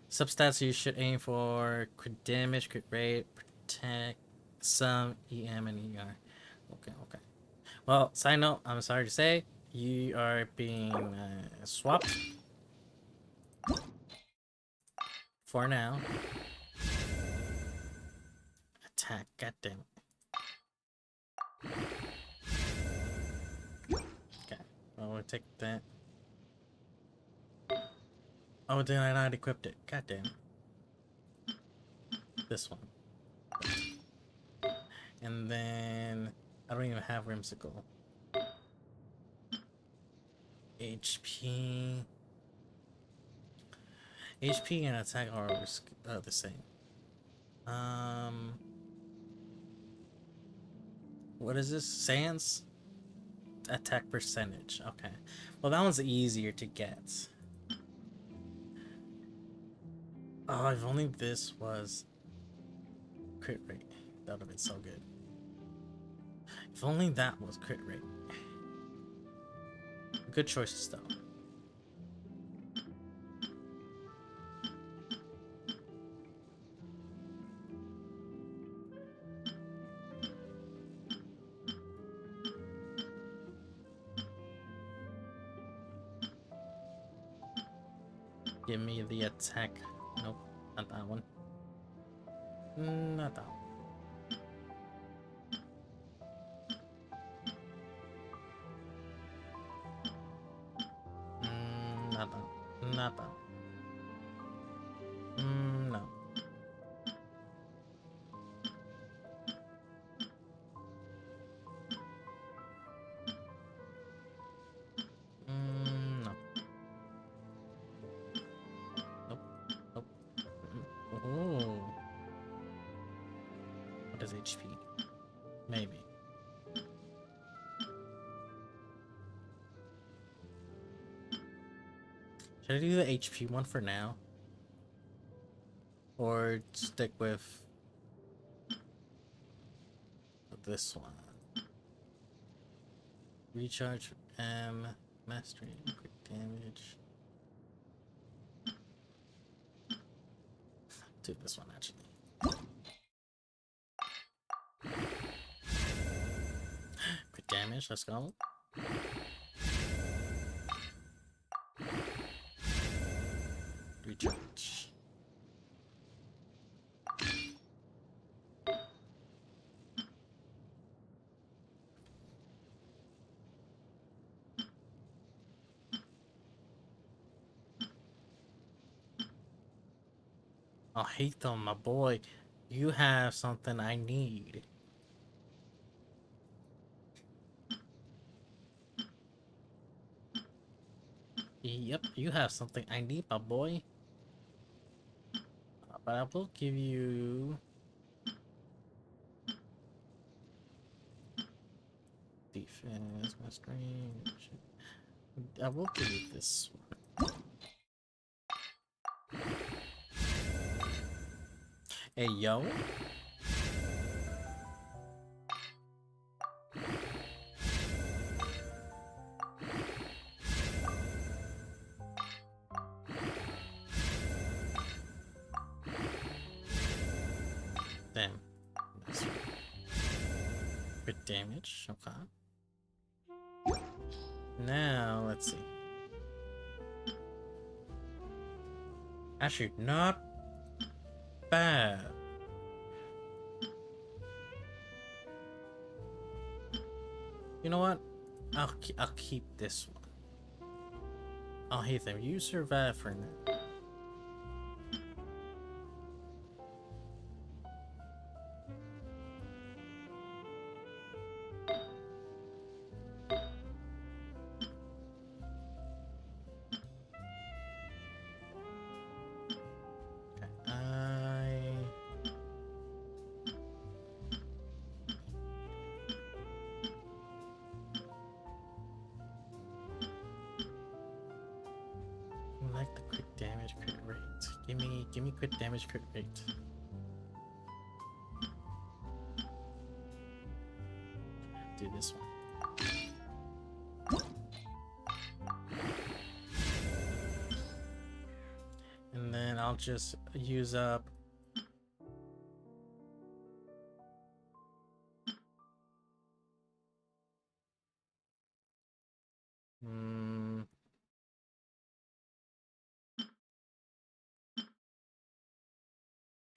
Substats you should aim for: crit damage, crit rate, protect, some EM and ER. Okay, okay. Well, side note, I'm sorry to say, you are being swapped for now. Attack, goddamn it. Okay, well, we'll take that. Oh, did I not equip it? Goddamn. This one. And then I don't even have Whimsical. HP. HP and attack are the same. What is this? Sans? Attack percentage. Okay. Well, that one's easier to get. Oh, if only this was crit rate. That would have been so good. If only that was crit rate. Good choices, though. Give me the attack. Nope, not that one. Not that one. Not that one. Not that one. No. No. Nope. Nope. Oh. What is HP? Maybe. Should I do the HP one for now? Or stick with this one? Recharge mastery, quick damage. Do this one actually. Quick damage, let's go. Recharge. I'll hate them, my boy. You have something I need. Yep, you have something I need, my boy. But I will give you defense, my screen. I will give you this one. Hey, yo. Damn. Nice. Crit damage. Okay. Now let's see. Actually, not bad. You know what? I'll keep this one. Oh, hey there. You survive for now. I like the crit damage crit rate. Give me crit damage crit rate. Do this one. And then I'll just use up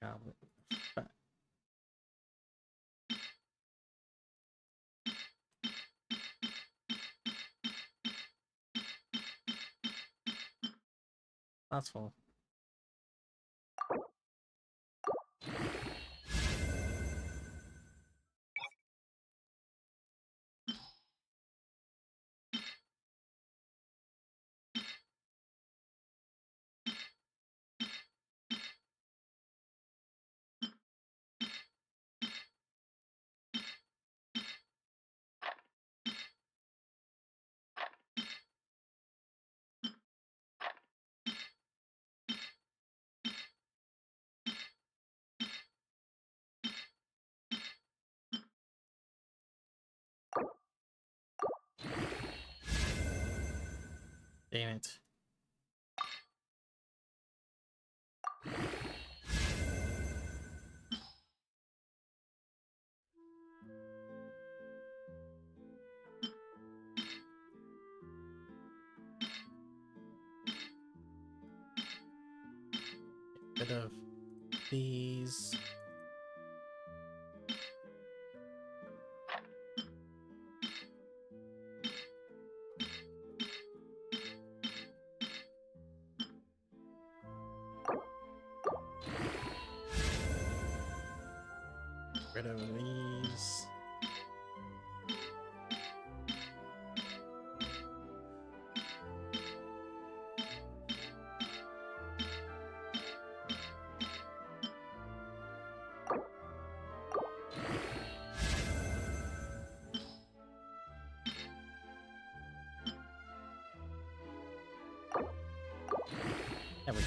Goblin. That's full. Damn it. Get rid of these. Rid of these. There we go.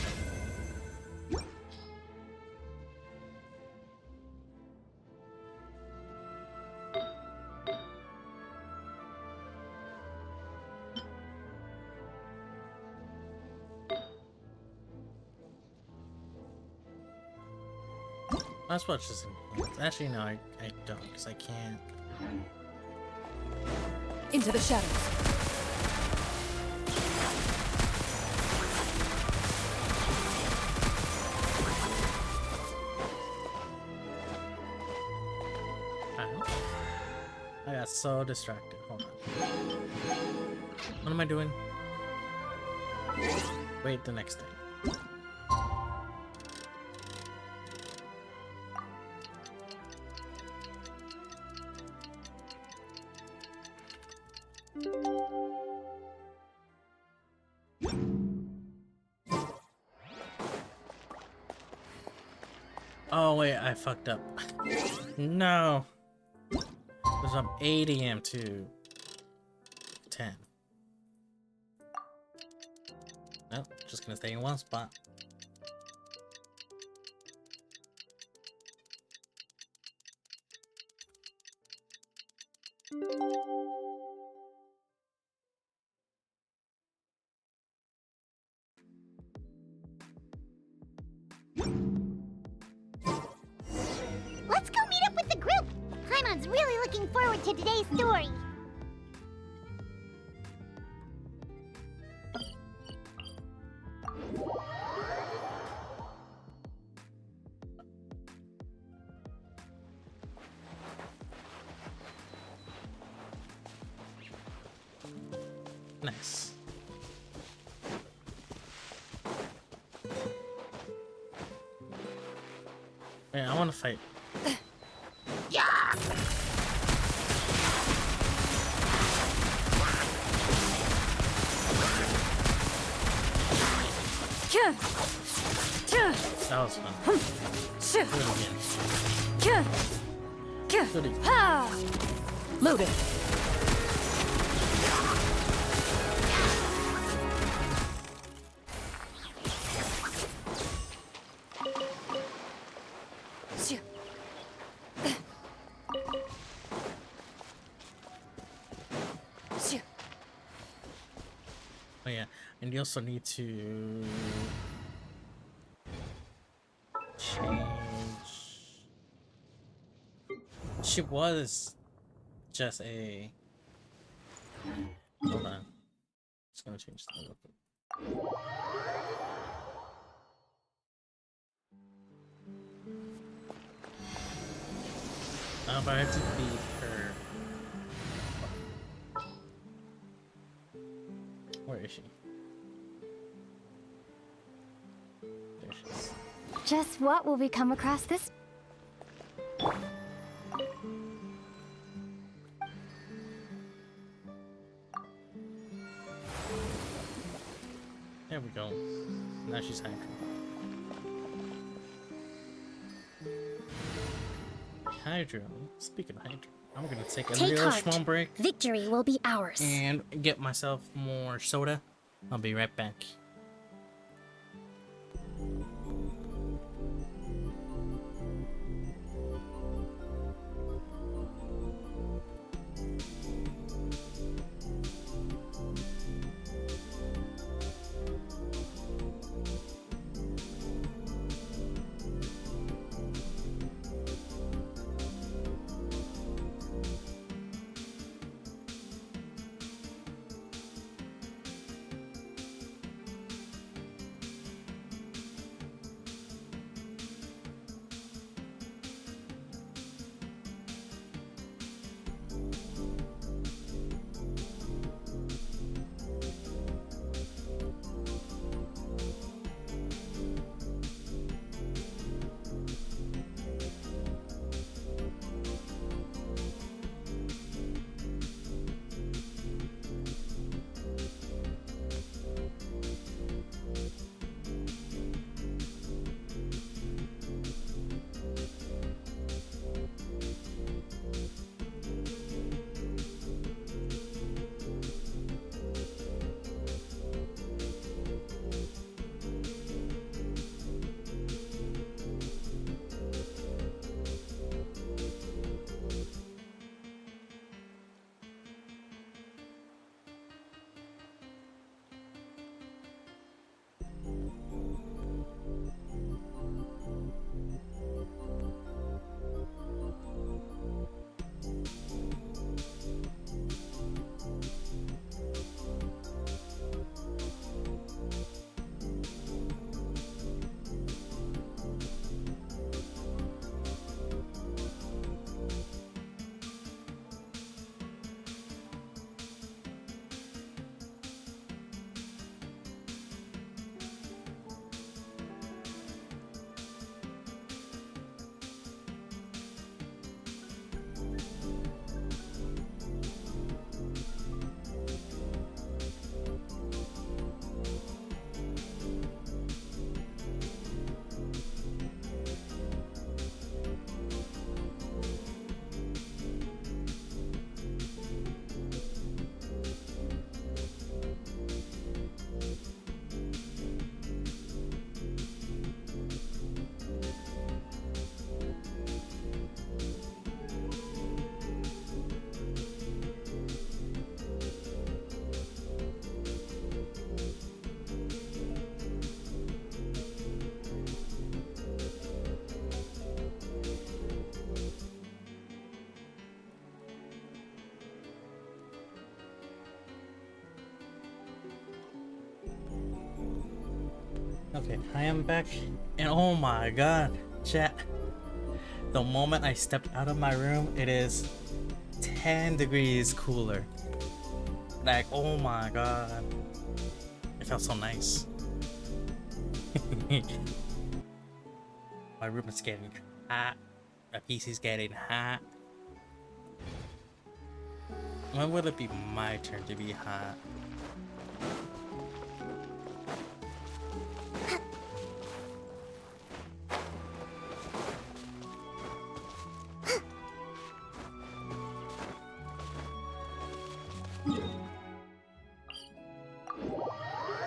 Let's watch this. Actually, no, I don't, because I can't. Into the shadows. I got so distracted. Hold on. What am I doing? Wait, the next thing. Oh wait, I fucked up. No. It was from 8 AM to 10. Nope, just gonna stay in one spot. really looking forward to today's story. Nice. Yeah, I want to fight. That was fun. Do it again. Do it again. Loaded. Oh yeah, and you also need to change. She was just a. Hold on. Just gonna change that real quick. But I have to beat her. Where is she? There she is. Just what will we come across this? There we go. Now she's Hydra. Hydra. Speaking of Hydra, I'm gonna take a real small break Victory will be ours. and get myself more soda. I'll be right back. Okay, I am back, and oh my god, chat. The moment I stepped out of my room, it is 10 degrees cooler. Like, oh my god. It felt so nice. My room is getting hot. My PC's getting hot. When will it be my turn to be hot?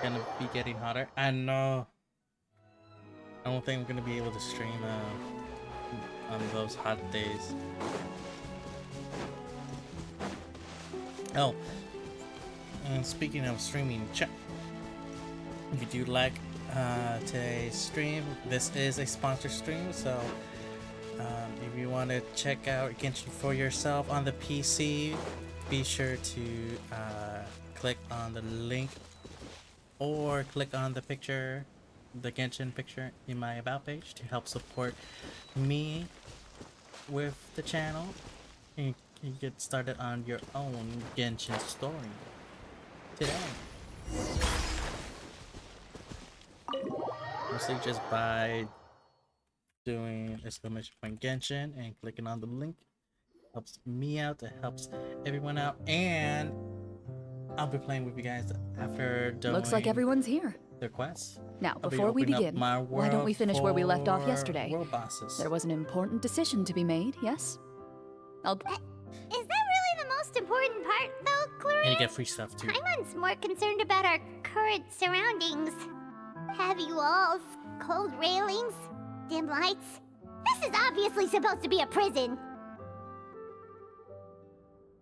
Gonna be getting hotter. I know. I don't think I'm gonna be able to stream on those hot days. Oh, and speaking of streaming, chat. If you do like today's stream, this is a sponsored stream, so if you want to check out Genshin for yourself on the PC, be sure to click on the link or click on the picture, the Genshin picture in my about page to help support me with the channel. And you get started on your own Genshin story today. Mostly just by doing exclamation point Genshin and clicking on the link. Helps me out, it helps everyone out, and I'll be playing with you guys after doing Looks like everyone's here. their quests. Now, I'll be before we opening up begin, my why don't we world finish where we left off for yesterday? World bosses. There was an important decision to be made, yes? Is that really the most important part, though, And Clarence? you get free stuff too. Paimon's more concerned about our current surroundings. Heavy walls, cold railings, dim lights. This is obviously supposed to be a prison.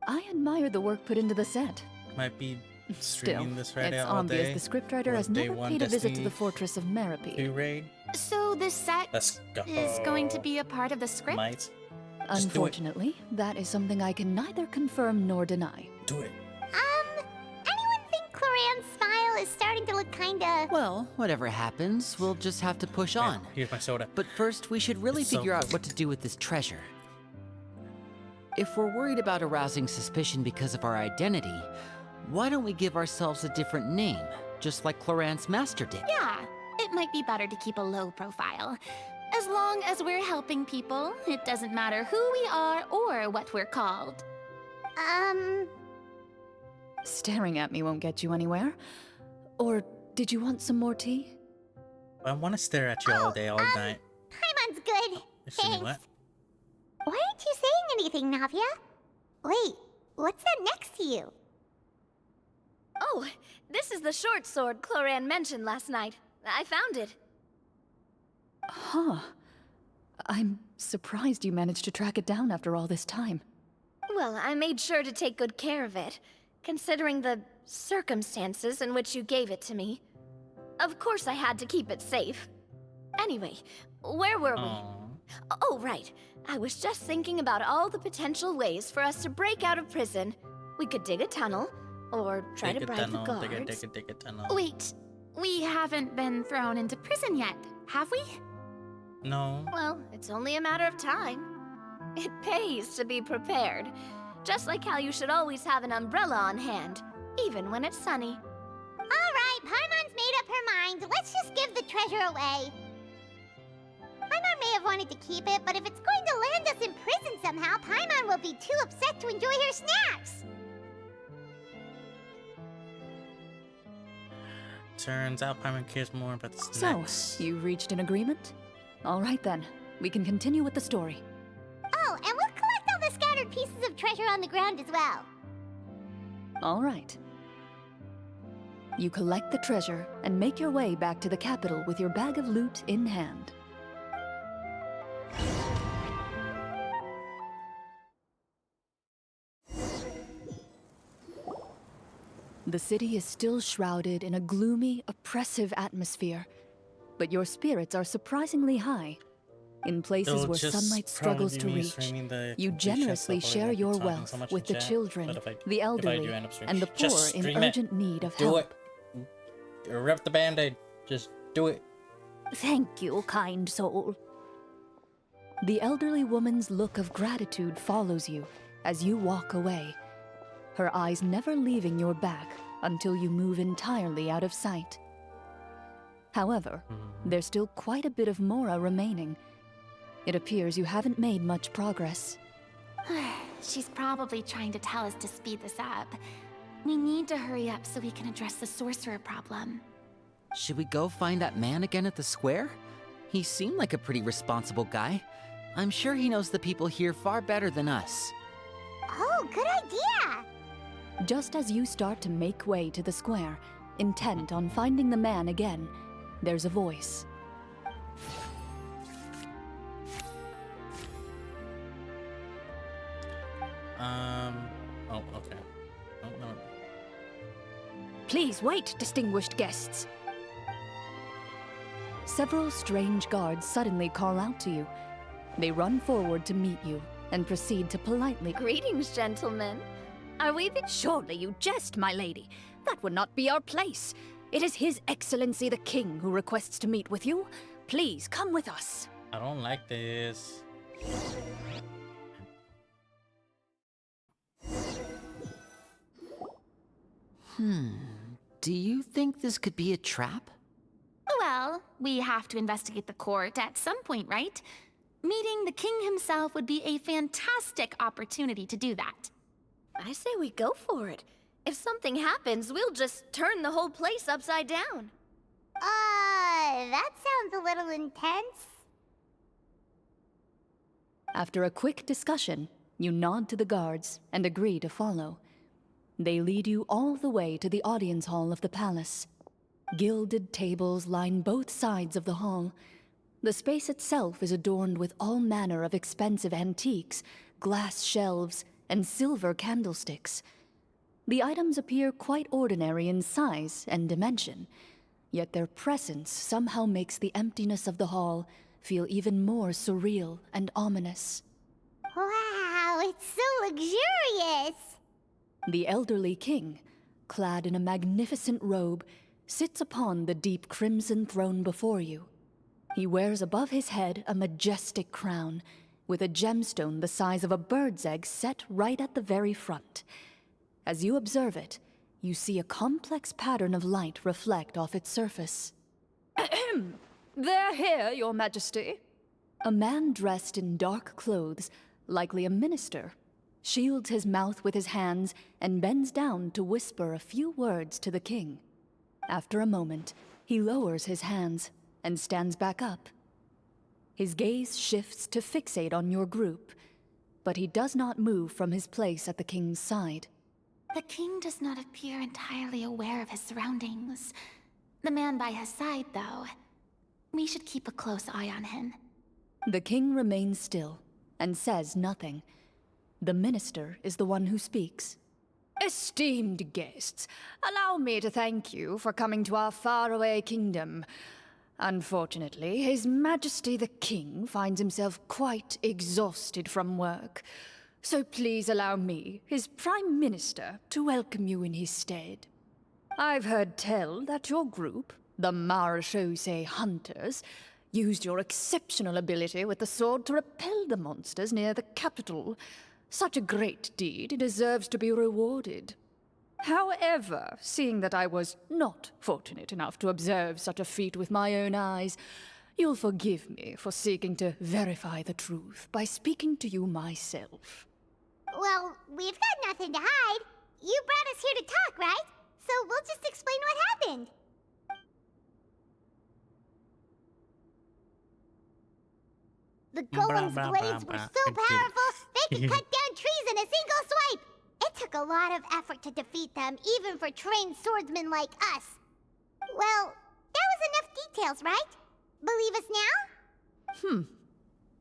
I admire the work put into the set. Might be Still, streaming this Friday it's all obvious day. the scriptwriter or has day never one paid a visit to Destiny the fortress of Merope. 2 raid. So the set Let's go. is going to be a part of the script? Might. Just do it. Unfortunately, that is something I can neither confirm nor deny. Do it. Anyone think Cloran's smile is starting to look kinda... Well, whatever happens, we'll just have to push on. Here's my soda. But first, we should really It's so figure out good. what to do with this treasure. If we're worried about arousing suspicion because of our identity, why don't we give ourselves a different name, just like Cloran's master did? Yeah, it might be better to keep a low profile. As long as we're helping people, it doesn't matter who we are or what we're called. Staring at me won't get you anywhere. Or did you want some more tea? I want to stare at you all day, all night. Paimon's good. Excuse me, Thanks. what? Why aren't you saying anything, Navia? Wait, what's that next to you? Oh, this is the short sword Cloran mentioned last night. I found it. Huh. I'm surprised you managed to track it down after all this time. Well, I made sure to take good care of it, considering the circumstances in which you gave it to me. Of course I had to keep it safe. Anyway, where were we? Aw. Oh, right. I was just thinking about all the potential ways for us to break out of prison. We could dig a tunnel, or try Dig to a bribe the tunnel, guards. dig a tunnel. Wait, we haven't been thrown into prison yet, have we? No. Well, it's only a matter of time. It pays to be prepared. Just like how you should always have an umbrella on hand, even when it's sunny. Alright, Paimon's made up her mind. Let's just give the treasure away. Paimon may have wanted to keep it, but if it's going to land us in prison somehow, Paimon will be too upset to enjoy her snacks. Turns out Paimon cares more about the So, snacks. you reached an agreement? All right then, we can continue with the story. Oh, and we'll collect all the scattered pieces of treasure on the ground as well. All right. You collect the treasure and make your way back to the capital with your bag of loot in hand. The city is still shrouded in a gloomy, oppressive atmosphere, but your spirits are surprisingly high. In places It'll where just sunlight probably struggles be to me reach, streaming the you completion generously stuff, share like your talking wealth so much with in the chat, children, but if I the do elderly, end up streaming, and the poor just in stream it. urgent need of Do help. it. Rip the band-aid. Just do it. Thank you, kind soul. The elderly woman's look of gratitude follows you as you walk away, her eyes never leaving your back until you move entirely out of sight. However, there's still quite a bit of Mora remaining. It appears you haven't made much progress. She's probably trying to tell us to speed this up. We need to hurry up so we can address the sorcerer problem. Should we go find that man again at the square? He seemed like a pretty responsible guy. I'm sure he knows the people here far better than us. Oh, good idea! Just as you start to make way to the square, intent on finding the man again, there's a voice. Oh, okay. Oh, no. Please wait, distinguished guests. Several strange guards suddenly call out to you. They run forward to meet you and proceed to politely Greetings, gentlemen. Are we the... Surely you jest, my lady. That would not be our place. It is His Excellency the King who requests to meet with you. Please come with us. I don't like this. Do you think this could be a trap? Well, we have to investigate the court at some point, right? Meeting the king himself would be a fantastic opportunity to do that. I say we go for it. If something happens, we'll just turn the whole place upside down. That sounds a little intense. After a quick discussion, you nod to the guards and agree to follow. They lead you all the way to the audience hall of the palace. Gilded tables line both sides of the hall. The space itself is adorned with all manner of expensive antiques, glass shelves, and silver candlesticks. The items appear quite ordinary in size and dimension, yet their presence somehow makes the emptiness of the hall feel even more surreal and ominous. Wow, it's so luxurious! The elderly king, clad in a magnificent robe, sits upon the deep crimson throne before you. He wears above his head a majestic crown, with a gemstone the size of a bird's egg set right at the very front. As you observe it, you see a complex pattern of light reflect off its surface. They're here, your majesty. A man dressed in dark clothes, likely a minister, shields his mouth with his hands and bends down to whisper a few words to the king. After a moment, he lowers his hands and stands back up. His gaze shifts to fixate on your group, but he does not move from his place at the king's side. The king does not appear entirely aware of his surroundings. The man by his side, though. We should keep a close eye on him. The king remains still and says nothing. The minister is the one who speaks. Esteemed guests, allow me to thank you for coming to our faraway kingdom. Unfortunately, His Majesty the King finds himself quite exhausted from work. So please allow me, his Prime Minister, to welcome you in his stead. I've heard tell that your group, the Marechaussee Hunters, used your exceptional ability with the sword to repel the monsters near the capital. Such a great deed deserves to be rewarded. However, seeing that I was not fortunate enough to observe such a feat with my own eyes, you'll forgive me for seeking to verify the truth by speaking to you myself. Well, we've got nothing to hide. You brought us here to talk, right? So we'll just explain what happened. The golem's blades were so powerful, they could cut down trees in a single swipe! It took a lot of effort to defeat them, even for trained swordsmen like us. Well, that was enough details, right? Believe us now?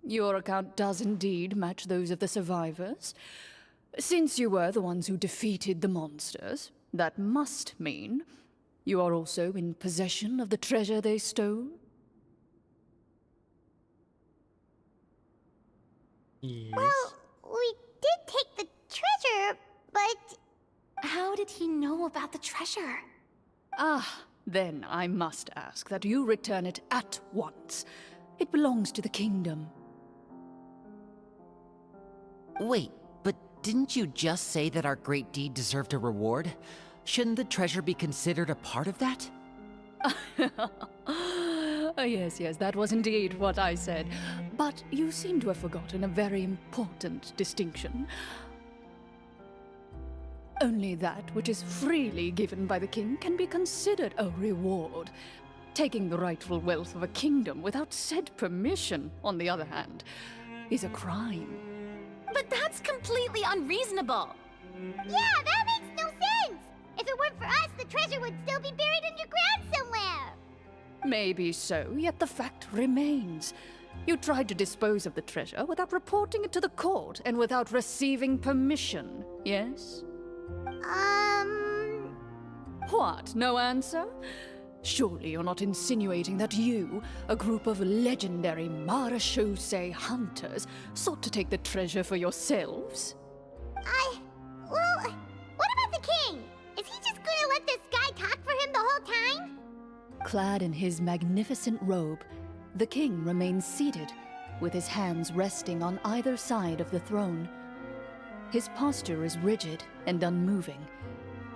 Your account does indeed match those of the survivors. Since you were the ones who defeated the monsters, that must mean you are also in possession of the treasure they stole? Yes. Well, we did take the treasure, but... How did he know about the treasure? Ah, Then I must ask that you return it at once. It belongs to the kingdom. Wait, but didn't you just say that our great deed deserved a reward? Shouldn't the treasure be considered a part of that? Yes, that was indeed what I said. But you seem to have forgotten a very important distinction. Only that which is freely given by the king can be considered a reward. Taking the rightful wealth of a kingdom without said permission, on the other hand, is a crime. But that's completely unreasonable. Yeah, that makes no sense! If it weren't for us, the treasure would still be buried underground somewhere! Maybe so, yet the fact remains. You tried to dispose of the treasure without reporting it to the court and without receiving permission, yes? What, no answer? Surely you're not insinuating that you, a group of legendary marechaussee hunters, sought to take the treasure for yourselves? Well, what about the king? Is he just gonna let this guy talk for him the whole time? Clad in his magnificent robe, the king remains seated, with his hands resting on either side of the throne. His posture is rigid and unmoving.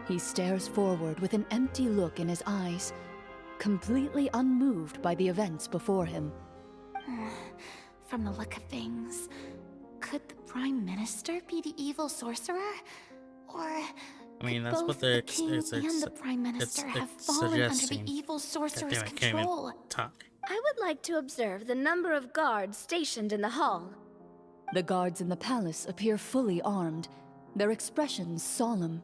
He stares forward with an empty look in his eyes, completely unmoved by the events before him. From the look of things, could the Prime Minister be the evil sorcerer? Or I mean, could that's both what the king and the Prime Minister have fallen under the suggesting. evil sorcerer's Damn it, I can't even control? talk. I would like to observe the number of guards stationed in the hall. The guards in the palace appear fully armed, their expressions solemn.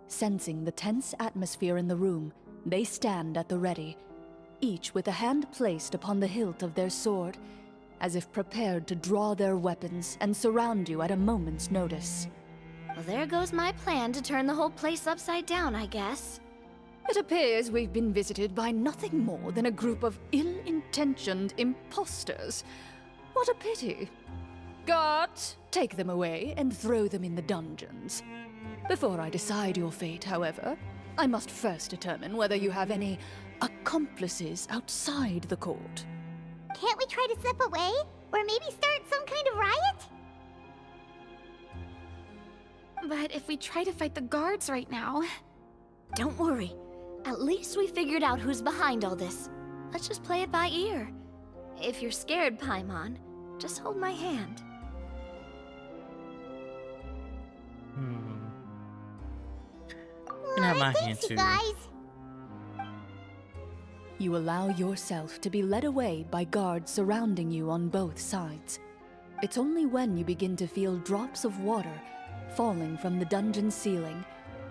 Sensing the tense atmosphere in the room, they stand at the ready, each with a hand placed upon the hilt of their sword, as if prepared to draw their weapons and surround you at a moment's notice. Well, there goes my plan to turn the whole place upside down, I guess. It appears we've been visited by nothing more than a group of ill-intentioned imposters. What a pity. Guards, take them away and throw them in the dungeons. Before I decide your fate, however, I must first determine whether you have any accomplices outside the court. Can't we try to slip away? Or maybe start some kind of riot? But if we try to fight the guards right now... Don't worry. At least we figured out who's behind all this. Let's just play it by ear. If you're scared, Paimon, just hold my hand. You can have my hand Thanks, you too. guys. You allow yourself to be led away by guards surrounding you on both sides. It's only when you begin to feel drops of water falling from the dungeon ceiling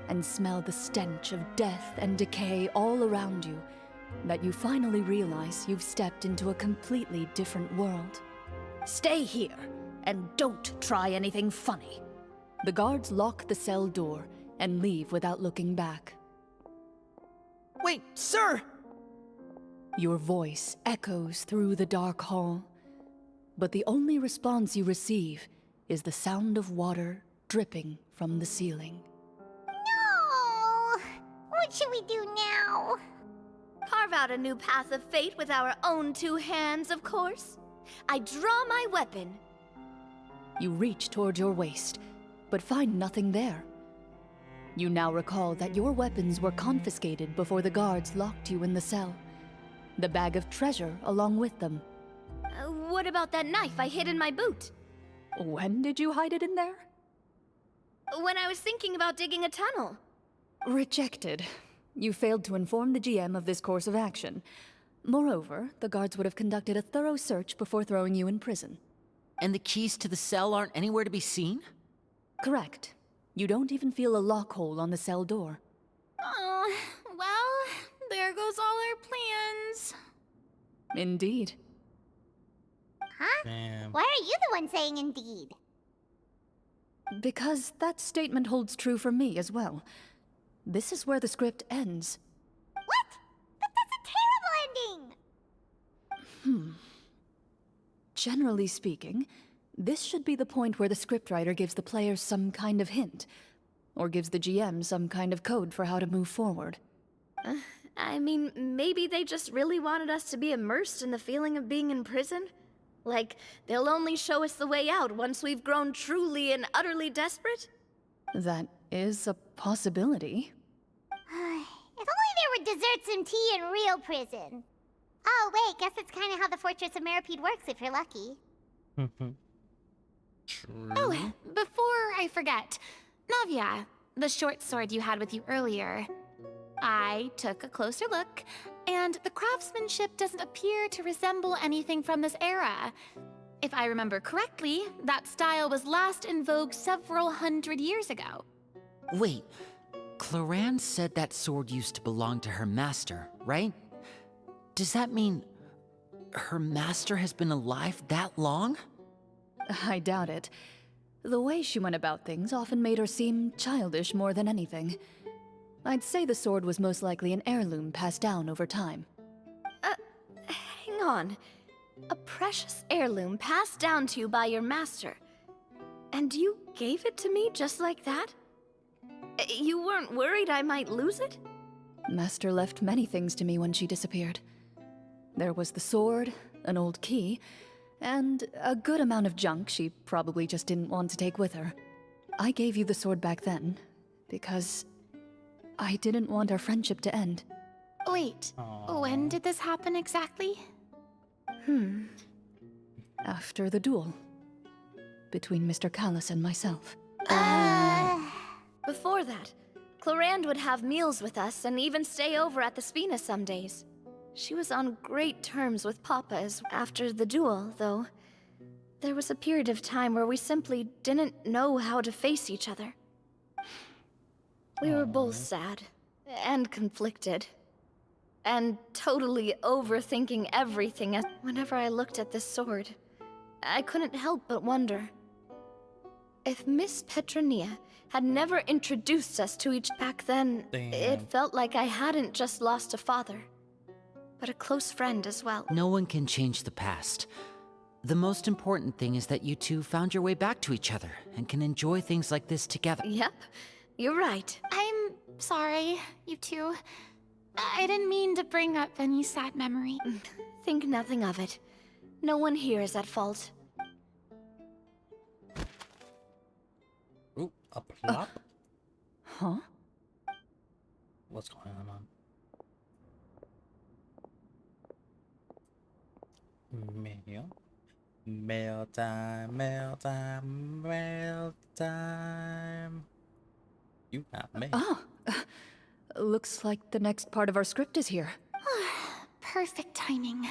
and smell the stench of death and decay all around you that you finally realize you've stepped into a completely different world. Stay here and don't try anything funny. The guards lock the cell door and leave without looking back. Wait, sir! Your voice echoes through the dark hall, but the only response you receive is the sound of water dripping from the ceiling. No! What should we do now? Carve out a new path of fate with our own two hands, of course. I draw my weapon. You reach toward your waist, but find nothing there. You now recall that your weapons were confiscated before the guards locked you in the cell. The bag of treasure along with them. What about that knife I hid in my boot? When did you hide it in there? When I was thinking about digging a tunnel. Rejected. You failed to inform the GM of this course of action. Moreover, the guards would have conducted a thorough search before throwing you in prison. And the keys to the cell aren't anywhere to be seen? Correct. You don't even feel a lock hole on the cell door. Oh, well, there goes all our plans. Indeed. Huh? Damn. Why are you the one saying indeed? Because that statement holds true for me as well. This is where the script ends. What? But that's a terrible ending! Generally speaking, this should be the point where the scriptwriter gives the players some kind of hint, or gives the GM some kind of code for how to move forward. I mean, maybe they just really wanted us to be immersed in the feeling of being in prison. Like, they'll only show us the way out once we've grown truly and utterly desperate? That is a possibility. If only there were desserts and tea in real prison. Oh, wait, guess that's kind of how the Fortress of Meripede works if you're lucky. True. Oh, before I forget, Navia, the short sword you had with you earlier. I took a closer look, and the craftsmanship doesn't appear to resemble anything from this era. If I remember correctly, that style was last in vogue several hundred years ago. Wait, Cloran said that sword used to belong to her master, right? Does that mean her master has been alive that long? I doubt it. The way she went about things often made her seem childish more than anything. I'd say the sword was most likely an heirloom passed down over time. Hang on. A precious heirloom passed down to you by your master. And you gave it to me just like that? You weren't worried I might lose it? Master left many things to me when she disappeared. There was the sword, an old key, and a good amount of junk she probably just didn't want to take with her. I gave you the sword back then, because I didn't want our friendship to end. Wait, when did this happen exactly? After the duel. Between Mr. Callis and myself. Before that, Clorand would have meals with us and even stay over at the Spina some days. She was on great terms with Papa after the duel, though. There was a period of time where we simply didn't know how to face each other. We were both sad and conflicted. And totally overthinking everything. Whenever I looked at this sword, I couldn't help but wonder. If Miss Petronia had never introduced us to each back then, it felt like I hadn't just lost a father, but a close friend as well. No one can change the past. The most important thing is that you two found your way back to each other and can enjoy things like this together. Yep, you're right. I'm sorry, you two. I didn't mean to bring up any sad memory. Think nothing of it. No one here is at fault. Ooh, a plop? Huh? What's going on? Mail. Mail time, mail time, mail time. You got mail. Oh, looks like the next part of our script is here. Perfect timing.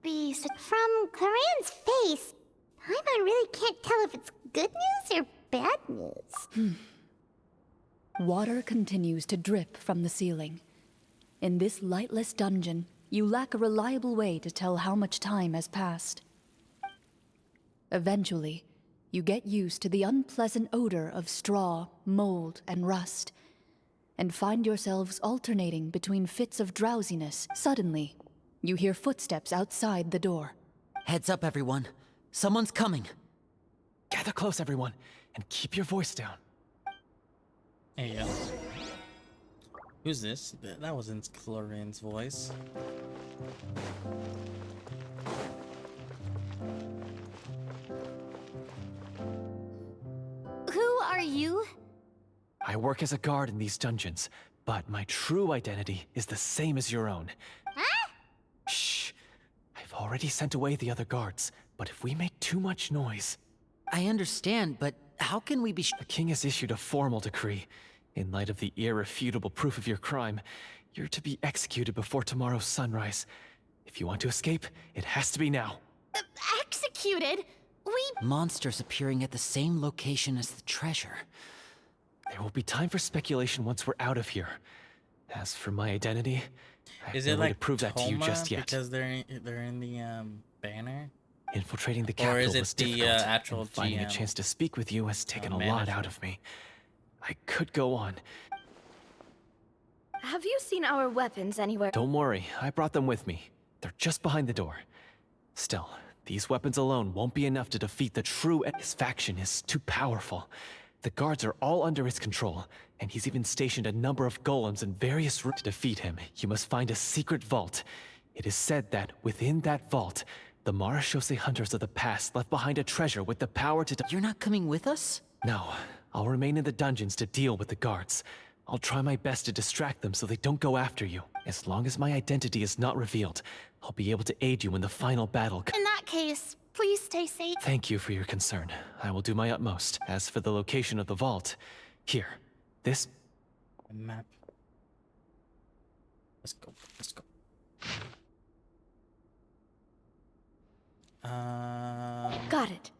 From Claren's face, Paimon really can't tell if it's good news or bad news. Water continues to drip from the ceiling. In this lightless dungeon, you lack a reliable way to tell how much time has passed. Eventually, you get used to the unpleasant odor of straw, mold, and rust, and find yourselves alternating between fits of drowsiness. Suddenly, you hear footsteps outside the door. Heads up, everyone. Someone's coming. Gather close, everyone, and keep your voice down. Hey, yo. Who's this? That wasn't Clorin's voice. Who are you? I work as a guard in these dungeons, but my true identity is the same as your own. Huh? Shh. I've already sent away the other guards, but if we make too much noise... I understand, but how can we be The king has issued a formal decree. In light of the irrefutable proof of your crime, you're to be executed before tomorrow's sunrise. If you want to escape, it has to be now. Executed? monsters appearing at the same location as the treasure? There will be time for speculation once we're out of here. As for my identity, I have Is no it way like to prove that to you Toma just yet. because they're in the banner? Infiltrating the Or capital is it was the, difficult, actual and finding a GM? chance to speak with you has taken a lot manager. out of me. I could go on. Have you seen our weapons anywhere? Don't worry, I brought them with me. They're just behind the door. Still, these weapons alone won't be enough to defeat the true. His faction is too powerful. The guards are all under his control, And he's even stationed a number of golems in various rooms. To defeat him, you must find a secret vault. It is said that within that vault, the Marashose hunters of the past left behind a treasure with the power to... You're not coming with us? No, I'll remain in the dungeons to deal with the guards. I'll try my best to distract them so they don't go after you. As long as my identity is not revealed, I'll be able to aid you in the final battle. In that case, please stay safe. Thank you for your concern. I will do my utmost. As for the location of the vault, here, this... A map. Let's go. Let's go. Got it.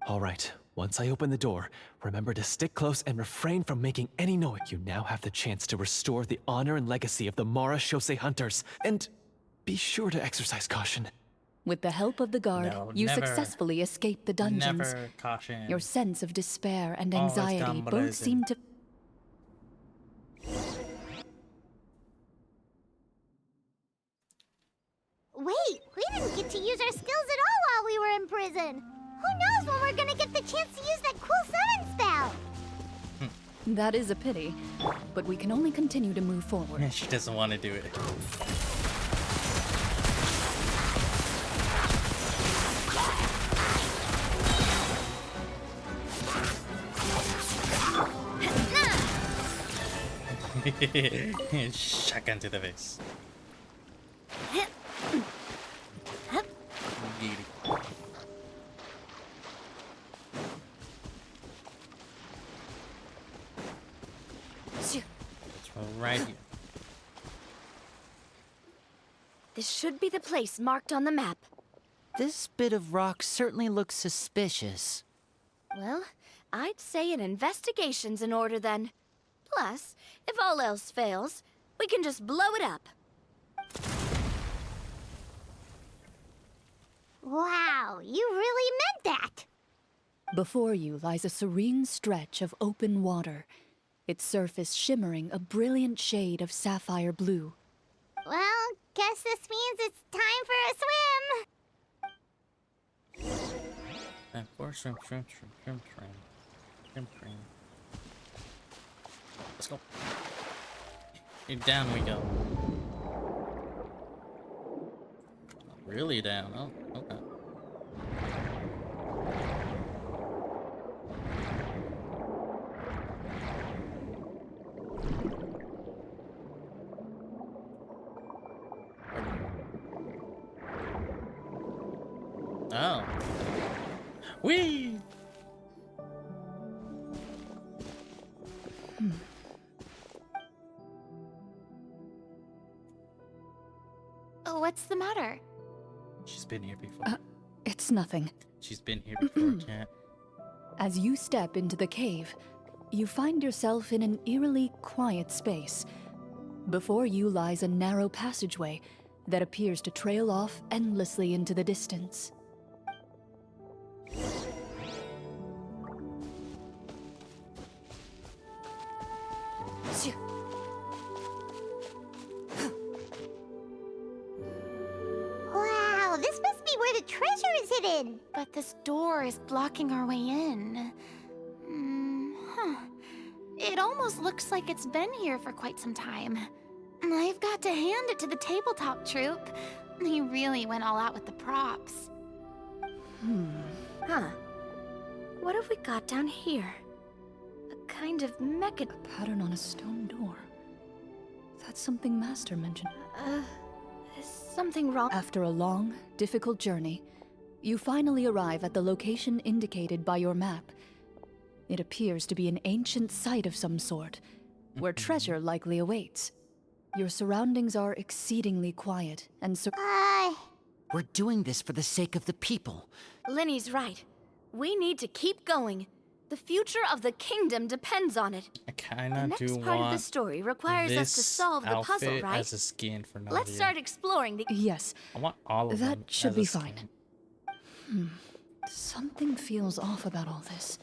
All right, once I open the door, remember to stick close and refrain from making any noise. You now have the chance to restore the honor and legacy of the Marashose hunters. And be sure to exercise caution. With the help of the guard, No, you never. successfully escaped the dungeons. Never caution. Your sense of despair and Always anxiety both gambling. seem to... Wait, we didn't get to use our skills at all while we were in prison. Who knows when we're gonna get the chance to use that cool summon spell? That is a pity, but we can only continue to move forward. She doesn't want to do it. Shotgun to the face. Giddy. It's right here. This should be the place marked on the map. This bit of rock certainly looks suspicious. Well, I'd say an investigation's in order then. Plus, if all else fails, we can just blow it up. Wow, you really meant that! Before you lies a serene stretch of open water, its surface shimmering a brilliant shade of sapphire blue. Well, guess this means it's time for a swim! And four shrimp. Let's go. And down we go. Really down. Oh, okay. Oh. Whee! Oh, what's the matter? She's been here before. It's nothing. She's been here before, chat. As you step into the cave, you find yourself in an eerily quiet space. Before you lies a narrow passageway that appears to trail off endlessly into the distance. Wow, this must be where the treasure is hidden! But this door is blocking our way in. It almost looks like it's been here for quite some time. I've got to hand it to the tabletop troupe. They really went all out with the props. Huh. What have we got down here? A kind of mecha... A pattern on a stone door. That's something Master mentioned. Is something wrong? After a long, difficult journey, you finally arrive at the location indicated by your map. It appears to be an ancient site of some sort, where treasure likely awaits. Your surroundings are exceedingly quiet and We're doing this for the sake of the people. Linny's right. We need to keep going. The future of the kingdom depends on it. I kinda The next do part of the want story requires us to this solve the puzzle, outfit right? as a skin for Nadia. Let's start exploring the... Yes, I want all of that them should as be a fine. skin. Something feels off about all this.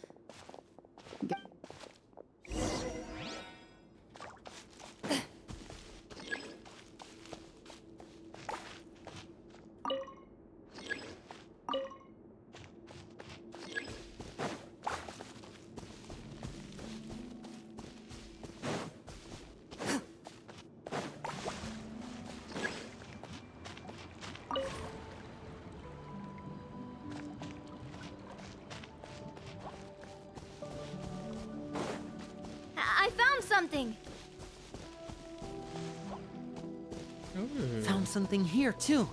something. Ooh. Found something here, too.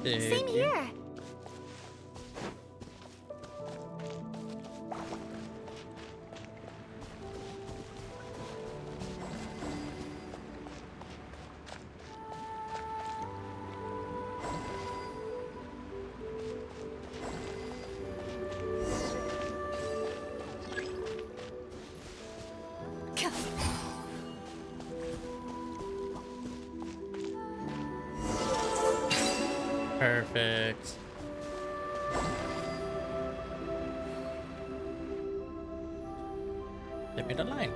Same here. Perfect. They made a line.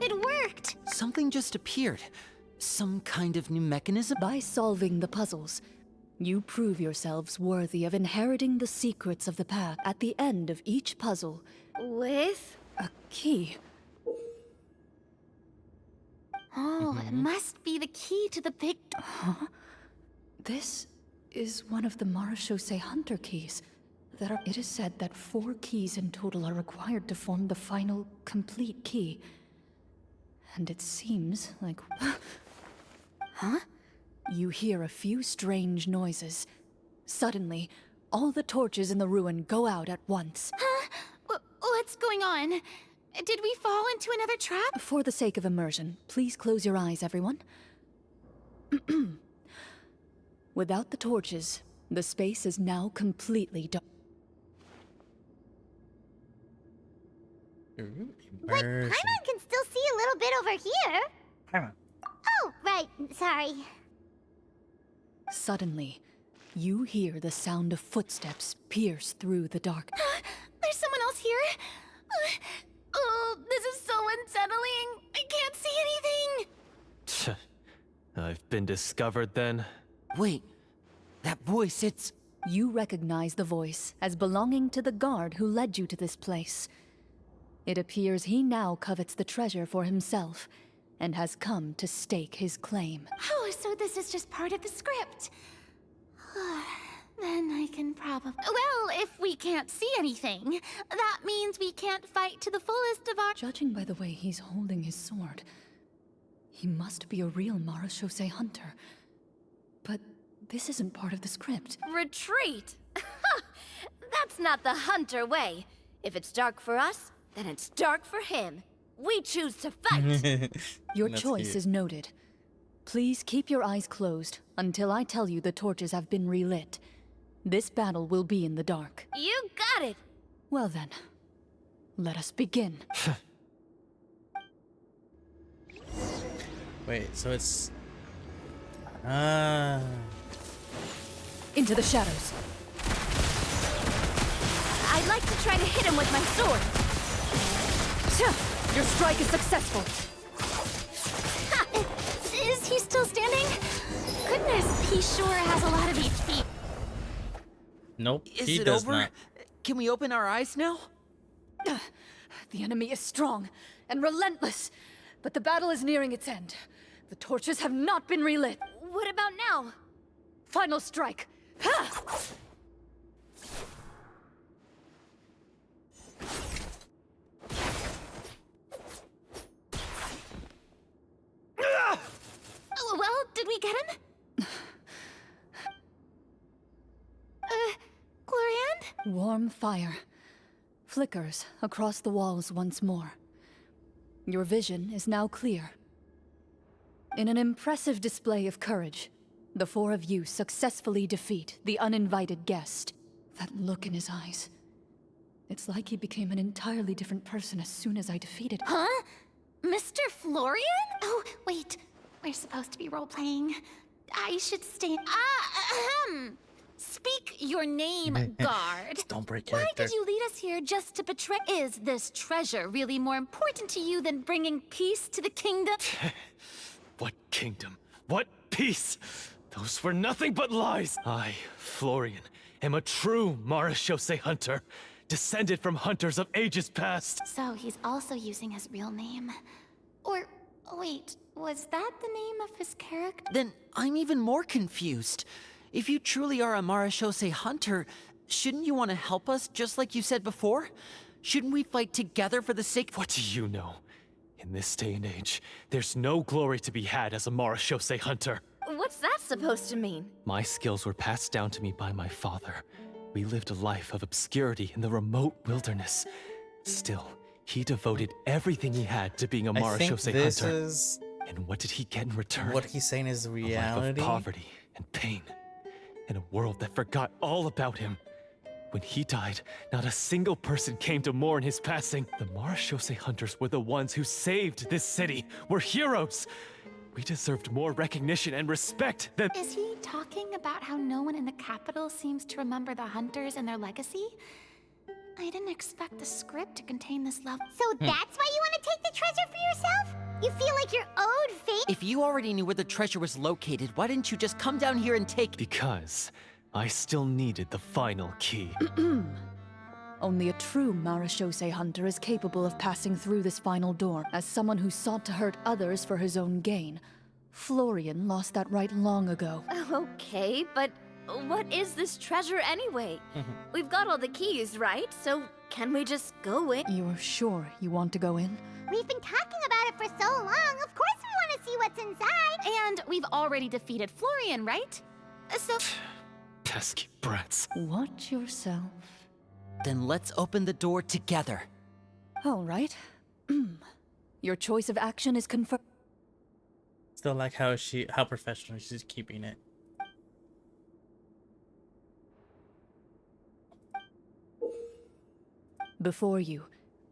It worked. Something just appeared. Some kind of new mechanism? By solving the puzzles, you prove yourselves worthy of inheriting the secrets of the path. At the end of each puzzle, With? a key. Oh, it must be the key to the big... This is one of the Marechaussee Hunter keys. It is said that 4 keys in total are required to form the final, complete key. And it seems like... Huh? You hear a few strange noises. Suddenly, all the torches in the ruin go out at once. Huh? What's going on? Did we fall into another trap? For the sake of immersion, please close your eyes, everyone. Without the torches, the space is now completely dark. But Paimon can still see a little bit over here. Paimon. Oh, right. Sorry. Suddenly, you hear the sound of footsteps pierce through the dark. There's someone else here. Oh, this is so unsettling. I can't see anything. I've been discovered then. Wait, that voice, it's... You recognize the voice as belonging to the guard who led you to this place. It appears he now covets the treasure for himself, and has come to stake his claim. Oh, so this is just part of the script. Then I can probably... Well, if we can't see anything, that means we can't fight to the fullest of our... Judging by the way he's holding his sword, he must be a real Marechaussee Hunter. But this isn't part of the script. Retreat! That's not the Hunter way. If it's dark for us, then it's dark for him. We choose to fight! Your That's choice cute. is noted. Please keep your eyes closed until I tell you the torches have been relit. This battle will be in the dark. You got it! Well then, let us begin. Wait, so it's... Into the shadows. I'd like to try to hit him with my sword. Your strike is successful. Is he still standing? Goodness, he sure has a lot of HP. Nope, Is he it does over? not. Can we open our eyes now? The enemy is strong and relentless, but the battle is nearing its end. The torches have not been relit. What about now? Final strike. Ha! Well, did we get him? Glorian? Warm fire flickers across the walls once more. Your vision is now clear. In an impressive display of courage, the 4 of you successfully defeat the uninvited guest. That look in his eyes. It's like he became an entirely different person as soon as I defeated him. Huh? Mr. Florian? Oh, wait. We're supposed to be role-playing. I should stay... Speak your name, guard. Don't break Why character. did you lead us here just to betray? Is this treasure really more important to you than bringing peace to the kingdom? What kingdom? What peace? Those were nothing but lies! I, Florian, am a true Marashose hunter, descended from hunters of ages past. So he's also using his real name. Or, wait, was that the name of his character? Then I'm even more confused. If you truly are a Marashose hunter, shouldn't you want to help us just like you said before? Shouldn't we fight together for the sake— What do you know? In this day and age, there's no glory to be had as a Marashose hunter. What's that supposed to mean? My skills were passed down to me by my father. We lived a life of obscurity in the remote wilderness. Still, he devoted everything he had to being a I think Marashose this hunter. is And what did he get in return? what he's saying is A life reality. of poverty and pain. In a world that forgot all about him. When he died, not a single person came to mourn his passing. The Marashose hunters were the ones who saved this city. We're heroes. We deserved more recognition and respect than— Is he talking about how no one in the capital seems to remember the hunters and their legacy? I didn't expect the script to contain this level. So that's why you want to take the treasure for yourself? You feel like you're owed fame? If you already knew where the treasure was located, why didn't you just come down here and take— Because I still needed the final key. Only a true Marashose hunter is capable of passing through this final door. As someone who sought to hurt others for his own gain, Florian lost that right long ago. Okay, but what is this treasure anyway? We've got all the keys, right? So can we just go in? You're sure you want to go in? We've been talking about it for so long. Of course we want to see what's inside. And we've already defeated Florian, right? So, Pesky brats. Watch yourself. Then let's open the door together. All right. Your choice of action is confirmed. Still like how professional she's keeping it. Before you,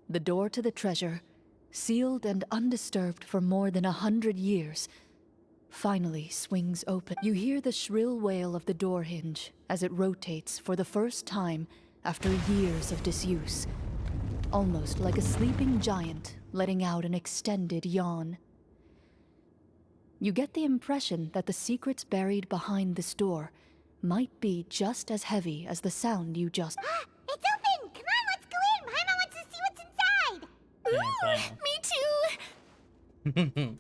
the door to the treasure, sealed and undisturbed for more than 100 years, finally swings open. You hear the shrill wail of the door hinge as it rotates for the first time after years of disuse, almost like a sleeping giant letting out an extended yawn. You get the impression that the secrets buried behind this door might be just as heavy as the sound you just— It's open! Come on, let's go in! Paimon wants to see what's inside! me too!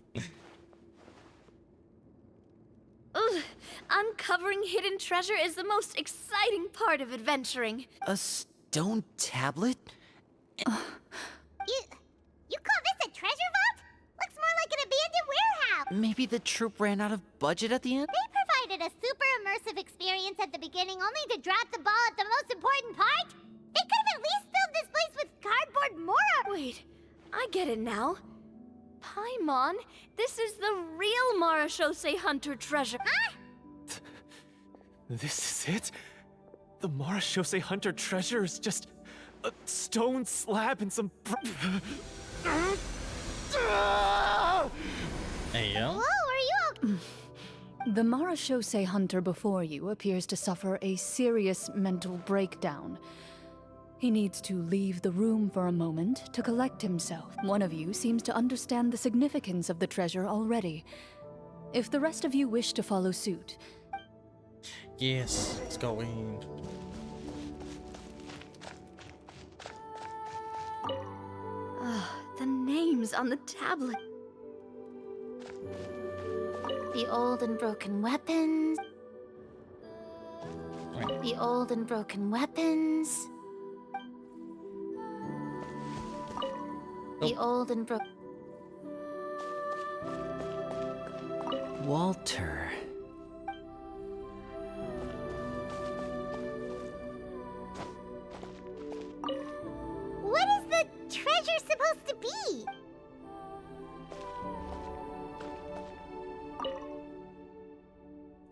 Ugh, uncovering hidden treasure is the most exciting part of adventuring. A stone tablet? You call this a treasure vault? Looks more like an abandoned warehouse! Maybe the troop ran out of budget at the end? They provided a super immersive experience at the beginning only to drop the ball at the most important part? They could have at least filled this place with cardboard Mora! Wait, I get it now. Paimon, this is the real Marashose hunter treasure. Huh? This is it? The Marashose hunter treasure is just a stone slab and some Hey yo. Whoa, are you The Marashose hunter before you appears to suffer a serious mental breakdown. He needs to leave the room for a moment to collect himself. One of you seems to understand the significance of the treasure already. If the rest of you wish to follow suit, Yes, let's go in. The names on the tablet. The old and broken weapons. The old and broken weapons. The old and broken. Walter. What is the treasure supposed to be?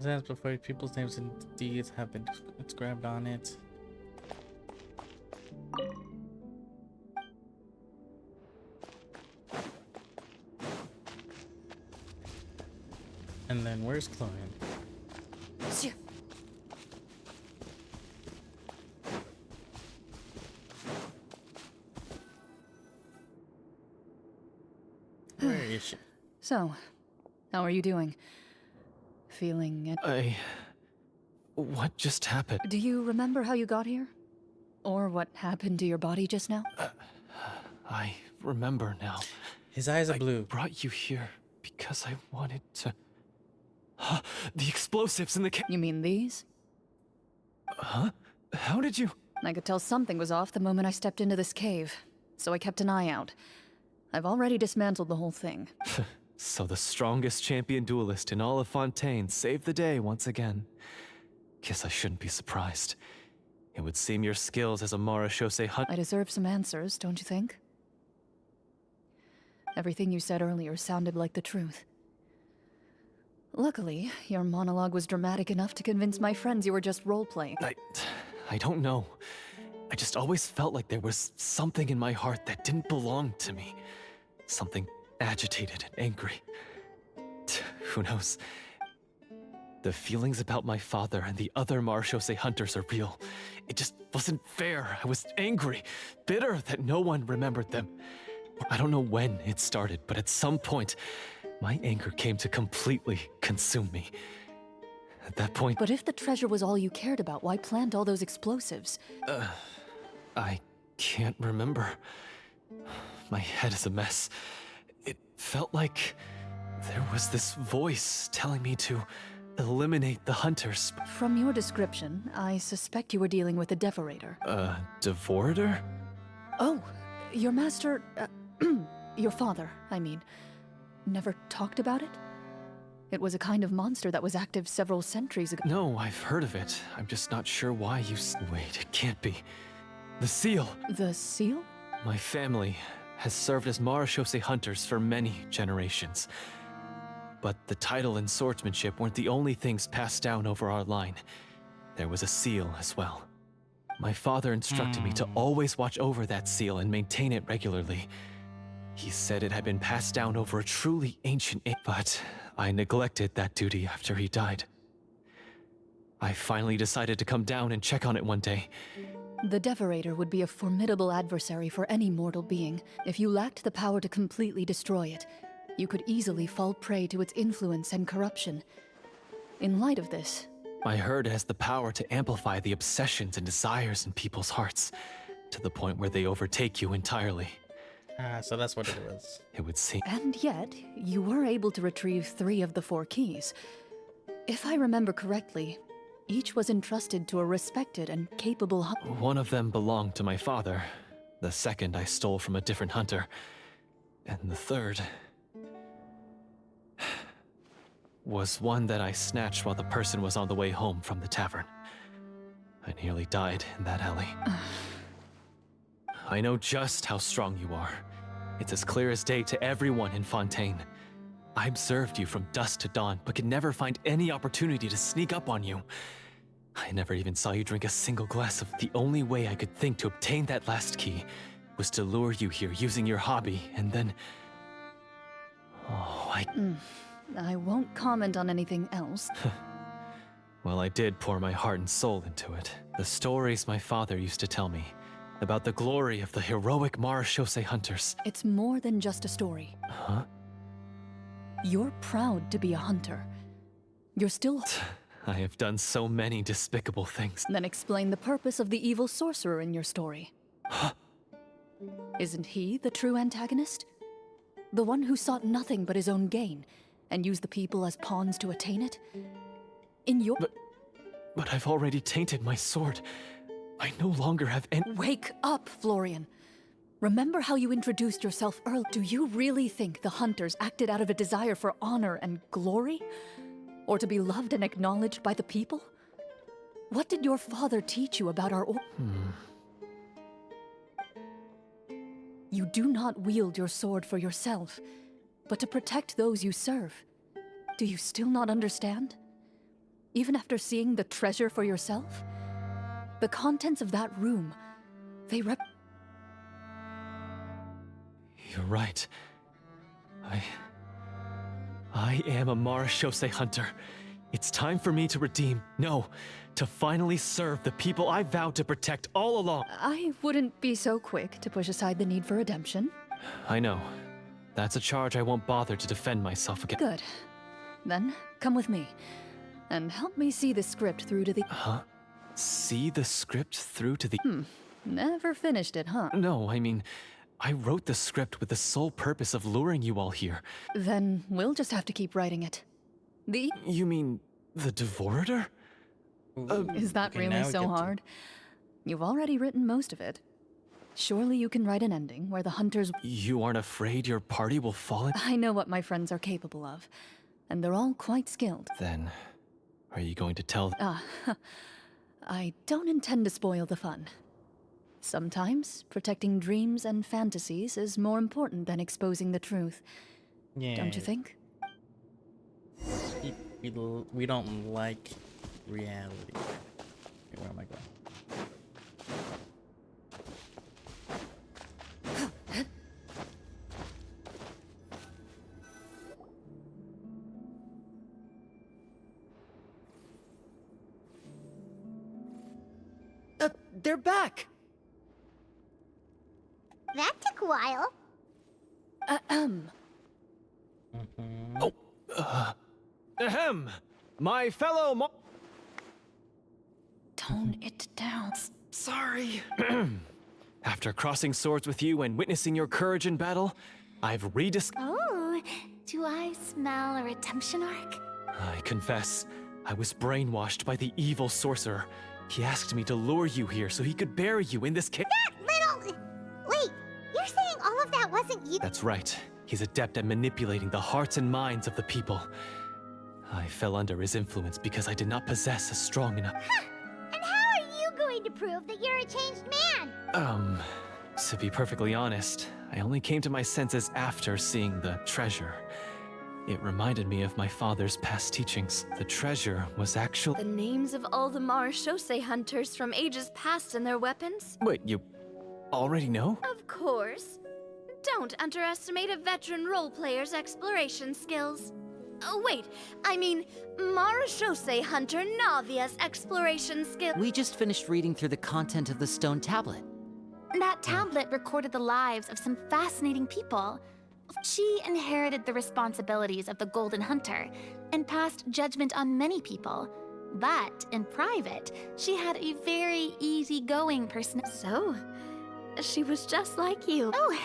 As before, people's names and deeds have been inscribed on it. And then where's Chloe? Where is she? so, how are you doing? Feeling What just happened? Do you remember how you got here? Or what happened to your body just now? I remember now. His eyes are I blue. brought you here because I wanted to... The explosives in the You mean these? Huh? How did you... I could tell something was off the moment I stepped into this cave, so I kept an eye out. I've already dismantled the whole thing. So the strongest champion duelist in all of Fontaine saved the day once again. Guess I shouldn't be surprised. It would seem your skills as a Marechaussee hunter... I deserve some answers, don't you think? Everything you said earlier sounded like the truth. Luckily, your monologue was dramatic enough to convince my friends you were just role-playing. I don't know. I just always felt like there was something in my heart that didn't belong to me. Something agitated and angry. Who knows? The feelings about my father and the other Marechaussee hunters are real. It just wasn't fair. I was angry, bitter that no one remembered them. I don't know when it started, but at some point, my anger came to completely consume me. At that point... But if the treasure was all you cared about, why plant all those explosives? I can't remember. My head is a mess. It felt like there was this voice telling me to eliminate the hunters. From your description, I suspect you were dealing with a Devorator. Devorator? Oh, your master... your father, I mean, never talked about it? It was a kind of monster that was active several centuries ago. No, I've heard of it. I'm just not sure why you... Wait, it can't be. The seal! The seal? My family has served as Marechaussee hunters for many generations. But the title and swordsmanship weren't the only things passed down over our line. There was a seal as well. My father instructed me to always watch over that seal and maintain it regularly. He said it had been passed down over a truly ancient age, but I neglected that duty after he died. I finally decided to come down and check on it one day. The Devorator would be a formidable adversary for any mortal being. If you lacked the power to completely destroy it, you could easily fall prey to its influence and corruption. In light of this... I heard it has the power to amplify the obsessions and desires in people's hearts, to the point where they overtake you entirely. So that's what it was. It would seem... And yet, you were able to retrieve 3 of the 4 keys. If I remember correctly, each was entrusted to a respected and capable One of them belonged to my father. The second I stole from a different hunter. And the third... was one that I snatched while the person was on the way home from the tavern. I nearly died in that alley. I know just how strong you are. It's as clear as day to everyone in Fontaine. I observed you from dusk to dawn, but could never find any opportunity to sneak up on you. I never even saw you drink a single glass of... The only way I could think to obtain that last key was to lure you here using your hobby, and then... Oh, I won't comment on anything else. Well, I did pour my heart and soul into it. The stories my father used to tell me about the glory of the heroic Marechaussee hunters. It's more than just a story. Huh? You're proud to be a hunter. You're still... I have done so many despicable things. Then explain the purpose of the evil sorcerer in your story. Isn't he the true antagonist? The one who sought nothing but his own gain, and used the people as pawns to attain it? In your... But I've already tainted my sword. I no longer have any... Wake up, Florian. Remember how you introduced yourself earlier? Do you really think the hunters acted out of a desire for honor and glory? Or to be loved and acknowledged by the people? What did your father teach you about our... You do not wield your sword for yourself, but to protect those you serve. Do you still not understand? Even after seeing the treasure for yourself? The contents of that room, they You're right. I am a Marechaussee hunter. It's time for me to redeem, no, to finally serve the people I vowed to protect all along. I wouldn't be so quick to push aside the need for redemption. I know. That's a charge I won't bother to defend myself against. Good. Then, come with me, and help me see the script through to the... Huh? See the script through to the... Never finished it, huh? No, I mean, I wrote the script with the sole purpose of luring you all here. Then we'll just have to keep writing it. You mean the Devorator? Is that okay, really now we so get to- hard? You've already written most of it. Surely you can write an ending where the hunters... You aren't afraid your party will fall in? I know what my friends are capable of, and they're all quite skilled. Then, are you going to tell... I don't intend to spoil the fun. Sometimes, protecting dreams and fantasies is more important than exposing the truth. Yeah. Don't you think? We don't like reality. Okay, where am I going? They're back! That took a while. Ahem! My fellow Tone it down. Sorry. After crossing swords with you and witnessing your courage in battle, I've rediscovered... Oh, do I smell a redemption arc? I confess, I was brainwashed by the evil sorcerer. He asked me to lure you here so he could bury you in this cave. That little... Wait, you're saying all of that wasn't you? That's right. He's adept at manipulating the hearts and minds of the people. I fell under his influence because I did not possess a strong enough... And how are you going to prove that you're a changed man? To be perfectly honest, I only came to my senses after seeing the treasure. It reminded me of my father's past teachings. The treasure was actually... The names of all the Marashose hunters from ages past and their weapons? Wait, you already know? Of course. Don't underestimate a veteran role player's exploration skills. Oh, wait, I mean, Marashose hunter Navia's exploration skill. We just finished reading through the content of the stone tablet. That tablet recorded the lives of some fascinating people. She inherited the responsibilities of the Golden Hunter and passed judgment on many people. But in private, she had a very easygoing personality. So, she was just like you. Oh,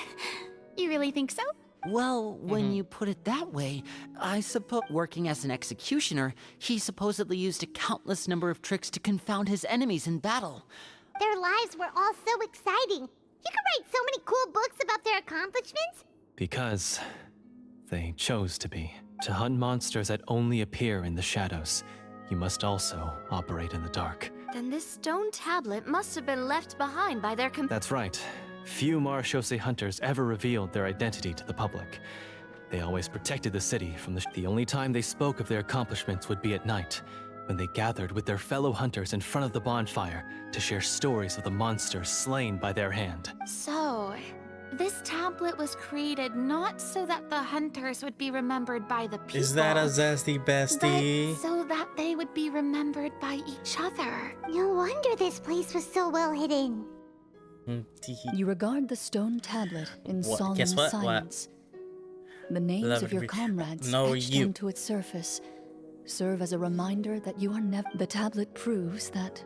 you really think so? Well, when you put it that way, I suppose working as an executioner, he supposedly used a countless number of tricks to confound his enemies in battle. Their lives were all so exciting. You could write so many cool books about their accomplishments. Because they chose to be. To hunt monsters that only appear in the shadows, you must also operate in the dark. Then this stone tablet must have been left behind by their That's right. Few Marashose hunters ever revealed their identity to the public. They always protected the city from the only time they spoke of their accomplishments would be at night, when they gathered with their fellow hunters in front of the bonfire to share stories of the monsters slain by their hand. So, this tablet was created not so that the hunters would be remembered by the people. Is that a zesty bestie? But so that they would be remembered by each other. No wonder this place was so well hidden. You regard the stone tablet in What? solemn Guess what? silence. The names of your comrades etched into its surface serve as a reminder that you are never... The tablet proves that,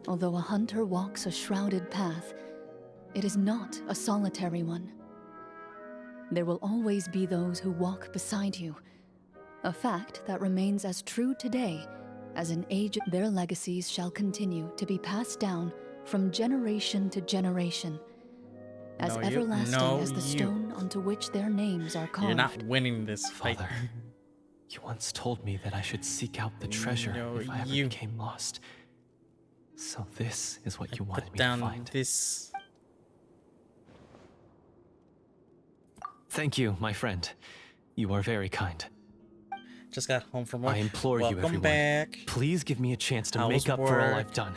although a hunter walks a shrouded path, it is not a solitary one. There will always be those who walk beside you, a fact that remains as true today as in age. Their legacies shall continue to be passed down from generation to generation, as everlasting as the stone onto which their names are carved. You're not winning this fight. Father, you once told me that I should seek out the treasure if I ever became lost. So this is what you wanted me to find. This. Thank you, my friend. You are very kind. Just got home from work. I implore you, everyone. Back. Please give me a chance to How make was up for all work? I've done.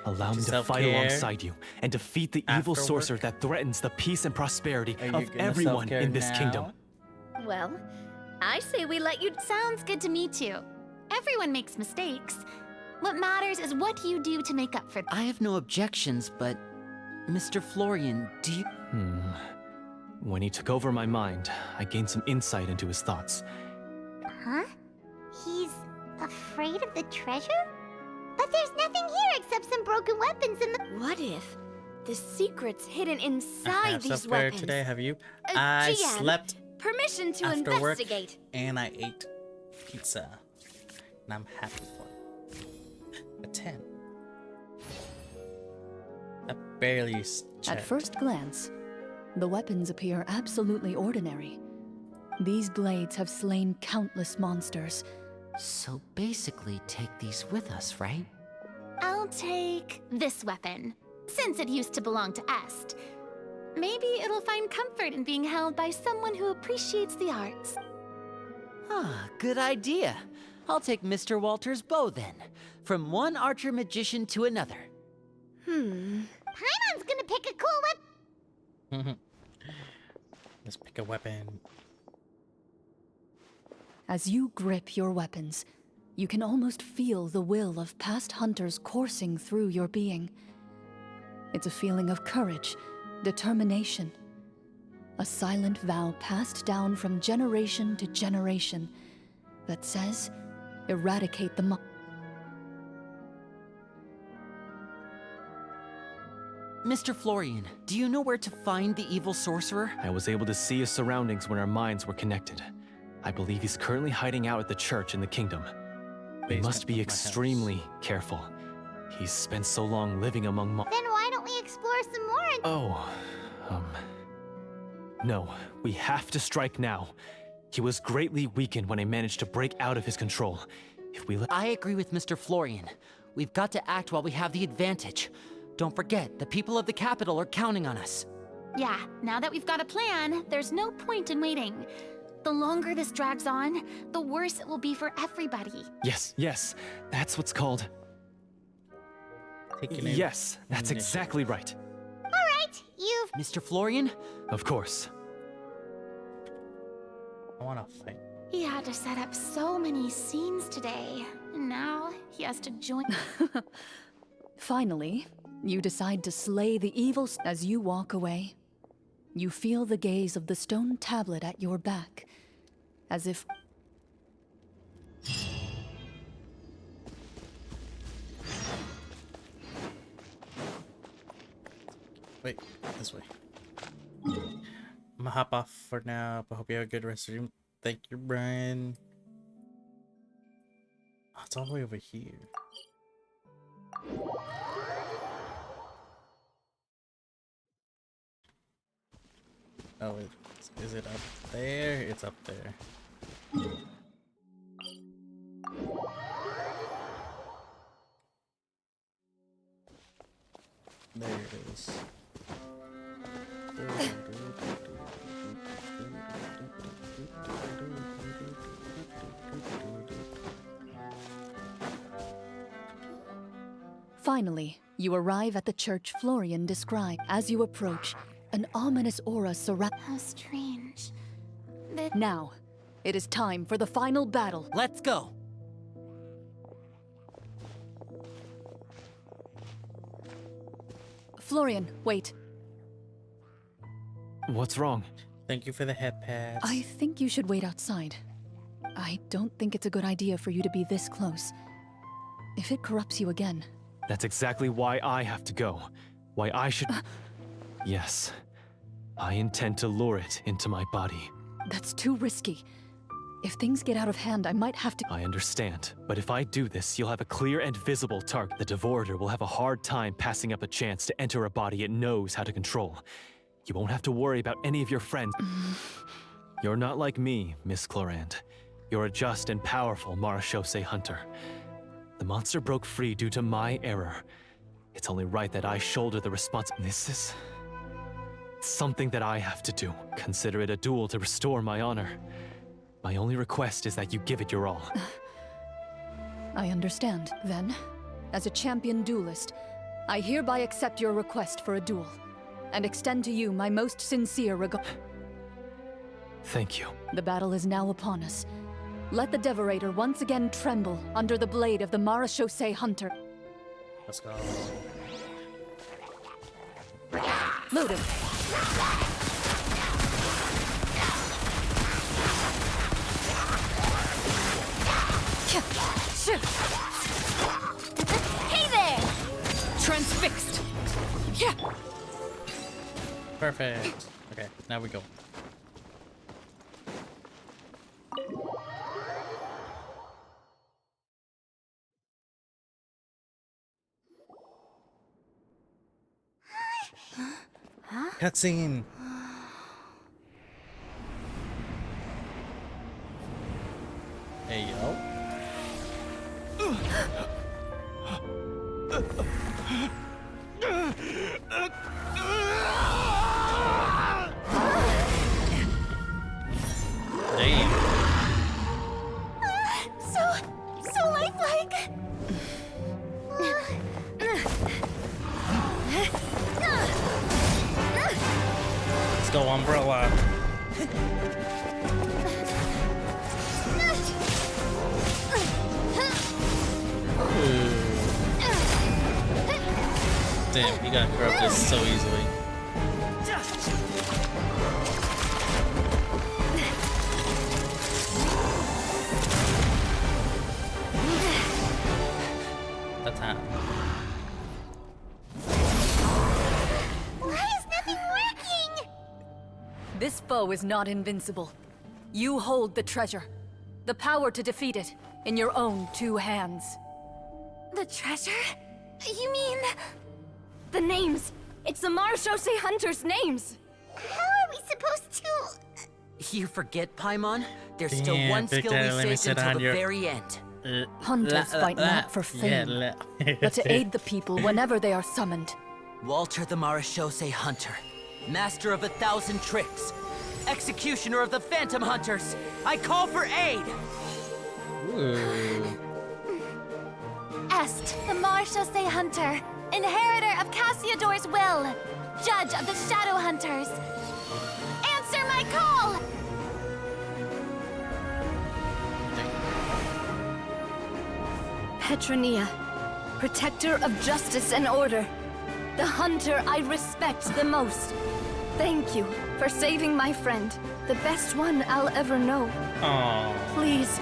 Allow me to Self-care? fight alongside you and defeat the evil After sorcerer work? that threatens the peace and prosperity Are you of gonna everyone self-care in this now? kingdom. Well, I say we let you... Sounds good to me too. Everyone makes mistakes. What matters is what you do to make up for them. I have no objections, but Mr. Florian, do you... When he took over my mind, I gained some insight into his thoughts. Huh? afraid of the treasure? But there's nothing here except some broken weapons in the... What if the secret's hidden I inside have these software weapons? today, have you? I GM, slept Permission to after work investigate. and I ate pizza. And I'm happy for it. A 10. I barely checked. At first glance, the weapons appear absolutely ordinary. These blades have slain countless monsters. So basically, take these with us, right? I'll take this weapon, since it used to belong to Est. Maybe it'll find comfort in being held by someone who appreciates the arts. Ah, good idea. I'll take Mr. Walter's bow then. From one archer magician to another. Paimon's gonna pick a cool weapon. Let's pick a weapon. As you grip your weapons, you can almost feel the will of past hunters coursing through your being. It's a feeling of courage, determination. A silent vow passed down from generation to generation that says, eradicate the Mr. Florian, do you know where to find the evil sorcerer? I was able to see his surroundings when our minds were connected. I believe he's currently hiding out at the church in the kingdom. We Basement must of be my extremely house. careful. He's spent so long living among Then why don't we explore some more and... No, we have to strike now. He was greatly weakened when I managed to break out of his control. If we let... I agree with Mr. Florian. We've got to act while we have the advantage. Don't forget, the people of the capital are counting on us. Yeah, now that we've got a plan, there's no point in waiting. The longer this drags on, the worse it will be for everybody. Yes, that's what's called... Taking Yes, that's initiative. exactly right. Alright, you've... Mr. Florian? Of course. I want to fight. He had to set up so many scenes today, and now he has to join. Finally, you decide to slay the evil. As you walk away, you feel the gaze of the stone tablet at your back, as if... Wait, this way. I'm gonna hop off for now, but hope you have a good rest of your... Thank you, Brian. Oh, it's all the way over here. Oh, is it up there? It's up there. There it is. Finally, you arrive at the church Florian described. As you approach, an ominous aura surrounds... How strange. Now, it is time for the final battle. Let's go! Florian, wait. What's wrong? Thank you for the head pads. I think you should wait outside. I don't think it's a good idea for you to be this close. If it corrupts you again... That's exactly why I have to go. Why I should... Yes. I intend to lure it into my body. That's too risky. If things get out of hand, I might have to... I understand, but if I do this, you'll have a clear and visible target. The Devorator will have a hard time passing up a chance to enter a body it knows how to control. You won't have to worry about any of your friends. You're not like me, Miss Clorand. You're a just and powerful Marachose hunter. The monster broke free due to my error. It's only right that I shoulder the responsibility. This is... something that I have to do. Consider it a duel to restore my honor. My only request is that you give it your all. I understand. Then, as a champion duelist, I hereby accept your request for a duel, and extend to you my most sincere regard. Thank you. The battle is now upon us. Let the Devorator once again tremble under the blade of the Marachose hunter. Let's go. Loot him. Shoot. Perfect. Okay, now we go. Cutscene. Hey yo. Damn. So lifelike. Let's go, Umbrella. Damn, you got corrupted so easily. That's how. Why is nothing working? This foe is not invincible. You hold the treasure. The power to defeat it in your own 2 hands. The treasure? You mean... the names. It's the Marshose Hunters' names. How are we supposed to... You forget, Paimon? There's still Damn, one skill Victor, let me we sit saved until on the your- very end. Hunters fight not for fame, but to aid the people whenever they are summoned. Walter the Marashose Hunter, master of 1,000 tricks, executioner of the Phantom Hunters. I call for aid! Ooh. Est, the Marshose Hunter, inheritor of Cassiodor's will, judge of the Shadow Hunters. Answer my call! Petronia, protector of justice and order, the hunter I respect the most. Thank you for saving my friend, the best one I'll ever know. Aww. Please,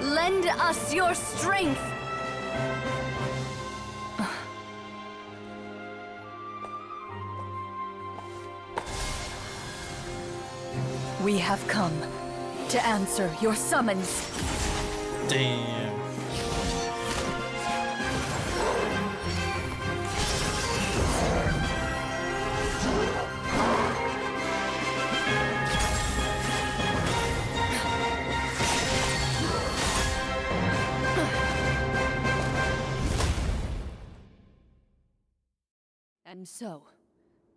lend us your strength. We have come to answer your summons. Damn. And so,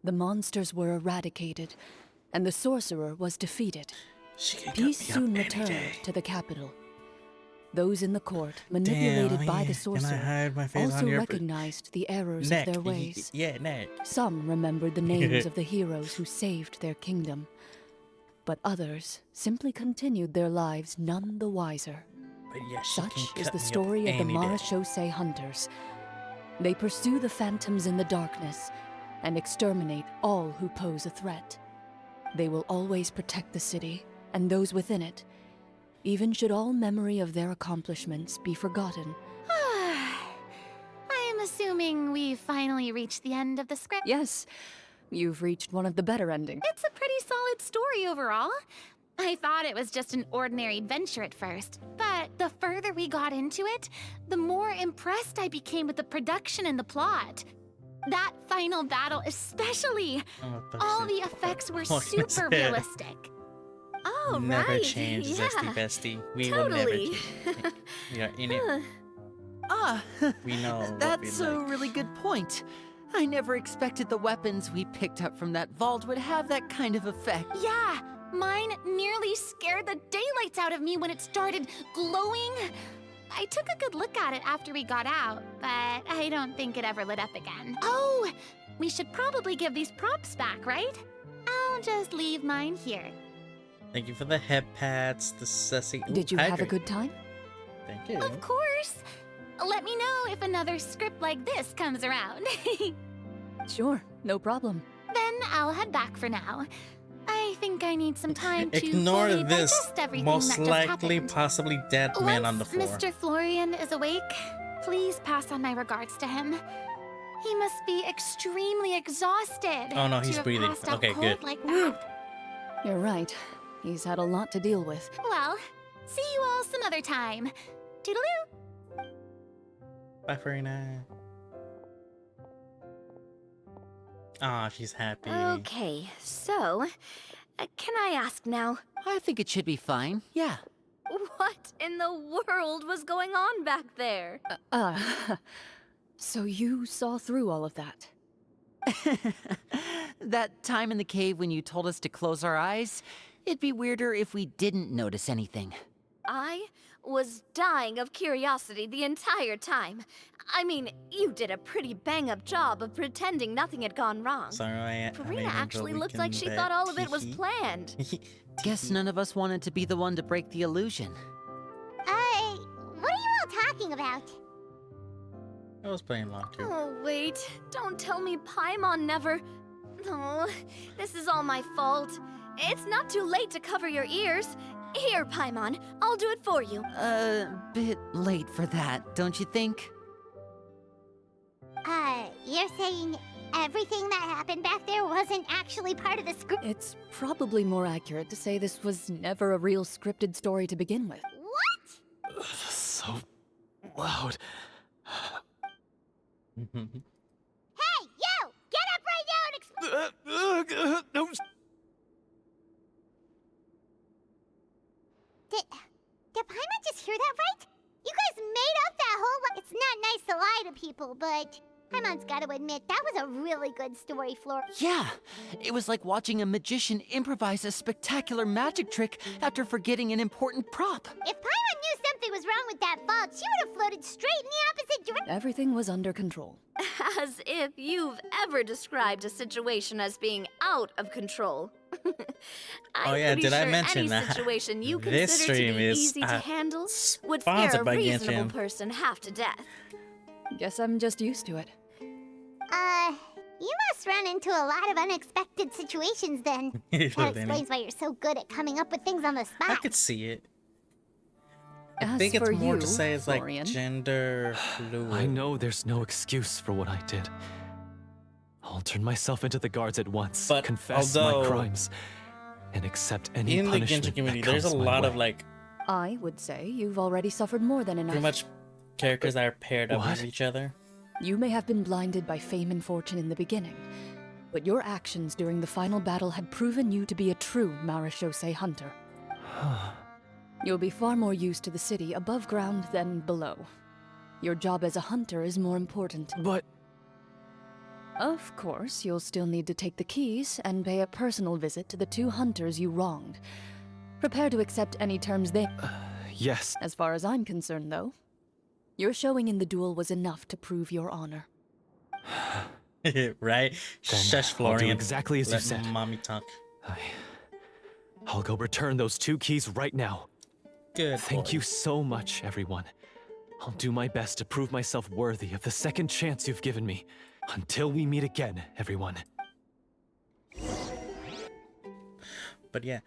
the monsters were eradicated, and the sorcerer was defeated. She can Peace cut me soon up any returned day. to the capital. Those in the court, manipulated Damn, by yeah. the Can I sorcerer, hide my face also on your recognized the errors neck? of their ways. Yeah, neck. Some remembered the names of the heroes who saved their kingdom, but others simply continued their lives none the wiser. But yeah, she Such can is cut the me up story of the any day. Marashose Hunters. They pursue the phantoms in the darkness and exterminate all who pose a threat. They will always protect the city and those within it, even should all memory of their accomplishments be forgotten. I am assuming we've finally reached the end of the script. Yes, you've reached one of the better endings. It's a pretty solid story overall. I thought it was just an ordinary adventure at first, but the further we got into it, the more impressed I became with the production and the plot. That final battle especially. All the effects were What is super it? realistic. Oh, Never right. change, yeah. Zesty Bestie. We will never Totally. change. We are in it. Ah, We know what we that's a like. really good point. I never expected the weapons we picked up from that vault would have that kind of effect. Yeah, mine nearly scared the daylights out of me when it started glowing. I took a good look at it after we got out, but I don't think it ever lit up again. Oh, we should probably give these props back, right? I'll just leave mine here. Thank you for the head pats, the sussy. Ooh, Did you have a hydrate. good time? Thank you. Of course. Let me know if another script like this comes around. Sure, no problem. Then I'll head back for now. I think I need some time to Ignore fully this digest everything most that just likely happened. possibly dead man on the Once floor. Mr. Florian is awake, please pass on my regards to him. He must be extremely exhausted. Oh no, to he's have breathing. passed out Okay, cold good. Like that. You're right. He's had a lot to deal with. Well, see you all some other time. Toodaloo. Bye, Farina. Ah, she's happy. Okay, so, can I ask now, I think it should be fine, yeah. what in the world was going on back there? So you saw through all of that? That time in the cave when you told us to close our eyes, it'd be weirder if we didn't notice anything. I was dying of curiosity the entire time. I mean, you did a pretty bang-up job of pretending nothing had gone wrong. Sorry, Farina actually looked like she thought all of it was planned. Guess none of us wanted to be the one to break the illusion. What are you all talking about? I was playing long too. Oh, wait. Don't tell me Paimon never... Oh, this is all my fault. It's not too late to cover your ears. Here, Paimon, I'll do it for you. Bit late for that, don't you think? You're saying everything that happened back there wasn't actually part of the script? It's probably more accurate to say this was never a real scripted story to begin with. What? So loud. Hey, you! Get up right now and No. Did Paimon just hear that right? You guys made up that whole It's not nice to lie to people, but Paimon's gotta admit, that was a really good story, Flora. Yeah, it was like watching a magician improvise a spectacular magic trick after forgetting an important prop. If Paimon knew something was wrong with that vault, she would have floated straight in the opposite direction. Everything was under control. As if you've ever described a situation as being out of control. I'm Oh yeah, pretty did I sure mention any that? situation you This consider to stream be is easy to handle would sponsored scare a by reasonable Genshin. person half to death. Guess I'm just used to it. You must run into a lot of unexpected situations then. That explains why you're so good at coming up with things on the spot. I could see it. I As think it's for more you, to say it's like Florian. gender fluid. I know there's no excuse for what I did. I'll turn myself into the guards at once, But confess my although crimes, and accept any In the punishment Genshin community, that there's a comes my lot way. of like I would say you've already suffered more than enough. pretty much characters that are paired up What? with each other. You may have been blinded by fame and fortune in the beginning, but your actions during the final battle had proven you to be a true Marashose hunter. You'll be far more used to the city above ground than below. Your job as a hunter is more important. But Of course, you'll still need to take the keys and pay a personal visit to the 2 hunters you wronged. Prepare to accept any terms they... yes, As far as I'm concerned, though, your showing in the duel was enough to prove your honor. Right? Then Shush, I'll do Florian. exactly as you Let said. mommy talk. I'll go return those 2 keys right now. Good. Thank boy. you so much, everyone. I'll do my best to prove myself worthy of the second chance you've given me. Until we meet again, everyone. But yeah,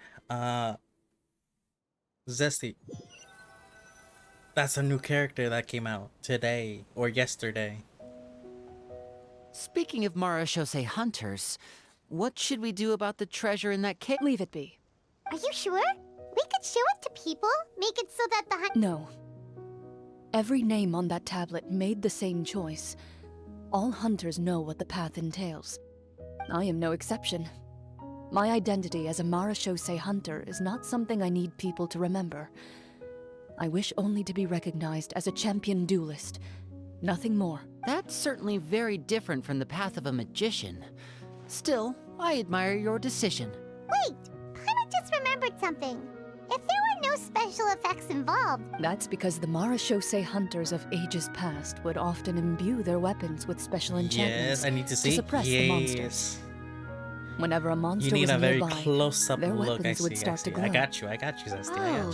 Zesty. That's a new character that came out today or yesterday. Speaking of Marashose hunters, what should we do about the treasure in that cave? Leave it be. Are you sure? We could show it to people, make it so that the No. Every name on that tablet made the same choice. All hunters know what the path entails. I am no exception. My identity as a Marashose hunter is not something I need people to remember. I wish only to be recognized as a champion duelist. Nothing more. That's certainly very different from the path of a magician. Still, I admire your decision. Wait, Paimon just remembered something. If there were no special effects involved, That's because the Marashose hunters of ages past would often imbue their weapons with special enchantments Yes, I need to see. suppress the monsters. Yes. Whenever a monster You need was a very nearby, close-up their look. I weapons would see. start to glow. I got you, Zesty. I got you.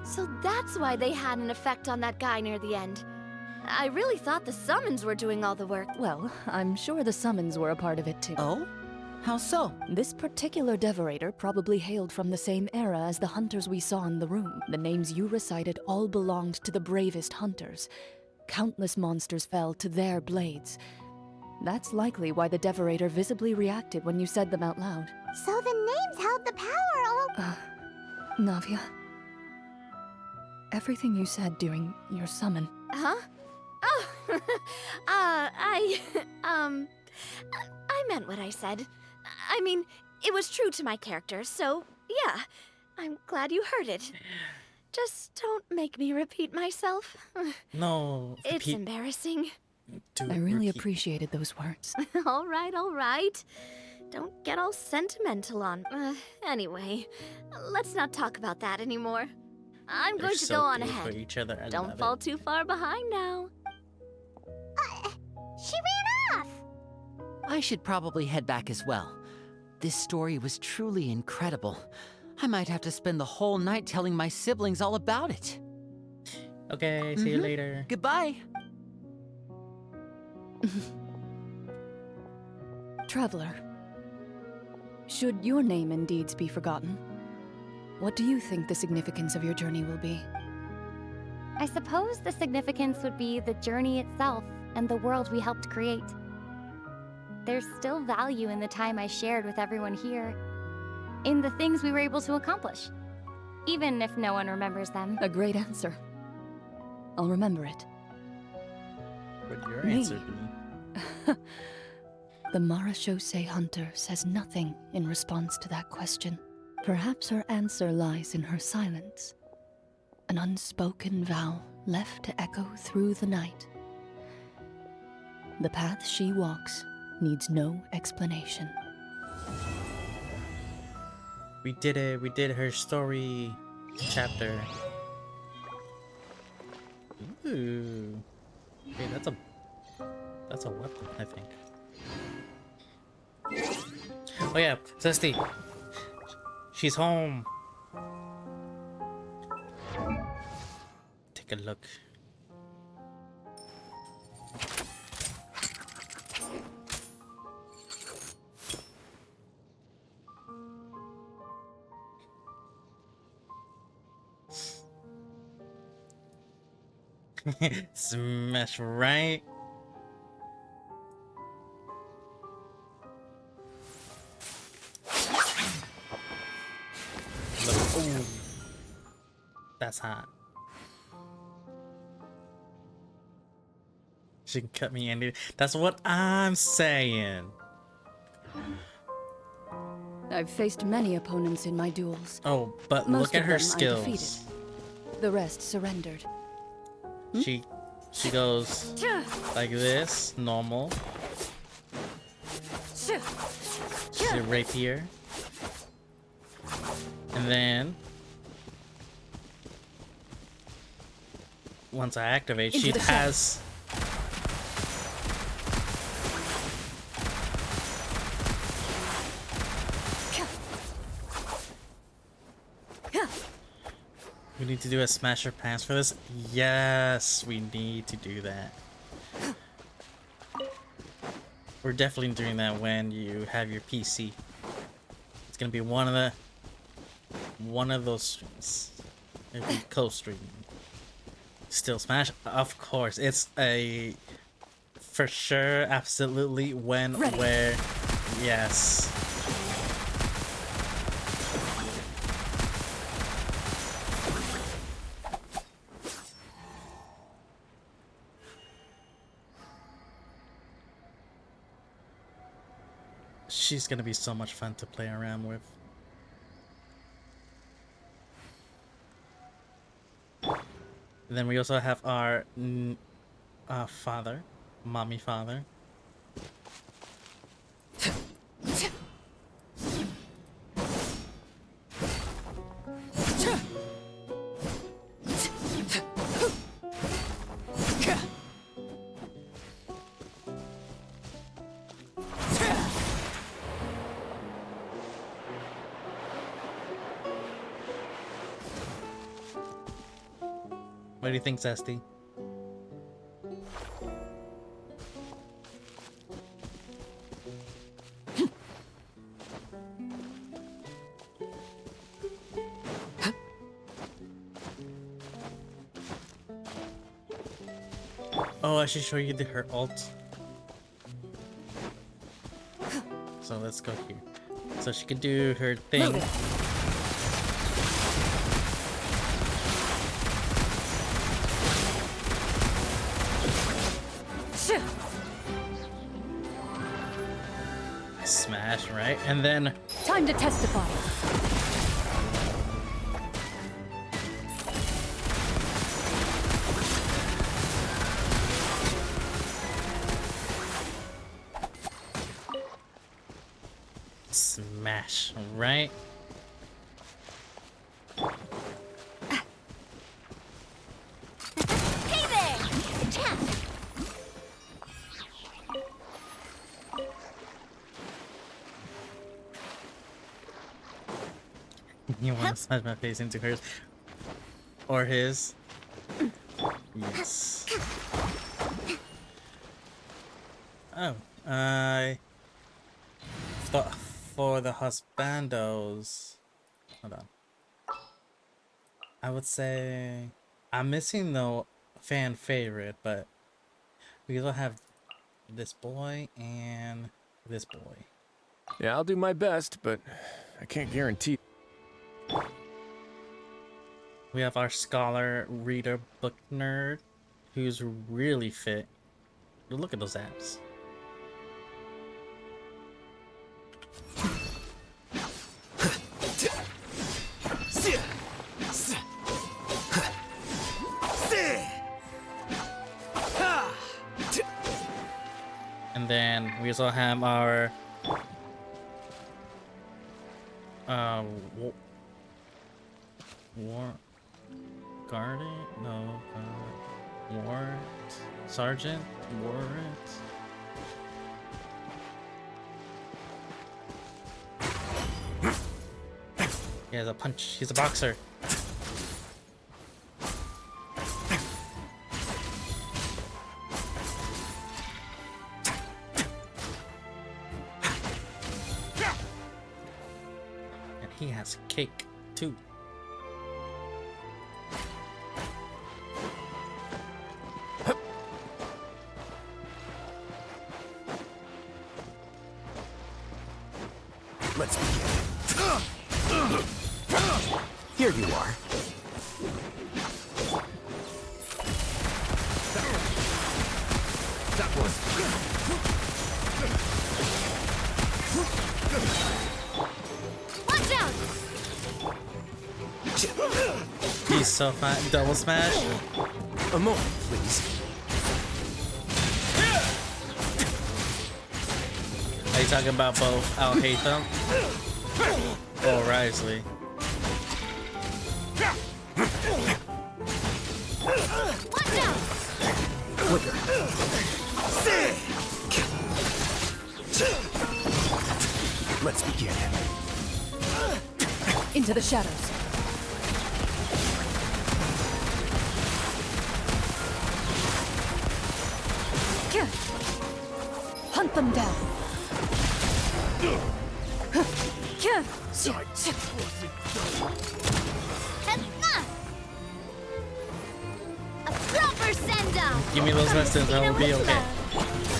So that's why they had an effect on that guy near the end. I really thought the summons were doing all the work. Well, I'm sure the summons were a part of it too. Oh? How so? This particular devorator probably hailed from the same era as the hunters we saw in the room. The names you recited all belonged to the bravest hunters. Countless monsters fell to their blades. That's likely why the Devorator visibly reacted when you said them out loud. So the names held the power all... Navia. Everything you said during your summon. Huh? Oh, I meant what I said. I mean, it was true to my character, so yeah. I'm glad you heard it. Just don't make me repeat myself. No, It's embarrassing. I really appreciated those words. All right. Don't get all sentimental on... anyway, let's not talk about that anymore. I'm They're going to so go on good ahead. for each other. I Don't love fall it. too far behind now. She ran off! I should probably head back as well. This story was truly incredible. I might have to spend the whole night telling my siblings all about it. Okay, see you later. Goodbye. Traveler. Should your name and deeds be forgotten, what do you think the significance of your journey will be? I suppose the significance would be the journey itself and the world we helped create. There's still value in the time I shared with everyone here, in the things we were able to accomplish, even if no one remembers them. A great answer. I'll remember it. What would your Me? answer be? The Marashose hunter says nothing in response to that question. Perhaps her answer lies in her silence. An unspoken vow left to echo through the night. The path she walks needs no explanation. We did it. We did her story chapter. Ooh. Okay, that's a weapon, I think. Oh yeah, Zesty. She's home. Take a look. Smash right. Look. Ooh. That's hot. She can cut me any. That's what I'm saying. I've faced many opponents in my duels. Oh, but Most look at of her them I skills. defeated. The rest surrendered. She goes like this, normal. She's a rapier. And then once I activate, she Into the has we need to do a smasher pass for this. Yes, we need to do that. We're definitely doing that when you have your PC. It's gonna be one of those streams. It'll be co-streaming. Still Smash? Of course. It's a for sure, absolutely, when, Ready. where, yes. She's gonna be so much fun to play around with. And then we also have our father, mommy father. What do you think, Zesty? Oh, I should show you her ult. So let's go here. So she can do her thing. Smash, right? And then Time to testify. smash, right? Hey there! Cha! You want to smash my face into hers or his? Yes. Oh, I thought for the husbandos. Hold on. I would say I'm missing the fan favorite, but we will have this boy and this boy. Yeah, I'll do my best, but I can't guarantee. We have our scholar, reader, book nerd, who's really fit. Look at those abs. And then we also have our war guardian? No, warrant sergeant warrant. He has a punch. He's a boxer. And he has cake too. Let's begin. Here you are. That one. Watch out! He's so fine. Double smash. A moment, please. Are you talking about both Al Haytham or Risley? Watch out! Flicker. Let's begin. Into the shadows. Hunt them down. A proper send-down! Give me those lessons, I will be okay.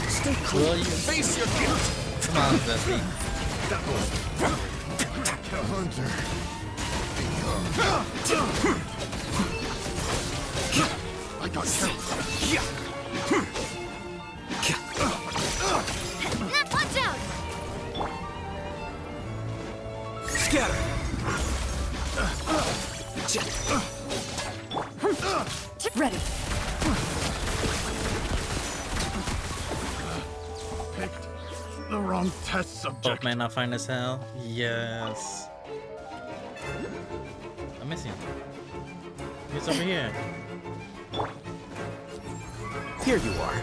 Stay Will you? Face your guilt. Come on, Dusty. I got you. Watch out! Scatter. Ready. Picked the wrong test subject. Both may not fine as hell. Yes. I'm missing. He's over here. Here you are.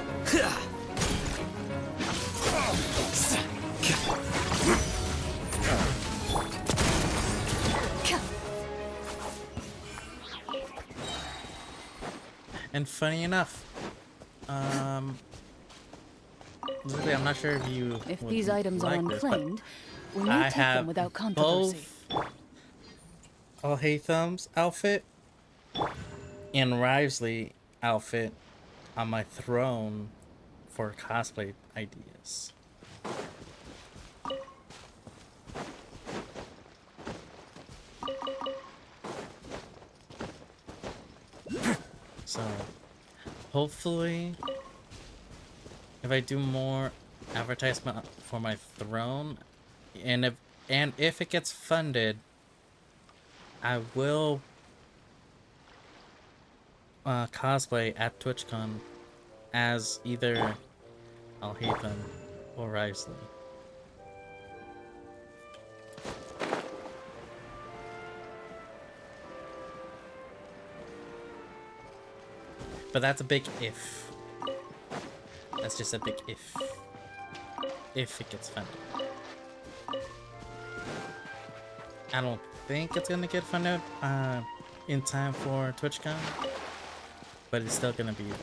And funny enough, Lily, I'm not sure if you. If would these items are like this, but unclaimed, we may I take have them without controversy. both Al Haytham's outfit and Risley outfit on my throne for cosplay ideas. So hopefully, if I do more advertisement for my throne, and if it gets funded, I will cosplay at TwitchCon as either Alhaven or Risley. But that's a big if. That's just a big if. If it gets funded. I don't think it's gonna get funded in time for TwitchCon, but it's still gonna be there.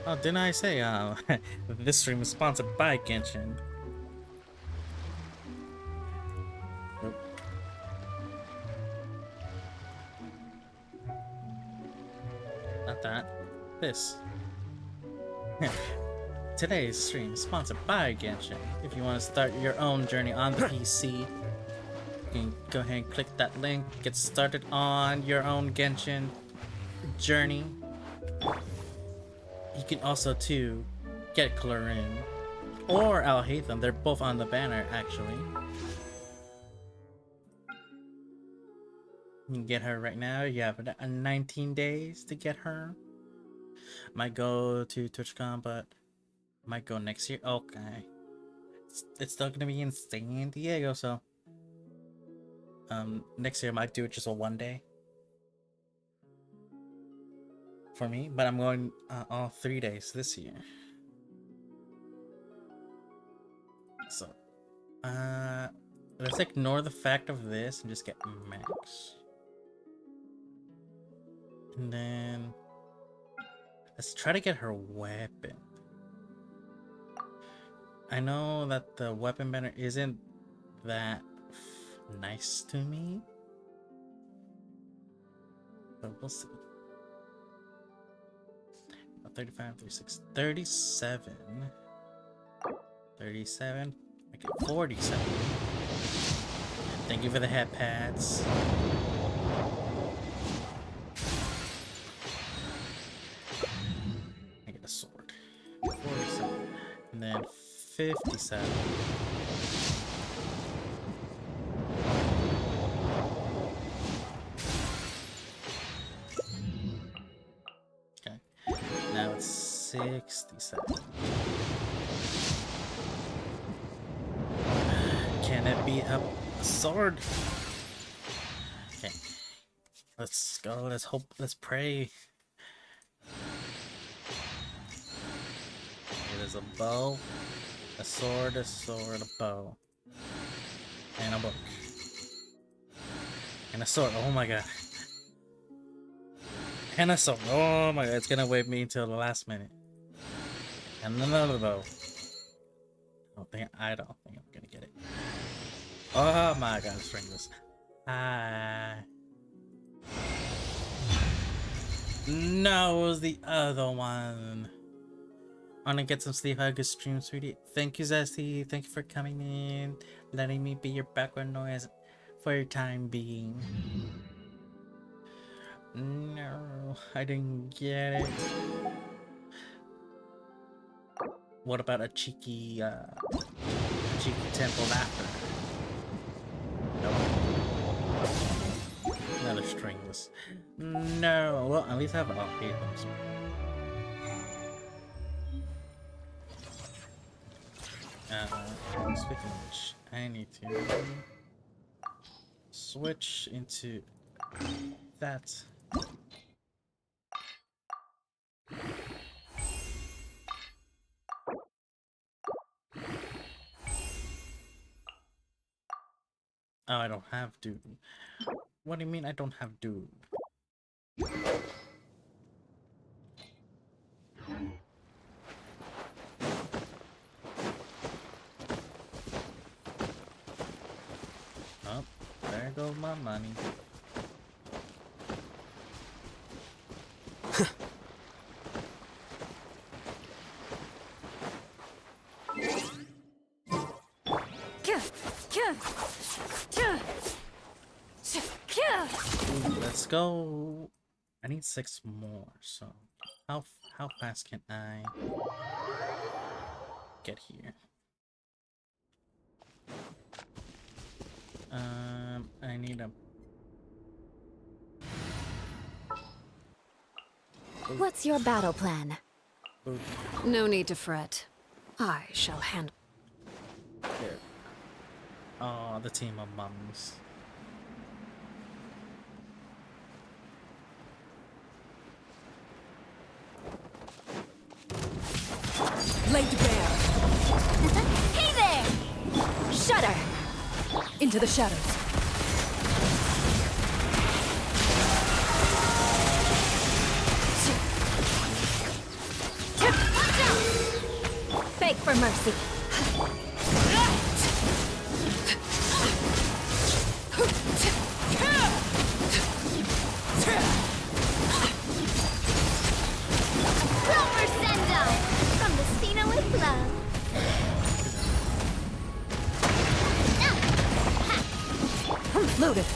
Oh, didn't I say this stream is sponsored by Genshin? Nope. Not that. This. Today's stream is sponsored by Genshin. If you want to start your own journey on the PC, you can go ahead and click that link, get started on your own Genshin journey. You can also too get Clarin or Alhaitham. They're both on the banner actually. You can get her right now. You have 19 days to get her. Might go to TwitchCon, but might go next year. Okay, it's still gonna be in San Diego, so next year I might do it just a 1 day for me, but I'm going all 3 days this year. So let's ignore the fact of this and just get max. And then let's try to get her weapon. I know that the weapon banner isn't that nice to me, but we'll see. 35, 36, 37. 37. Okay, 47. Thank you for the head pads. I get a sword. 47. And then 57. Okay. Now it's 67. Can it be a sword? Okay. Let's go. Let's hope. Let's pray. There's a bow, a sword, a bow, and a book, and a sword. Oh my god. And a sword. Oh my god. It's gonna wait me until the last minute. And another bow. I don't think I'm gonna get it. Oh my god, let's bring this. No, it was the other one. I wanna get some sleep. Have a good stream, sweetie. Thank you, Zesty. Thank you for coming in, letting me be your background noise for your time being. No, I didn't get it. What about a cheeky temple after? Nope. Another stringless. No. Well, at least I have all 8 of them. Speaking of which, I need to switch into that. Oh, I don't have dude. What do you mean I don't have dude? Oh, there goes my money. go. I need 6 more. So how fast can I get here? I need a. What's your battle plan? No need to fret. I shall handle. There. Oh, the team of mums. Laid bare. Hey there! Shudder! Into the shadows. Beg for mercy. Silver Sendo! From the Spina with love. Loaded.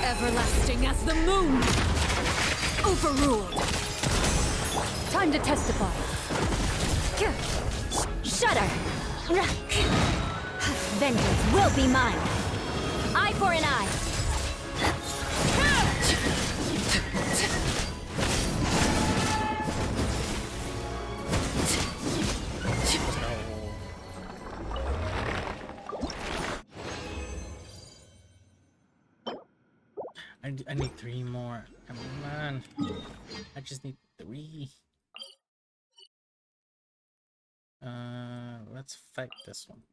Everlasting as the moon! Overruled! Time to testify. Shudder! Vengeance will be mine. Eye for an eye. I need 3 more. Come on. I just need 3. Let's fight this one.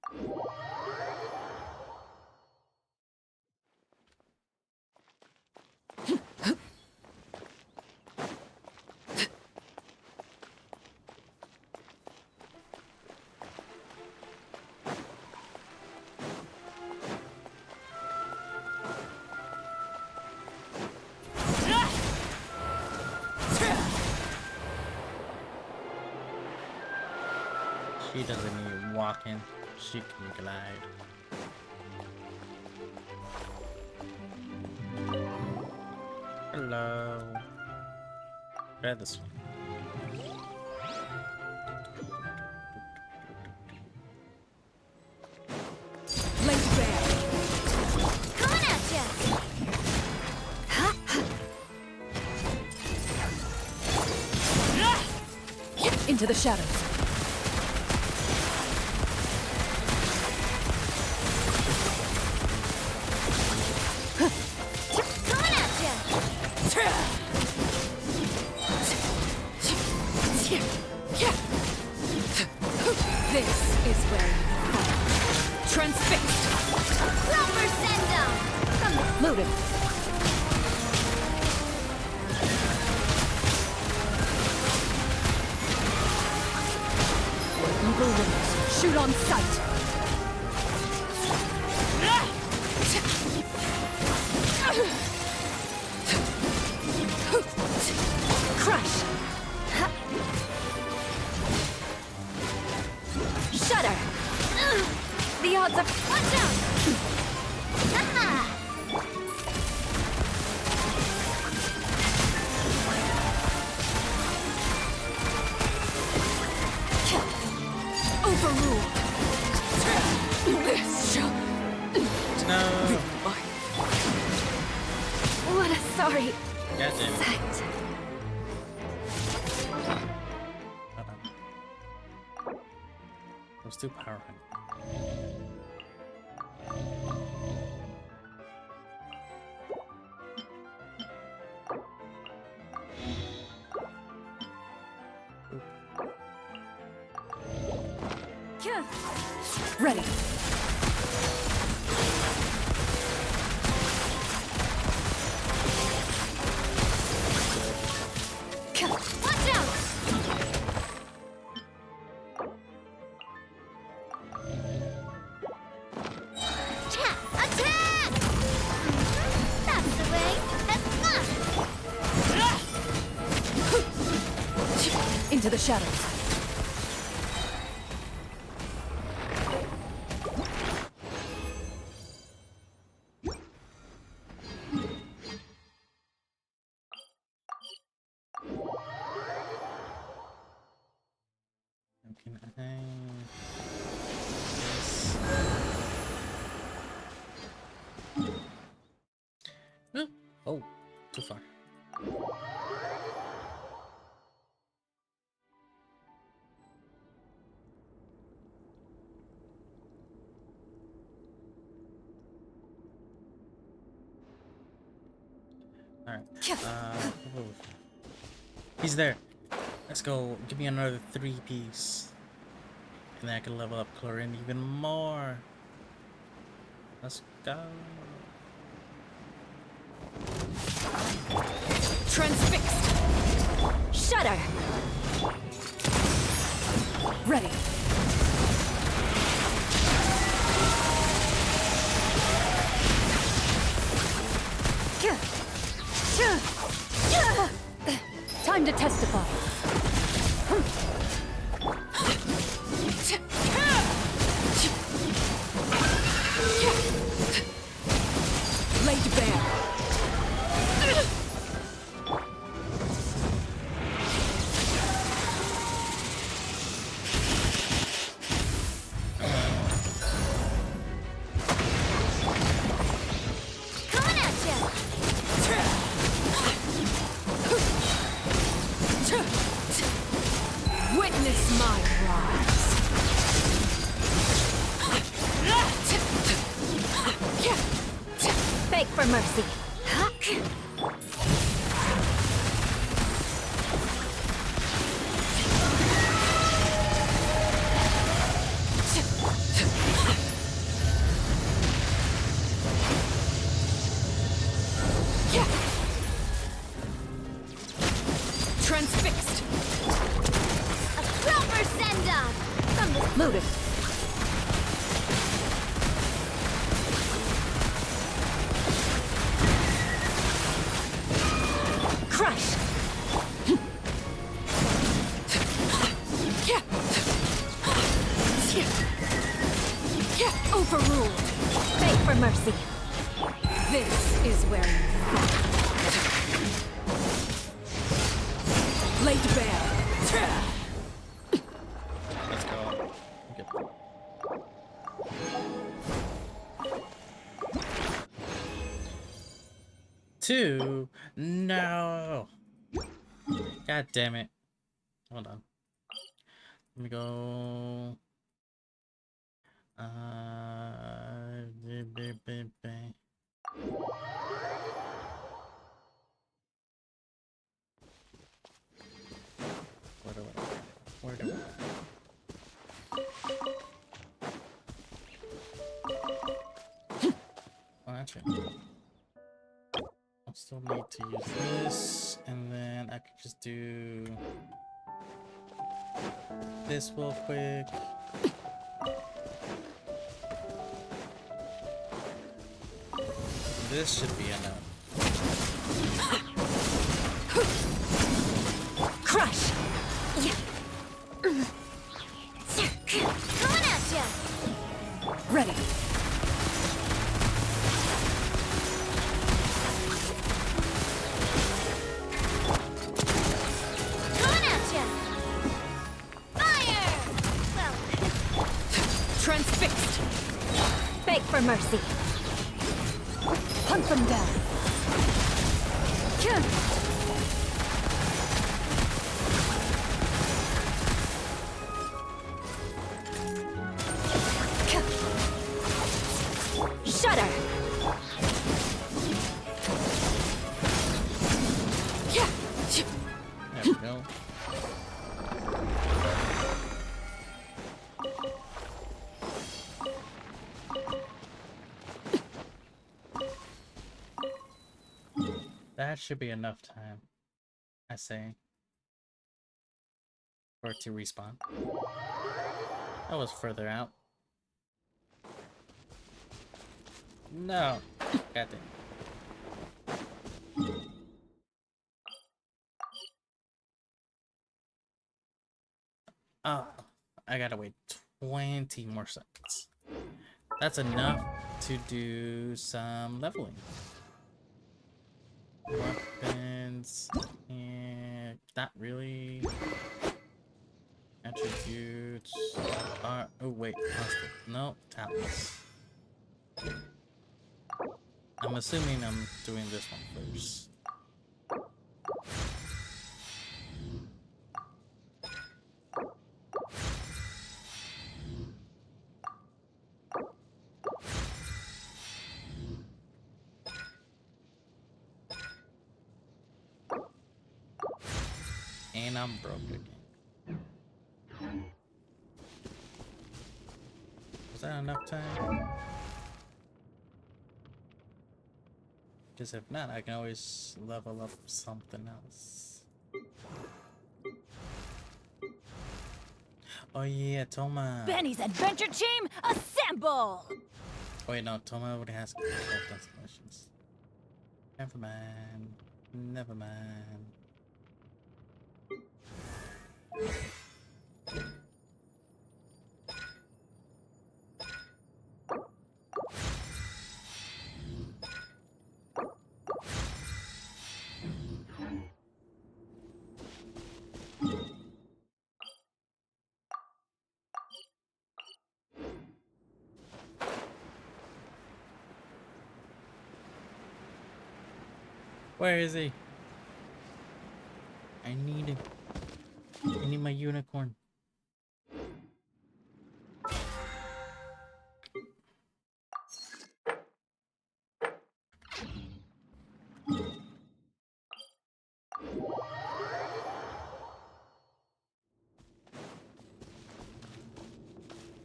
She doesn't need walking, she can glide. Hello. Try this one. Laid bare. Coming at ya! Into the shadows. Coming at ya! This is where you fall. Transfixed. Silver Sendo! From the Loaded. Evil wings. Shoot on sight. Crush. Shudder! The odds are... Watch out! Ha-ha! Overruled. This shall No. be mine. What a sorry Gotcha. sight. I was too power hungry. Ready. Watch out! into the shadows. Can I... Yes. Oh, too far. Alright. Oh. He's there. Let's go. Give me another 3-piece. And then I can level up Chlorine even more. Let's go. Transfixed. Shudder. Ready. Time to testify. Laid bare. Coming at ya! Witness my rise. Beg for mercy. Transfixed. A proper send-off! From the Loaded. Crush. Overruled. Beg for mercy. This is where you fall. Laid bare. Let's go. Okay. 2. No. God damn it. Hold on. Let me go. Where do oh, actually, I'll still need to use this, and then I could just do this real quick. This should be enough. Crush. Coming at ya! Ready. Coming at ya! Fire! Well, Transfixed. Beg for mercy. Hunt them down. Shudder. There we go. That should be enough time, I say, for it to respawn. That was further out. No. God damn. Oh, I gotta wait 20 more seconds. That's enough to do some leveling. Weapons, and not really. Attributes are. Oh, wait. No, talents. I'm assuming I'm doing this one first. And I'm broke again. Was that enough time? Because if not, I can always level up something else. Oh yeah, Toma. Benny's adventure team, assemble! Wait, no, Toma already has control destinations. Never mind. Never mind. Where is he? I need it. I need my unicorn.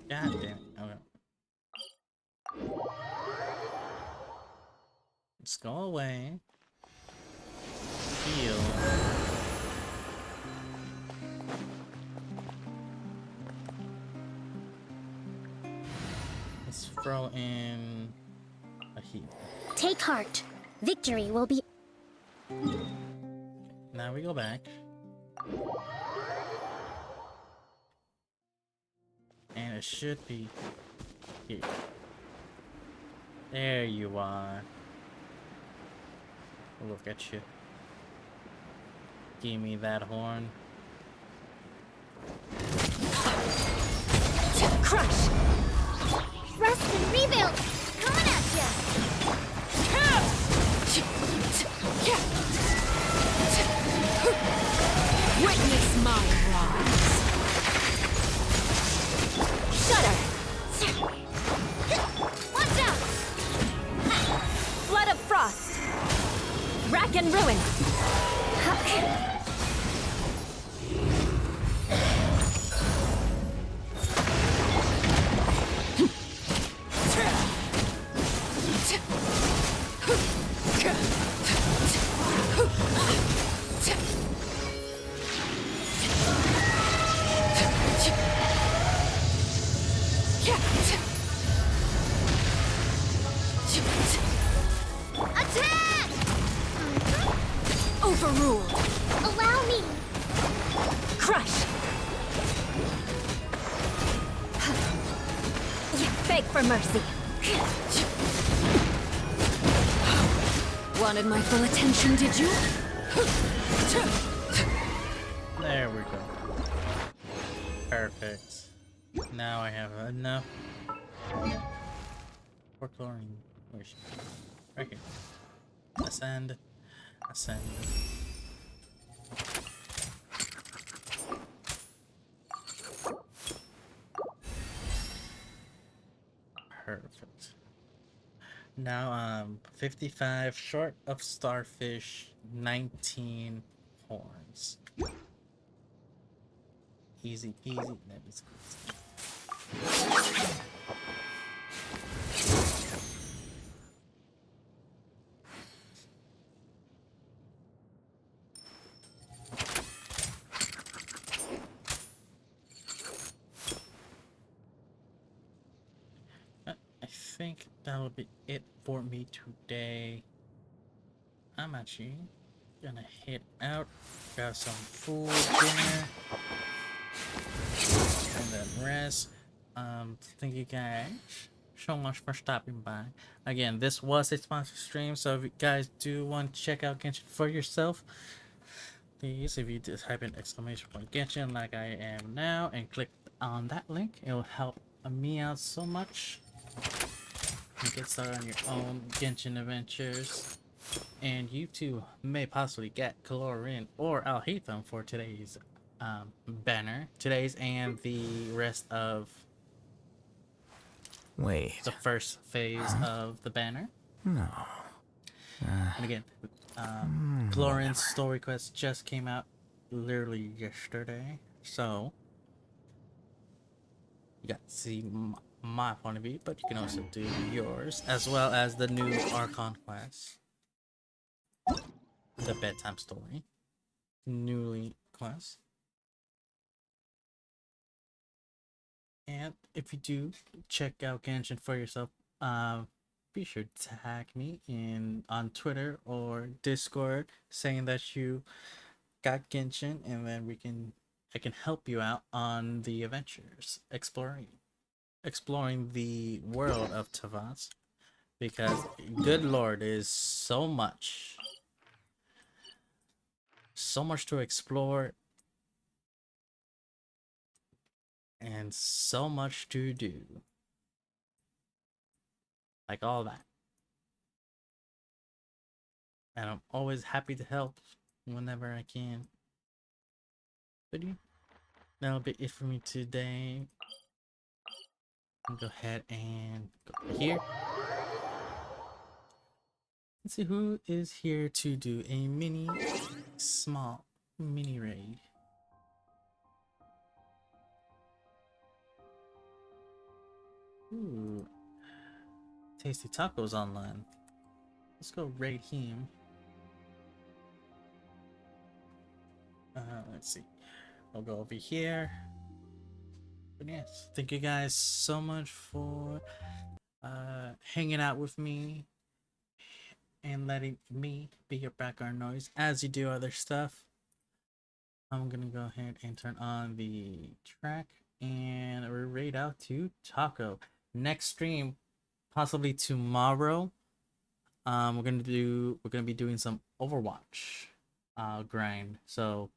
God damn it. Okay. Let's go away. Heal. Let's throw in a heal. Take heart. Victory will be. Now we go back. And it should be here. There you are. Look at you. Give me that horn. Crush! Rest and rebuild! Coming at ya! Witness my rise! Shudder! Watch out! Flood of frost! Rack and ruin! Attack! Overruled! Allow me! Crush! Beg for mercy. Wanted my full attention, did you? There we go. Perfect. Now I have enough for chlorine. Where is she? Right here. Ascend. Ascend. Perfect. Now I'm 55 short of starfish, 19 horns. Easy peasy, lemon squeezy. I think that'll be it for me today. I'm actually gonna head out, grab some food, dinner. and then rest. Thank you guys so much for stopping by. Again, this was a sponsored stream, so if you guys do want to check out Genshin for yourself, please, if you just type in !Genshin like I am now and click on that link, it will help me out so much. You get started on your own Genshin adventures, and you too may possibly get Colorin or Alhaitham for today's banner. Today's and the rest of the first phase of the banner. No. And again, Colorin's story quest just came out literally yesterday, so you got to see my point of view, but you can also do yours, as well as the new Archon quest, the bedtime story, newly quest. And if you do check out Genshin for yourself, be sure to tag me on Twitter or Discord saying that you got Genshin, and then I can help you out on the adventures, exploring the world of Tavats, because good lord, is so much to explore and so much to do, like all that. And I'm always happy to help whenever I can. But yeah, that'll be it for me today. I'll go ahead and go here. Let's see who is here to do a small mini raid. Ooh, Tasty Tacos online. Let's go raid him. Let's see. I'll go over here. But yes, thank you guys so much for hanging out with me and letting me be your background noise as you do other stuff. I'm gonna go ahead and turn on the track and we're raid out to Taco. Next stream, possibly tomorrow. We're gonna be doing some Overwatch grind. So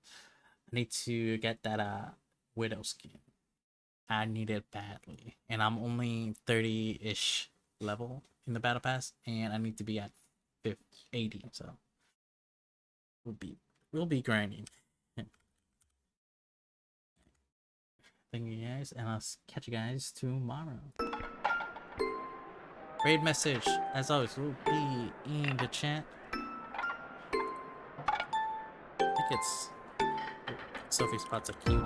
I need to get that Widow skin. I need it badly, and I'm only 30-ish level in the battle pass, and I need to be at 80. So we'll be grinding. Thank you guys, and I'll catch you guys tomorrow. Raid message, as always, will be in the chat. I think it's Sophie's spots are cute.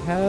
Hell